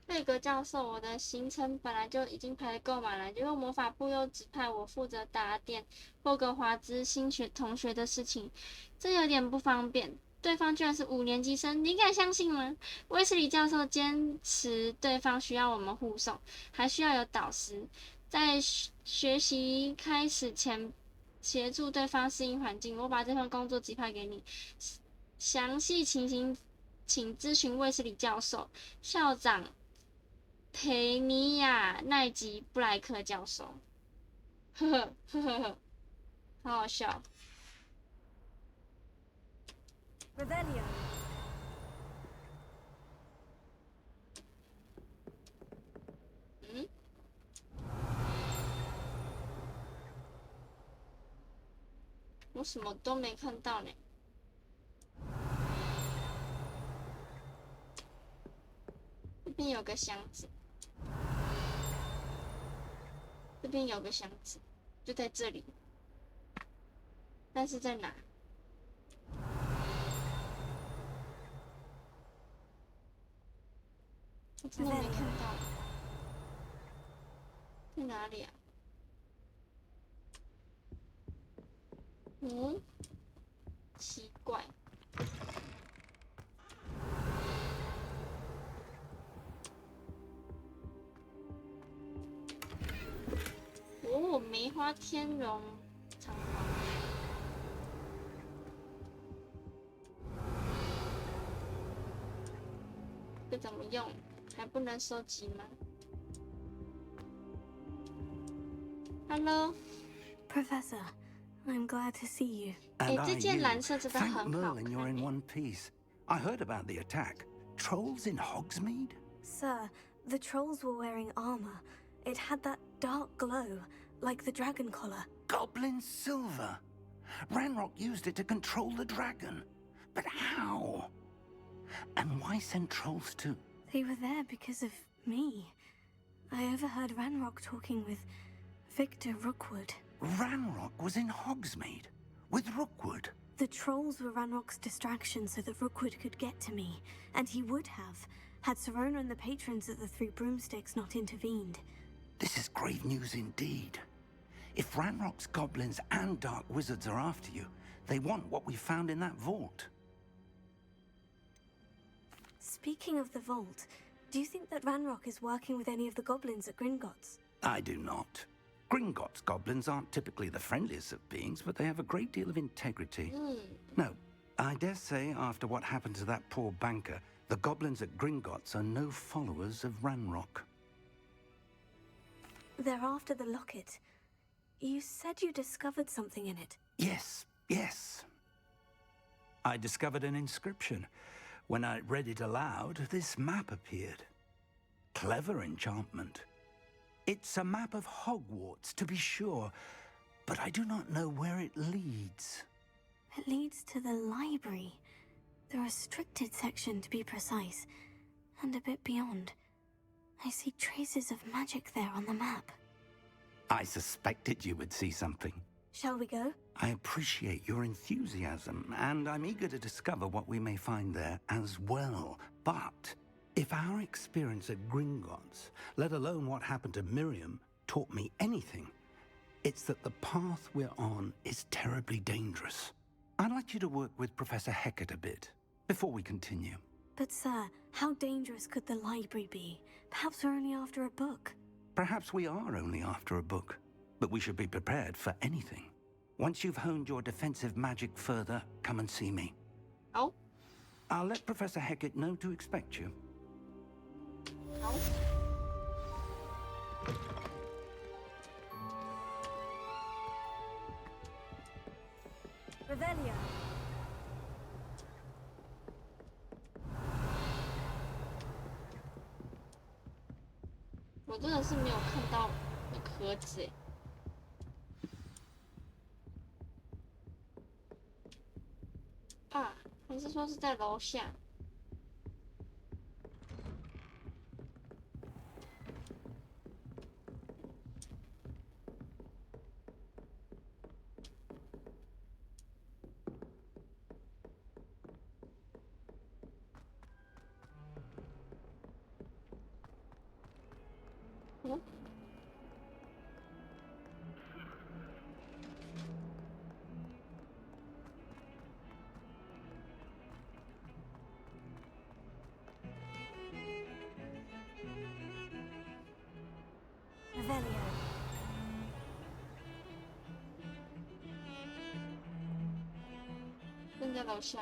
贝格教授，我的行程本来就已经排得够满了，结果魔法部又指派我负责打点霍格华兹新同学的事情，这有点不方便。对方居然是5年级生，你敢相信吗？威斯理教授坚持对方需要我们护送，还需要有导师，在学习开始前协助对方适应环境。我把这份工作指派给你，详细情形请咨询威斯理教授、校长培尼亚奈吉布莱克教授。呵呵呵呵呵，好好笑。Revelio. 嗯？我什么都没看到呢。这边有个箱子，这边有个箱子，就在这里，但是在哪？我真的没看到，在哪里啊？嗯，奇怪。哦，梅花天龙长矛，这怎么用？还不能收集吗 Professor, I'm glad to see you. And are 这件 you? 蓝色真的 Thank 很好 Merlin you're in one piece. I heard about the attack. Trolls in Hogsmeade? Sir, the trolls were wearing armor. It had that dark glow, like the dragon collar. Goblin silver. Ranrock used it to control the dragon. But how? And why send trolls to... They were there because of me. I overheard Ranrock talking with Victor Rookwood. Ranrock was in Hogsmeade with Rookwood. The trolls were Ranrock's distraction so that Rookwood could get to me, and he would have, had Serona and the patrons at the Three Broomsticks not intervened. This is grave news indeed. If Ranrock's goblins and dark wizards are after you, they want what we found in that vault. Speaking of the vault, do you think that Ranrock is working with any of the goblins at Gringotts? I do not. Gringotts goblins aren't typically the friendliest of beings, but they have a great deal of integrity. No, I dare say after what happened to that poor banker, the goblins at Gringotts are no followers of Ranrock. They're after the locket. You said you discovered something in it. Yes, yes. I discovered an inscription. When I read it aloud, this map appeared. Clever enchantment. It's a map of Hogwarts, to be sure, but I do not know where it leads. It leads to the library. The restricted section, to be precise, and a bit beyond. I see traces of magic there on the map. I suspected you would see something. Shall we go? I appreciate your enthusiasm, and I'm eager to discover what we may find there as well. But if our experience at Gringotts, let alone what happened to Miriam, taught me anything, it's that the path we're on is terribly dangerous. I'd like you to work with Professor Hecat a bit before we continue. But sir, how dangerous could the library be? Perhaps we're only after a book. Perhaps we are only after a book, but we should be prepared for anything. Once you've honed your defensive magic further, come and see me. Oh? I'll let Professor Hecat know to expect you. Oh? Revelio. 我真的是没有看到那个盒子诶。啊，还是说是在楼下？嗯？ Revelio. 正在楼下。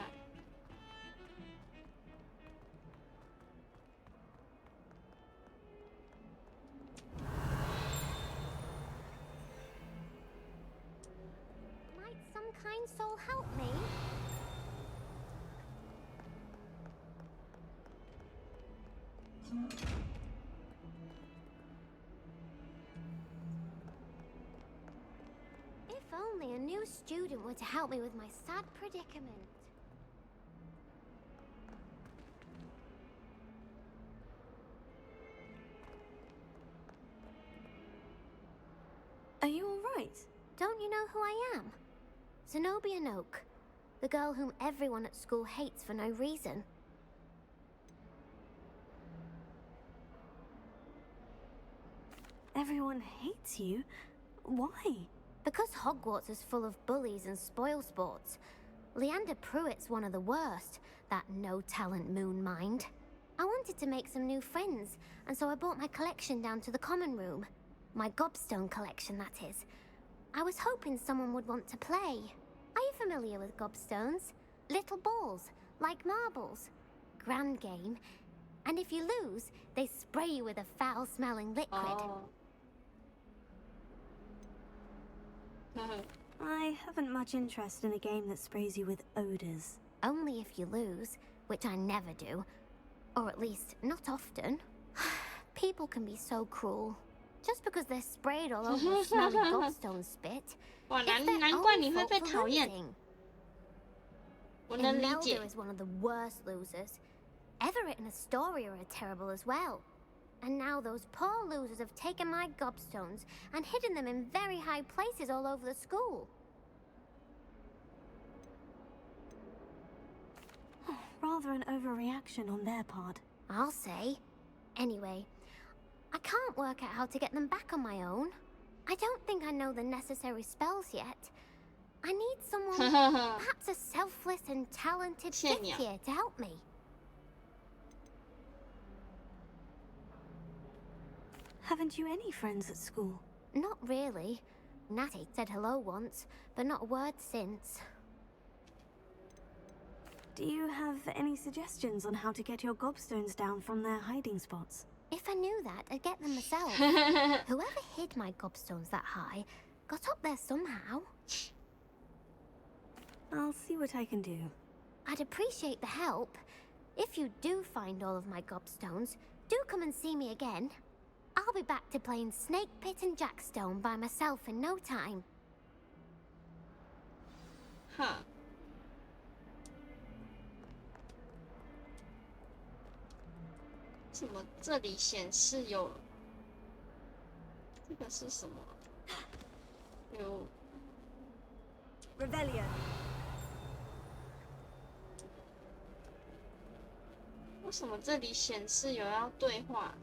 Might some kind soul help me? If only a new student were to help me with my sad predicament. Are you all right? Don't you know who I am? Zenobia Noak, the girl whom everyone at school hates for no reason. Everyone hates you? Why? Because Hogwarts is full of bullies and spoilsports. Leander Pruitt's one of the worst, that no-talent moon mind. I wanted to make some new friends, and so I brought my collection down to the common room. My gobstone collection, that is. I was hoping someone would want to play. Are you familiar with gobstones? Little balls, like marbles. Grand game. And if you lose, they spray you with a foul-smelling liquid. Oh. I haven't much interest in a game that sprays you with odors. Only if you lose, which I never do. Or at least, not often. People can be so cruel. Just because they're sprayed all over a smelly gobstone spit. 哇， It's their 难怪 own 你会 fault 被 for 讨厌。 losing. 我能理 Imelda 解。 is one of the worst losers. Everett and Astoria are terrible as well. And now those poor losers have taken my gobstones and hidden them in very high places all over the school. Rather an overreaction on their part. I'll say. Anyway, I can't work out how to get them back on my own. I don't think I know the necessary spells yet. I need someone, perhaps a selfless and talented fifth year to help me. Haven't you any friends at school? Not really. Natty said hello once, but not a word since. Do you have any suggestions on how to get your gobstones down from their hiding spots? If I knew that, I'd get them myself. Whoever hid my gobstones that high got up there somehow. I'll see what I can do. I'd appreciate the help. If you do find all of my gobstones, do come and see me again. I'll be back to playing Snake Pit and Jackstone by myself in no time. Huh. 怎么这里显示有？这个是什么？有 Revelio. 为什么这里显示有要对话？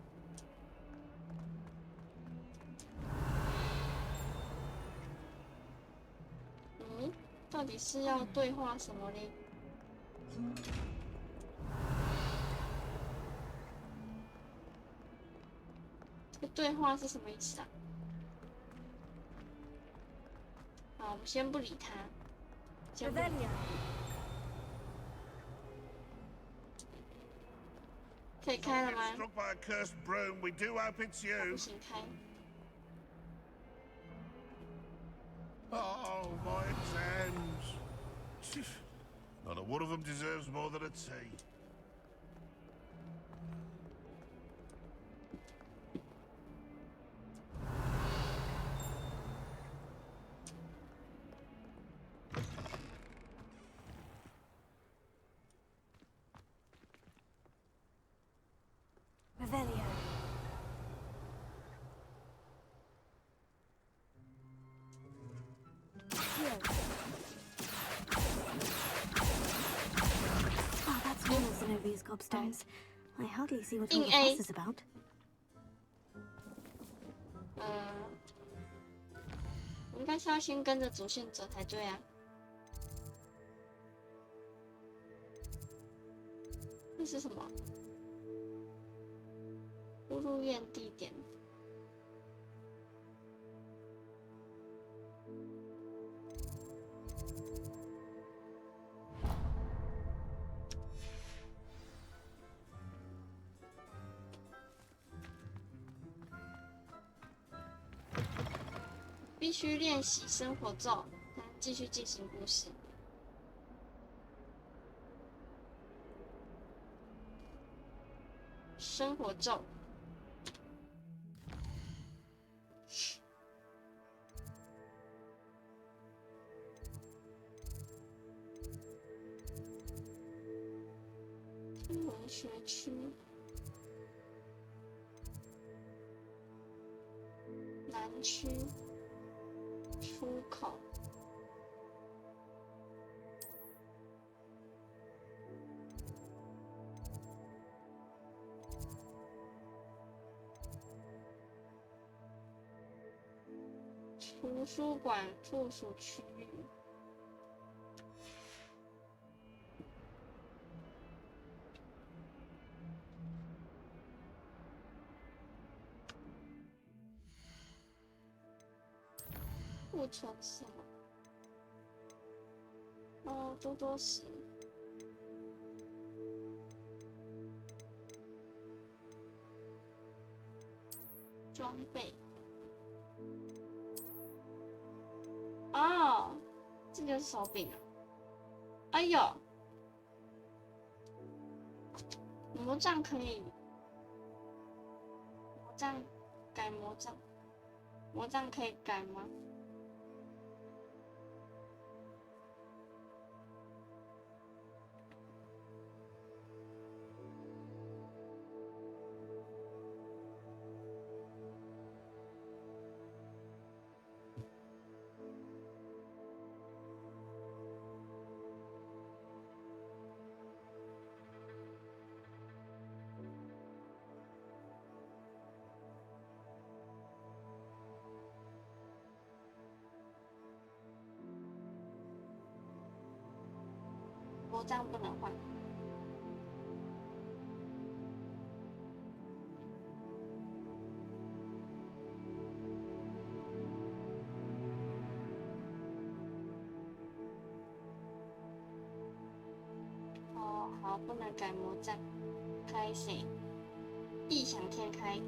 嗯，到底是要对话什么嘞？这个对话是什么意思啊？好，我们先不理他。先不理他。可以开了吗？ Struck by a cursed broom, we do hope it's you. 不行开。 Oh, my exams. Not a one of them deserves more than a tea. Revelio. Oh, that's one of Zenobia's gobstones. I hardly see what all the fuss is about. 应该是要先跟着主线走才对啊。这是什么？输入院地点。必须练习生活咒，才能继续进行故事。生活咒。文学区。南区。 出口。图书馆附属区域。库存什么？哦，多多石。装备。哦。这就是手柄啊！哎呦，魔杖可以，魔杖改魔杖，魔杖可以改吗？魔杖不能换。哦，好，不能改魔杖。开谁？异想天开。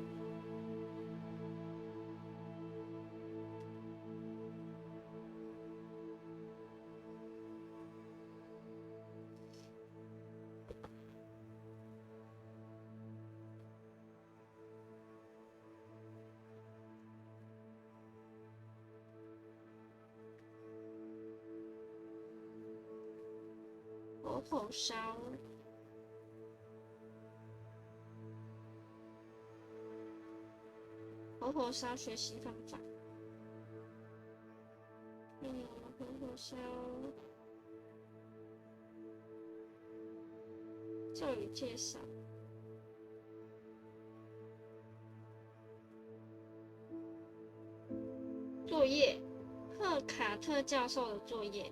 火头烧，火头烧学习方法。火头烧，咒语介绍。作业，赫卡特教授的作业。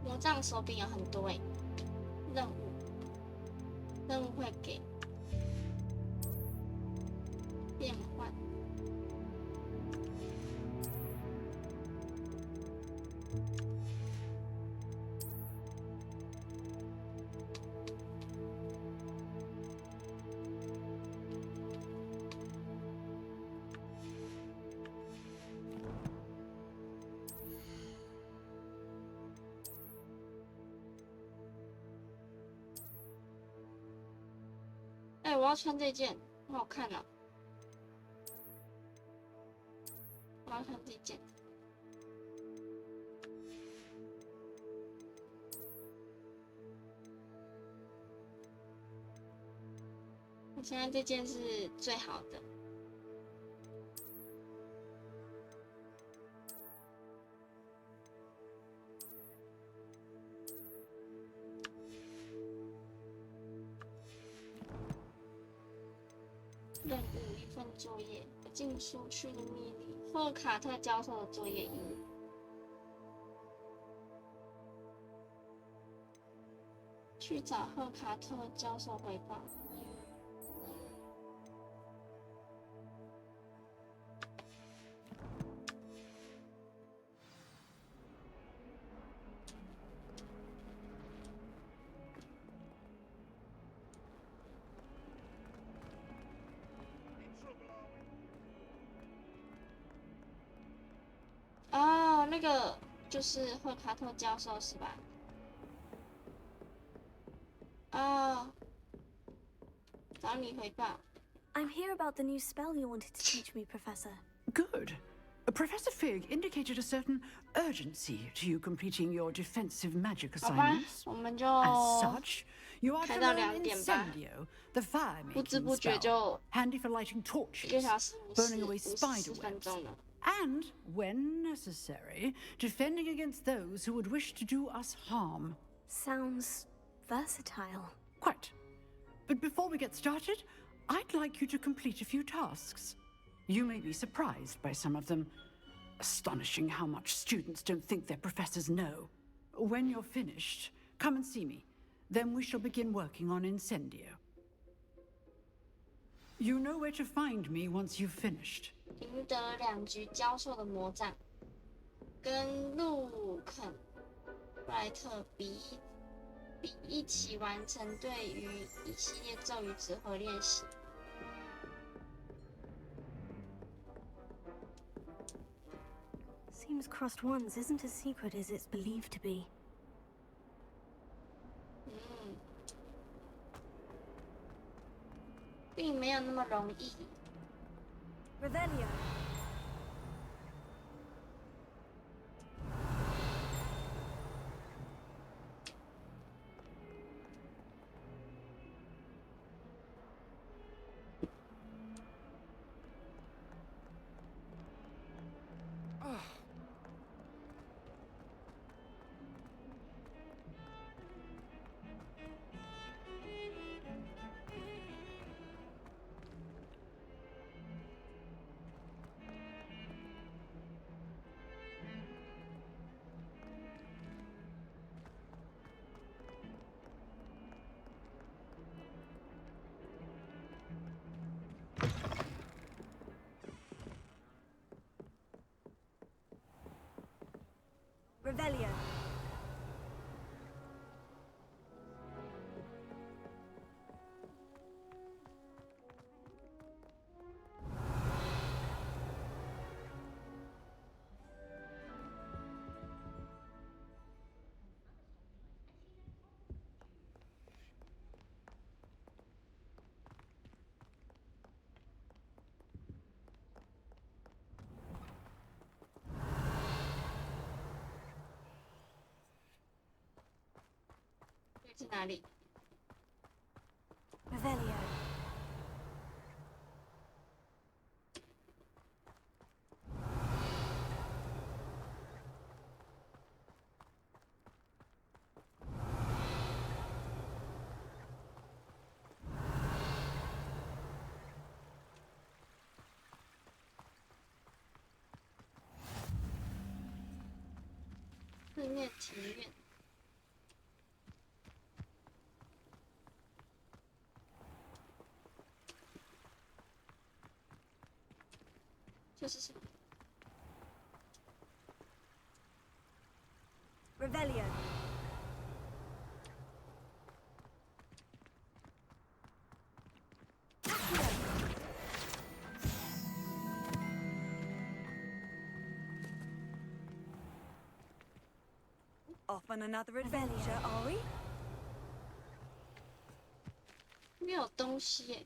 魔杖手柄有很多欸，任务会给变换。我要穿这件，很好看哦。我要穿这件。我现在这件是最好的。任务一份作业，进书区的秘密，霍卡特教授的作业一。去找赫卡特教授汇报。哦，那个就是霍卡特教授是吧？哦，找你汇报。I'm here about the new spell you wanted to teach me, Professor. Good. Professor Fig indicated a certain urgency to you completing your defensive magic assignments. 好吧，我们就 As such, you are to 开到 learn 2点吧。 Incendio, the 不 fire-making 知不觉 spell, 就 handy for lighting 1个 torches, 小时 burning away 50 spider 分 webs, 钟了。And, when necessary, defending against those who would wish to do us harm. Sounds versatile. Quite. But before we get started, I'd like you to complete a few tasks. You may be surprised by some of them. Astonishing how much students don't think their professors know. When you're finished, come and see me. Then we shall begin working on Incendio. You know where to find me once you've finished. 赢得2局教授的魔杖，跟路肯布莱特比一起完成对于一系列咒语纸盒练习。Seems Crossed Ones isn't as secret as it's believed to be. 并没有那么容易。Revelio. Revelio. Revelio. 是哪里 Revelio.四面庭院。这是什么 Revelio. Off on another adventure, are we? 没有东西耶。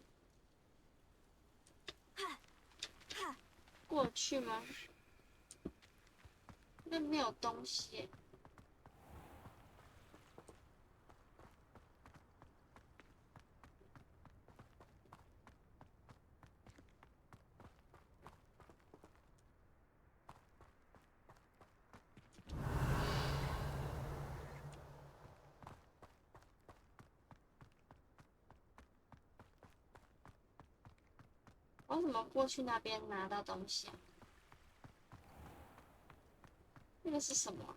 过去吗？那没有东西耶。我怎么过去那边拿到东西啊？那个是什么？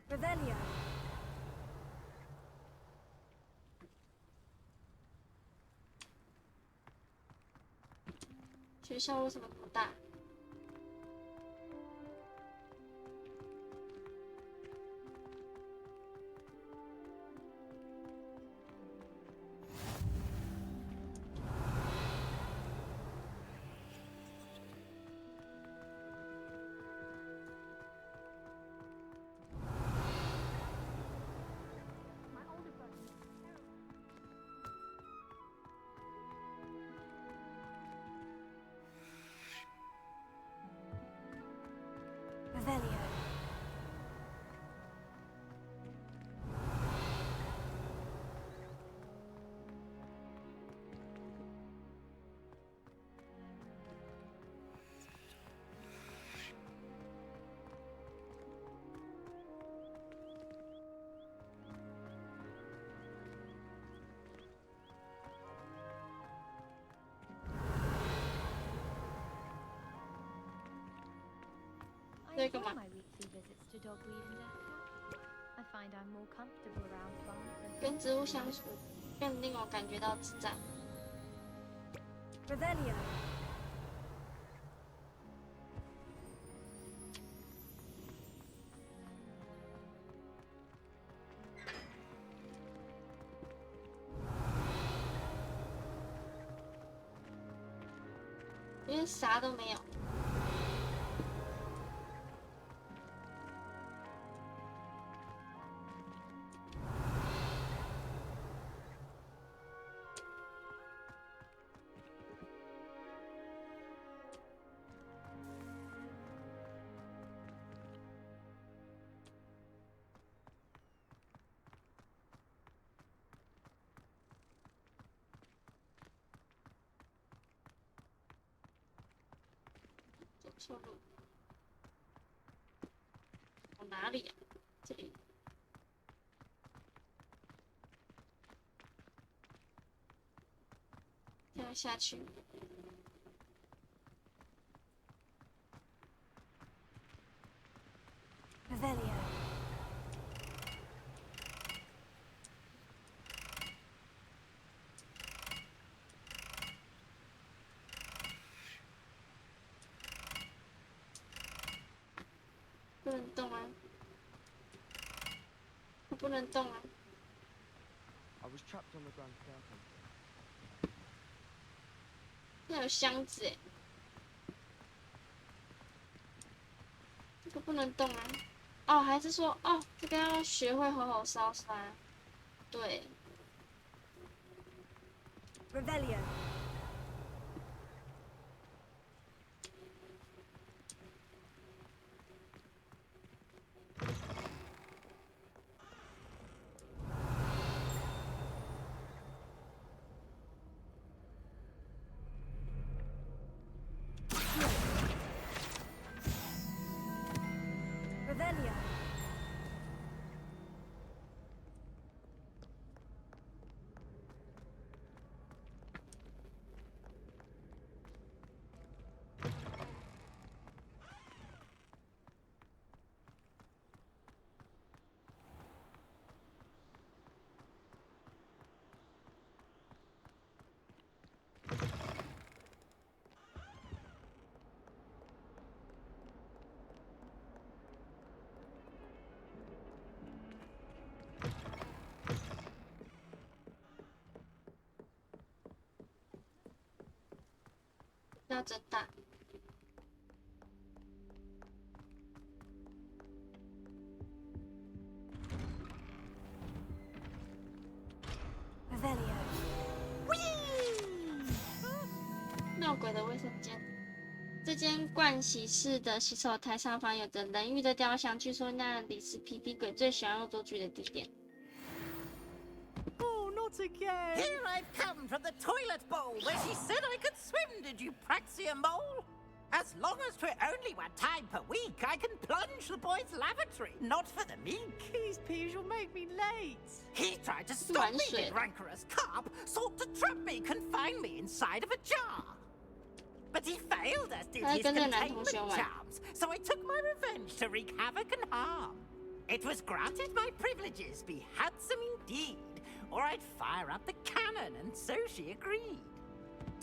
Revelio. 学校为什么不大？ Revelio. 这干嘛？ My weekly visits to Dogweed and Deathcap. I find I'm more comfortable around plants than 跟植物相处，更令我感觉到自在。 Revelio. 因为啥都没有。错路，往哪里呀？这里。跳下去。Revelio. 不能动啊！我不能动啊！ I was trapped on the ground staircase. 那有箱子哎，这个不能动啊！哦，还是说哦，这个要学会吼吼烧杀？对。Revelio. Revelio. Revelio. 要真大。闹鬼的卫生间。这间盥洗室的洗手台上方有着人鱼的雕像，据说那里是皮皮鬼最喜欢恶作剧的地点。 Oh, not again! Here I've come from the toilet bowl where she said I could swim, did you praxia mole? As long as 'twere only one time per week, I can plunge the boy's lavatory, not for the meek. These peas will make me late. He tried to stop me, the rancorous carp, sought to trap me, confine me inside of a jar. But he failed us, did his containment charms, so I took my revenge to wreak havoc and harm. It was granted my privileges be handsome indeed, or I'd fire up the cannon, and so she agreed.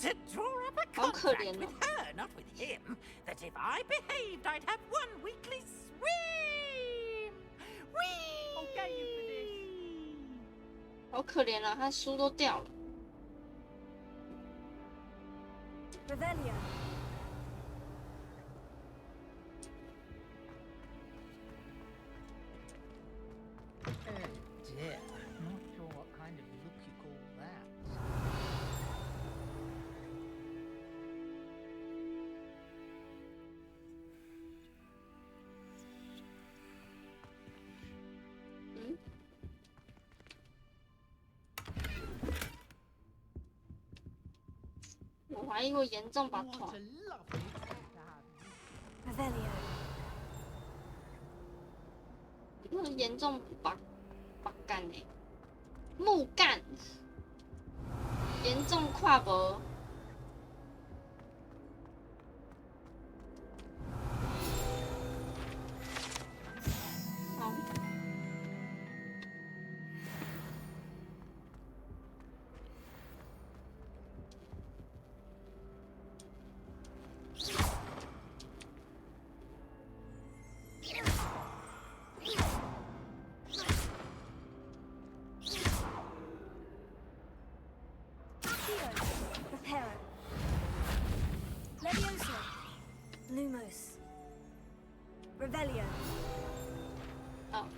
To draw up a contract with her, not with him, that if I behaved, I'd have one weekly swim! Whee! I'll get you for this. 好可怜啊，他书都掉了。 Revelio. Oh dear, not sure what kind of look you call that. 我怀疑我严重把痛。 Revelio. 我严重把干哎，木干，严重跨脖。Lumos. Revelio. 哦，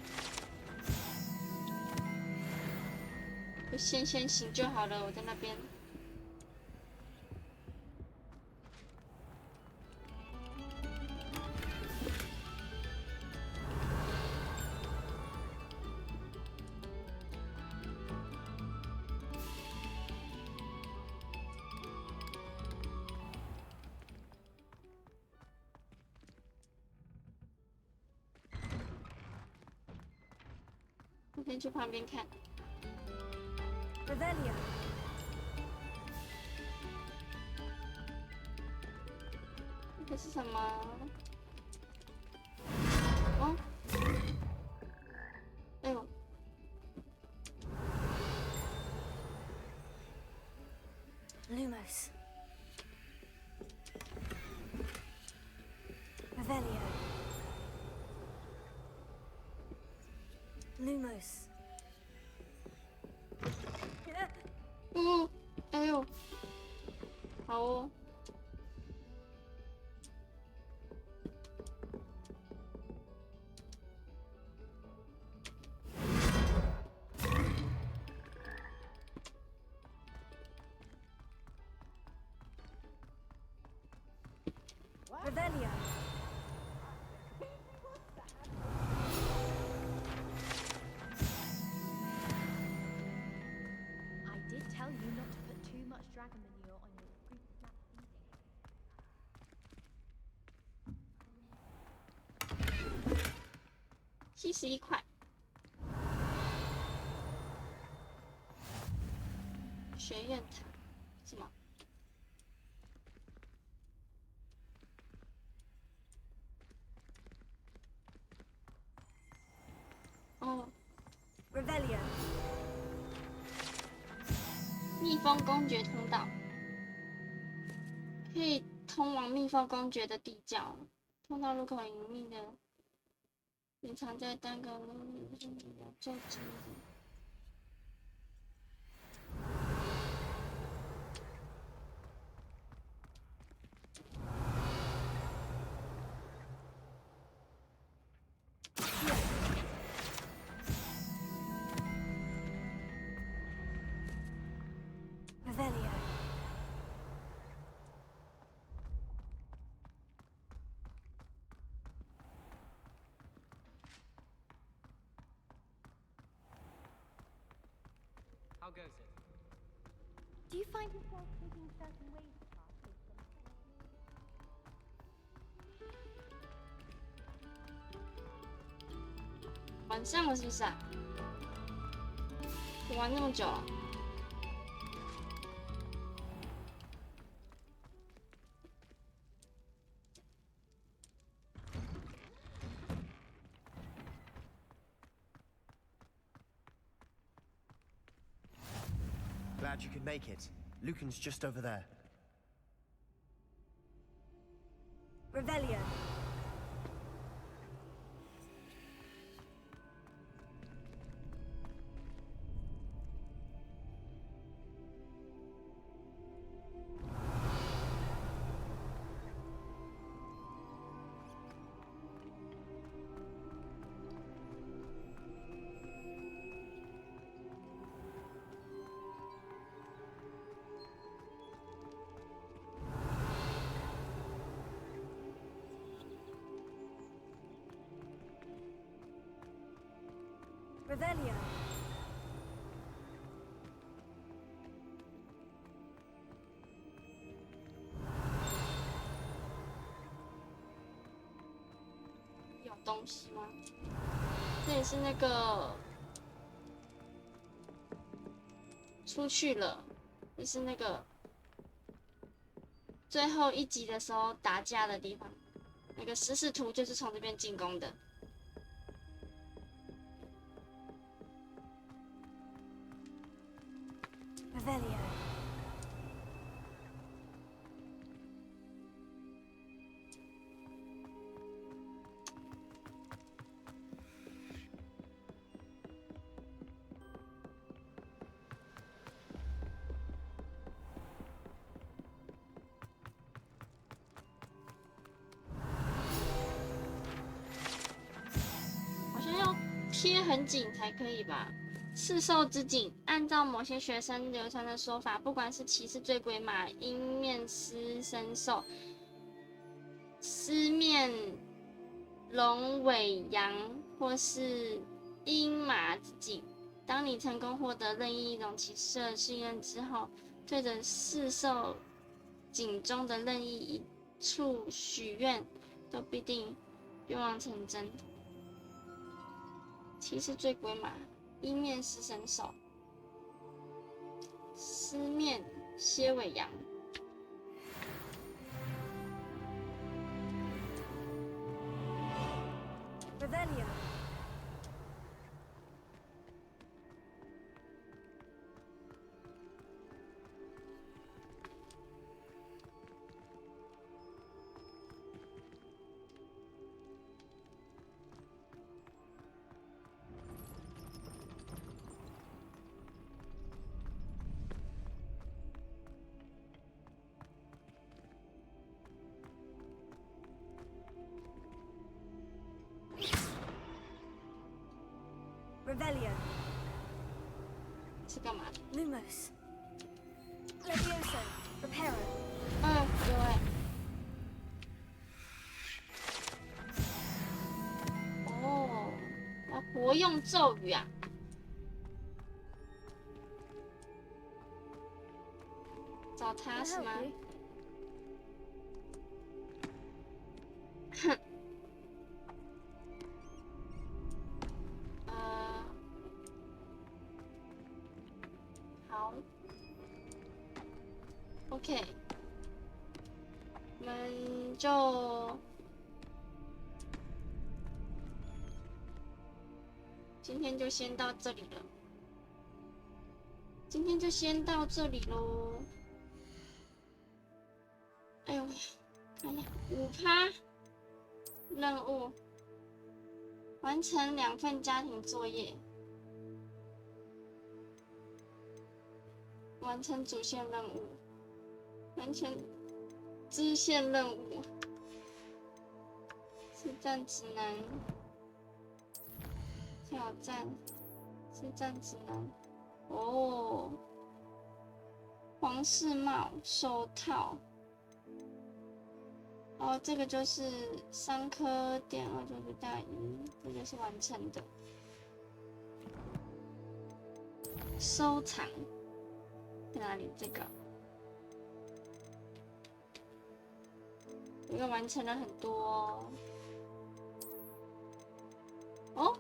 就先行就好了，我在那边。我先去旁边看。Revelio. 这是什么？哦，哎呦！ Lumos. Revelio. Lumos. 哎呦，好哦。Revelio. I did tell you not to put too much dragon manure on your fruit snap feeding. 71块。学院塔什么？哦。Revelio. 蜜蜂公爵通道，可以通往蜜蜂公爵的地窖。通道入口隐秘的，隐藏在单个咒之里。Revelio. How goes it? Do you find yourself thinking certain ways of past based on the 晚上了是不是啊？我玩那么久了。Glad you could make it. Lucan's just over there. Revelio. Revelio. 有东西吗？这也是那个出去了，也是那个最后一集的时候打架的地方。那个食使图就是从这边进攻的。Revelio. 贴很紧才可以吧？刺兽之颈，按照某些学生流传的说法，不管是骑士醉鬼马、鹰面狮身兽、狮面龙尾羊，或是鹰马之颈，当你成功获得任意一种骑士的信任之后，对着刺兽颈中的任意一处许愿，都必定愿望成真。骑士醉鬼马。鹰面狮身兽，狮面蝎尾羊。Revelio. Revelio. 是干嘛的 Lumos. Levioso. Reparo. 有哎。哦，要活用咒语啊。找他是吗？哼。好。OK， 我们就今天就先到这里了。今天就先到这里喽。哎呦，看一下5%任务，完成2份家庭作业，完成主线任务，完成支线任务，实战指南，挑战，实战指南。哦，皇室帽、手套。哦，这个就是3颗点299大1，这个是完成的。收藏在哪里？这个，这个完成了很多哦。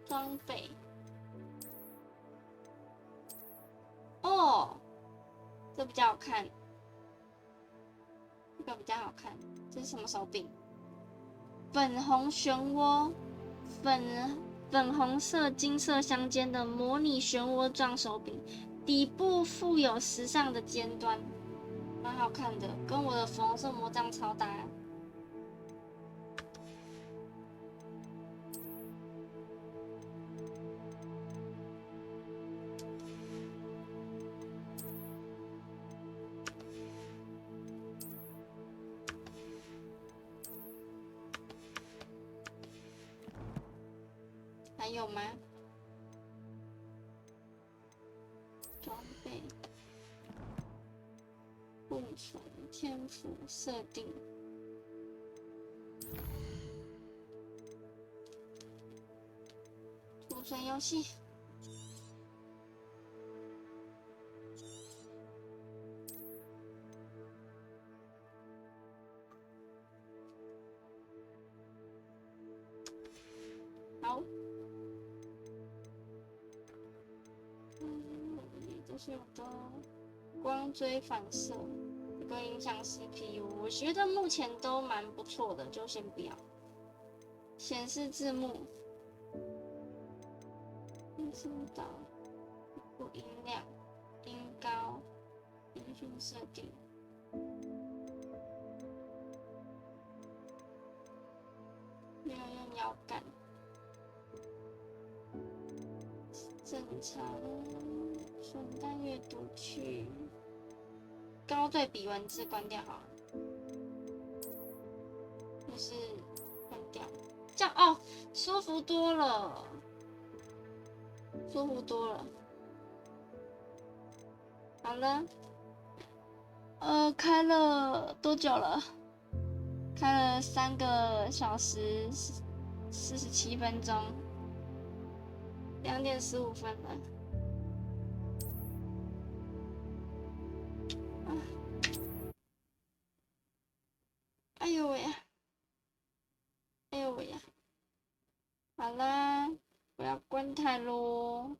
装备哦，这比较好看。这个比较好看，这是什么手柄？粉红漩涡，粉红色金色相间的模拟漩涡状手柄，底部附有时尚的尖端，蛮好看的，跟我的粉红色魔杖超搭。还有吗？装备、库存、天赋、设定、储存游戏。好。这是我的光追反射，这个影响 CPU， 我觉得目前都蛮不错的，就先不要。显示字幕，声导，不音量，音高，音讯设定。没有用摇杆，正常。纯单阅读器，高对比文字关掉好了，就是关掉。这样哦，舒服多了，舒服多了。好了，开了多久了？开了3个小时47分钟，2点15分了。哎呦喂呀！哎呦喂呀！好啦，我要关台喽。